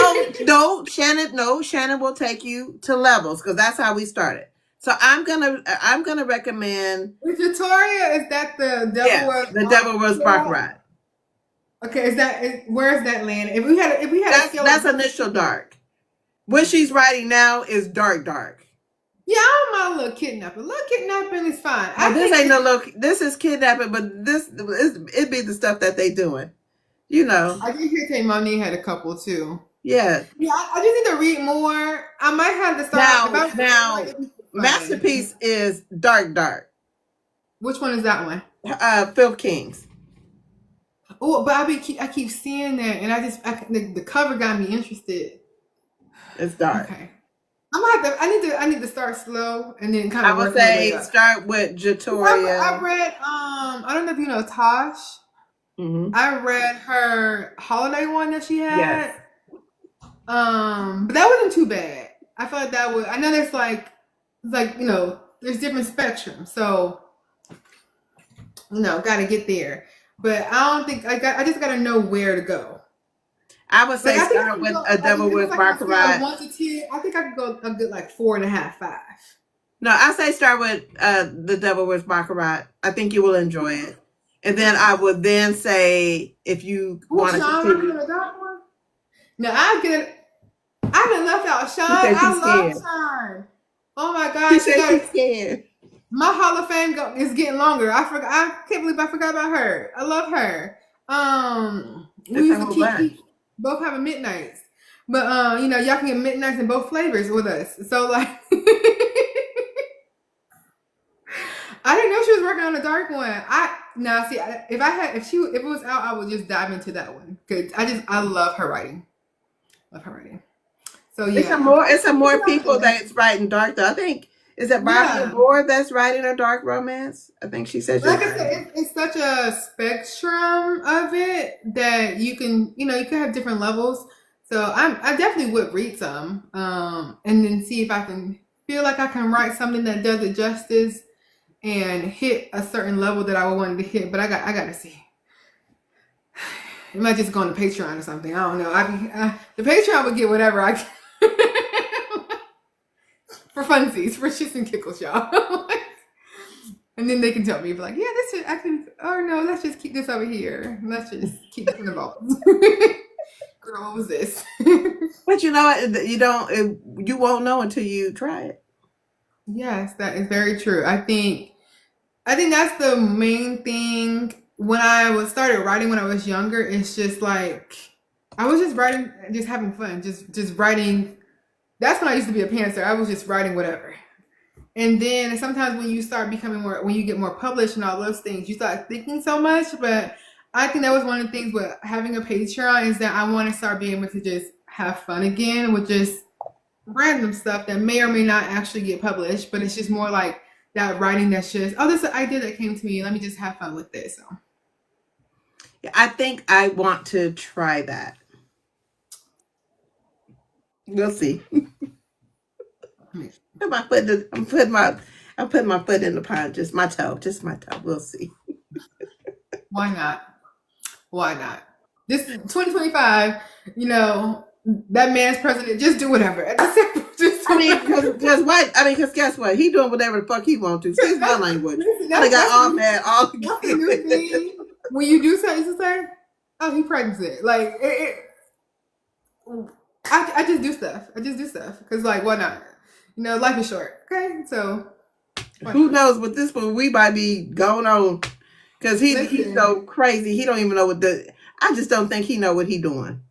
Speaker 1: no, Shannon will take you to levels because that's how we started. So I'm gonna recommend.
Speaker 2: with Victoria, is that the Devil
Speaker 1: Yes,
Speaker 2: Wears
Speaker 1: the Devil Wears
Speaker 2: Prada?
Speaker 1: Baccarat.
Speaker 2: Okay, where is that land? If we had a scale of
Speaker 1: That's
Speaker 2: books,
Speaker 1: initial dark. What she's writing now is dark, dark.
Speaker 2: yeah, I don't mind a little kidnapping. A little kidnapping is fine.
Speaker 1: Now
Speaker 2: I
Speaker 1: this
Speaker 2: think
Speaker 1: ain't no little. This is kidnapping, but it be the stuff that they doing. You know.
Speaker 2: I did hear Tay Money had a couple too.
Speaker 1: Yeah.
Speaker 2: Yeah, I just need to read more. I might have to start if I was like
Speaker 1: Now,
Speaker 2: it'd be fun.
Speaker 1: masterpiece is dark, dark.
Speaker 2: Which one is that one?
Speaker 1: Phil King's.
Speaker 2: Oh, but I keep seeing that, and the cover got me interested.
Speaker 1: It's dark.
Speaker 2: Okay, I'm gonna have to. I need to start slow and then kind
Speaker 1: I
Speaker 2: of
Speaker 1: would
Speaker 2: work my way
Speaker 1: say
Speaker 2: up.
Speaker 1: start with
Speaker 2: 'Cause I've
Speaker 1: Jatoria.
Speaker 2: read I don't know if you know Tosh.
Speaker 1: Hmm.
Speaker 2: I read her holiday one that she
Speaker 1: Yes.
Speaker 2: had. But that wasn't too bad. I felt like that was. I know there's like, it's like, there's different spectrums, so got to get there. But I don't think I just got to know where to go.
Speaker 1: I would
Speaker 2: Like,
Speaker 1: say
Speaker 2: I think I
Speaker 1: start
Speaker 2: can
Speaker 1: with
Speaker 2: go.
Speaker 1: A
Speaker 2: Like,
Speaker 1: Devil
Speaker 2: if it was
Speaker 1: Wears
Speaker 2: like on a scale of
Speaker 1: Baccarat.
Speaker 2: 1 to 10, I think I could go a good like 4.5, 5.
Speaker 1: No, I say start with The Devil Wears Baccarat. I think you will enjoy it. And then I would then say if you
Speaker 2: Oh,
Speaker 1: want to
Speaker 2: Sean
Speaker 1: continue.
Speaker 2: working on that one. No, I get it. I done left out Sean.
Speaker 1: She said
Speaker 2: I
Speaker 1: she's
Speaker 2: love
Speaker 1: scared.
Speaker 2: Sean. Oh my
Speaker 1: She
Speaker 2: God, she
Speaker 1: said
Speaker 2: got
Speaker 1: she's scared.
Speaker 2: my Hall of Fame is getting longer. I can't believe I forgot about her. I love her. We
Speaker 1: It's a
Speaker 2: used to
Speaker 1: whole
Speaker 2: keep
Speaker 1: bunch.
Speaker 2: both having midnights, but y'all can get midnights in both flavors with us. So like, I didn't know she was working on a dark one. If it was out, I would just dive into that one because I love her writing. Love her writing. So yeah,
Speaker 1: It's a more people that's writing dark though. I think is it Barbara
Speaker 2: yeah.
Speaker 1: Moore that's writing a dark romance? I think she said she's
Speaker 2: Like I
Speaker 1: writing
Speaker 2: said,
Speaker 1: one.
Speaker 2: it's such a spectrum of it that you can have different levels. So I definitely would read some, and then see if I can feel like I can write something that does it justice and hit a certain level that I wanted to hit. But I got to see. It might just go on the Patreon or something. I don't know. The Patreon would get whatever I can for funsies, for shits and kickles, y'all. And then they can tell me, be like, yeah, this should actually, or no, let's just keep this over here. Let's just keep this in the vault. Girl, what was this?
Speaker 1: But you know what? You won't know until you try it.
Speaker 2: Yes, that is very true. I think that's the main thing. When I was started writing when I was younger, it's just like I was just writing, just having fun, just writing. That's when I used to be a pantser. I was just writing whatever. And then sometimes when you start becoming more, when you get more published and all those things, you start thinking so much. But I think that was one of the things with having a Patreon is that I want to start being able to just have fun again with just random stuff that may or may not actually get published. But it's just more like that writing that's just, oh, this is an idea that came to me. Let me just have fun with this. So.
Speaker 1: I think I want to try that. We'll see. I'm putting my foot in the pond, just my toe. We'll see.
Speaker 2: Why not? Why not? This is 2025, you know, that man's president, just do whatever. Just
Speaker 1: I
Speaker 2: do
Speaker 1: mean,
Speaker 2: whatever.
Speaker 1: because guess what? He doing whatever the fuck he want to. Excuse my
Speaker 2: That's,
Speaker 1: language.
Speaker 2: listen,
Speaker 1: I done got
Speaker 2: that's,
Speaker 1: all mad all
Speaker 2: that's the new thing. When you do something to say, oh, he pregnant. Like, I just do stuff. I just do stuff. Because, like, why not? You know, life is short. Okay? So, why
Speaker 1: Who
Speaker 2: not?
Speaker 1: knows what this one we might be going on because he's
Speaker 2: Listen,
Speaker 1: so crazy. He don't even know what the. I just don't think he know what he doing.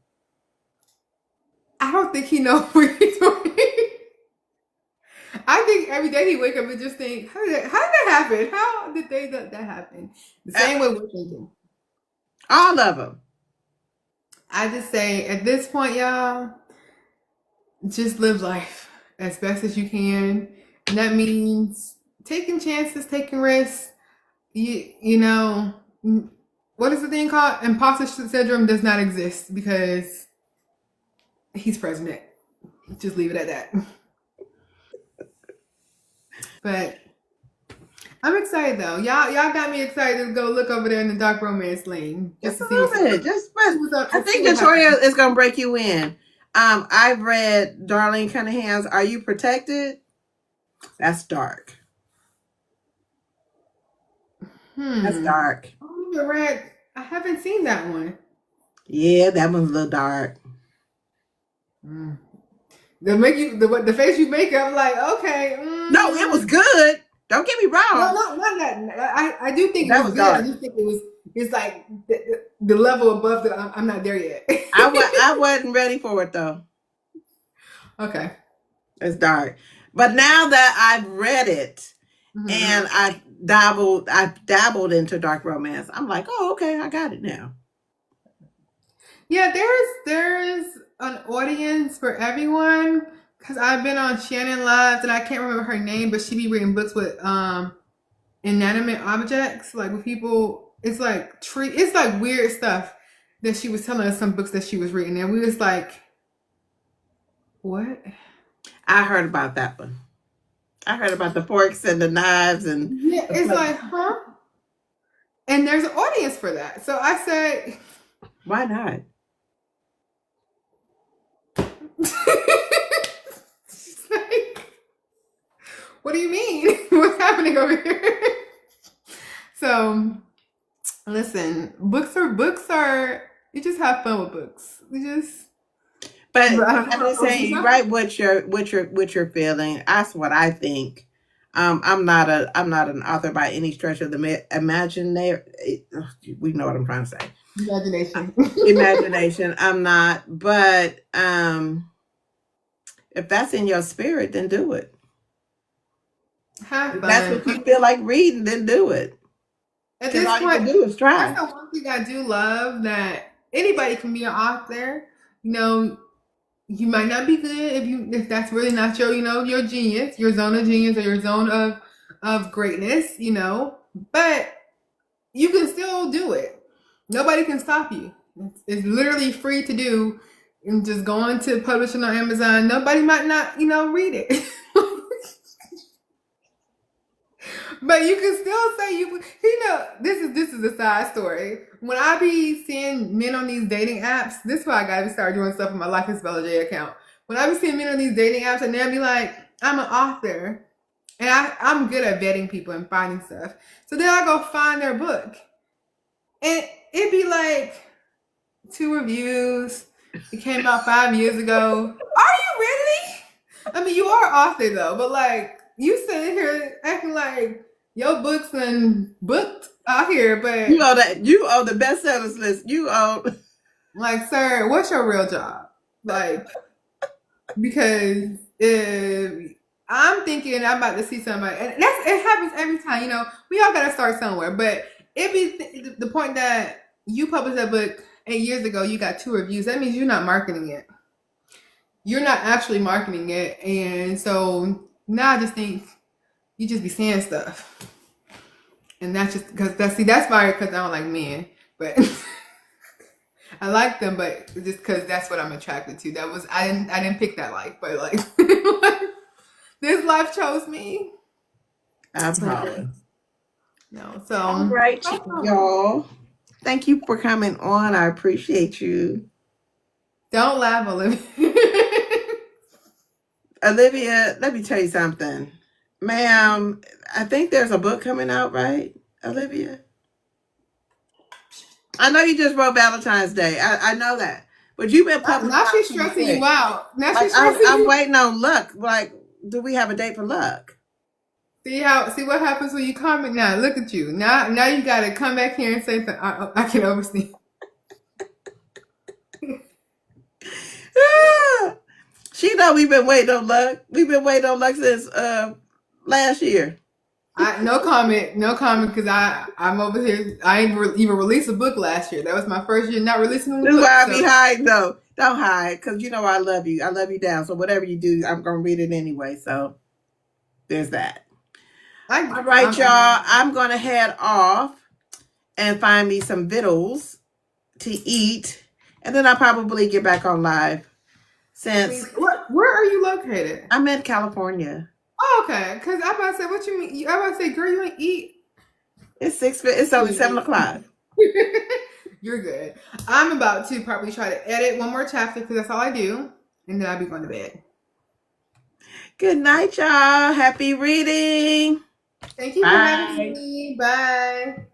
Speaker 2: I don't think he knows what he's doing. I think every day he wake up and just think, how did that happen? How did that happen? The
Speaker 1: Uh,
Speaker 2: same way we're thinking.
Speaker 1: all of them.
Speaker 2: I just say at this point, y'all, just live life as best as you can. And that means taking chances, taking risks. You know, what is the thing called? Imposter syndrome does not exist because he's president. Just leave it at that. But I'm excited though. Y'all got me excited to go look over there in the dark romance lane just
Speaker 1: Just
Speaker 2: to
Speaker 1: a
Speaker 2: see what's
Speaker 1: little
Speaker 2: up.
Speaker 1: bit. Just but I
Speaker 2: See
Speaker 1: think
Speaker 2: what
Speaker 1: Victoria
Speaker 2: happens.
Speaker 1: is gonna break you in. I've read Darlene Cunningham's Are You Protected? That's dark. That's dark.
Speaker 2: Oh, the red. I haven't seen that one.
Speaker 1: Yeah, that one's a little dark.
Speaker 2: Mm. The make you the face you make, I'm like, okay.
Speaker 1: No, it was good. Don't get me
Speaker 2: No,
Speaker 1: wrong.
Speaker 2: not that. I do think it
Speaker 1: That
Speaker 2: was
Speaker 1: was
Speaker 2: good. I
Speaker 1: dark.
Speaker 2: just think it was. It's like the level above that. I'm not there yet.
Speaker 1: I wasn't ready for it though.
Speaker 2: Okay.
Speaker 1: It's dark. But now that I've read it
Speaker 2: Hmm.
Speaker 1: and I've dabbled into dark romance, I'm like, oh, okay, I got it now.
Speaker 2: Yeah, there's an audience for everyone. Cause I've been on Shannon Lives and I can't remember her name, but she be reading books with inanimate objects, like with people. It's like it's like weird stuff that she was telling us some books that she was reading, and we was like, what?
Speaker 1: I heard about that one. I heard about the forks and the knives and
Speaker 2: Yeah,
Speaker 1: the
Speaker 2: it's
Speaker 1: plates.
Speaker 2: like, huh? And there's an audience for that. So I said,
Speaker 1: Why not?
Speaker 2: she's like, what do you mean? What's happening over here? So listen, books are you just have fun with books.
Speaker 1: But
Speaker 2: I don't
Speaker 1: I'm just
Speaker 2: know.
Speaker 1: saying, you write what you're feeling. That's what I think. I'm not an author by any stretch of the imaginary. We know what I'm trying to say.
Speaker 2: Imagination.
Speaker 1: Imagination. I'm not, but if that's in your spirit, then do it.
Speaker 2: Have
Speaker 1: If that's
Speaker 2: fun.
Speaker 1: what you feel like reading, then do it.
Speaker 2: At
Speaker 1: Because
Speaker 2: this
Speaker 1: all you
Speaker 2: point,
Speaker 1: can do is
Speaker 2: that's
Speaker 1: try.
Speaker 2: the one thing I do love, that anybody can be an author. You know, you might not be good if that's really not your genius, your zone of genius or your zone of greatness, but you can still do it. Nobody can stop you. It's literally free to do, and just going to publishing on Amazon. Nobody might not read it. But you can still say this is a side story. When I be seeing men on these dating apps, this is why I gotta start doing stuff on my Life is Bella J account. When I be seeing men on these dating apps and they'll be like, I'm an author, and I'm good at vetting people and finding stuff. So then I go find their book. And it'd be like 2 reviews. It came out 5 years ago. Are you really? I mean, you are an author though, but like you sitting here acting like your books and booked out here,
Speaker 1: You
Speaker 2: but
Speaker 1: owe that. You owe the bestsellers list. You owe.
Speaker 2: like, sir, what's your real job? Like, because if I'm thinking I'm about to see somebody, and it happens every time. We all gotta start somewhere, but it be the point that you published that book 8 years ago. You got 2 reviews. That means you're not marketing it. You're not actually marketing it, and so now I just think you just be saying stuff, and that's just because that's why, because I don't like men, but. I like them, but just because that's what I'm attracted to. That was I didn't pick that life, but like this life chose me.
Speaker 1: I'm
Speaker 2: But yeah,
Speaker 1: hollering.
Speaker 2: no.
Speaker 1: All
Speaker 2: So
Speaker 1: right,
Speaker 2: oh,
Speaker 1: y'all. Thank you for coming on. I appreciate you.
Speaker 2: don't laugh, Olivia.
Speaker 1: Olivia, let me tell you something. Ma'am, I think there's a book coming out, right? Olivia? I know you just wrote Valentine's Day. I know that. But you've been
Speaker 2: Now she's
Speaker 1: publicized pretty
Speaker 2: stressing you
Speaker 1: quick.
Speaker 2: out. Now
Speaker 1: Like
Speaker 2: she's stressing
Speaker 1: I'm
Speaker 2: you.
Speaker 1: waiting on luck. Like, do we have a date for luck?
Speaker 2: See what happens when you comment now. Look at you. Now you gotta come back here and say that I can oversee.
Speaker 1: Ah, she know we've been waiting on luck. We've been waiting on luck since last year.
Speaker 2: No comment, because I'm over here. I ain't even released a book last year. That was my first year not releasing a
Speaker 1: This is
Speaker 2: book.
Speaker 1: why I be
Speaker 2: So
Speaker 1: hiding though. Don't hide, because you know I love you. I love you down. So whatever you do, I'm gonna read it anyway. So there's that. All right, y'all.
Speaker 2: I'm
Speaker 1: I'm gonna head off and find me some victuals to eat, and then I'll probably get back on live since
Speaker 2: please. Where are you located?
Speaker 1: I'm in California.
Speaker 2: Oh, okay. Because I'm about to say, what you mean? I about to say, girl, you ain't eat.
Speaker 1: It's six. It's only 7 o'clock.
Speaker 2: You're good. I'm about to probably try to edit one more chapter because that's all I do, and then I'll be going to bed.
Speaker 1: Good night, y'all. Happy reading.
Speaker 2: Thank you for having
Speaker 1: Bye.
Speaker 2: me. Bye.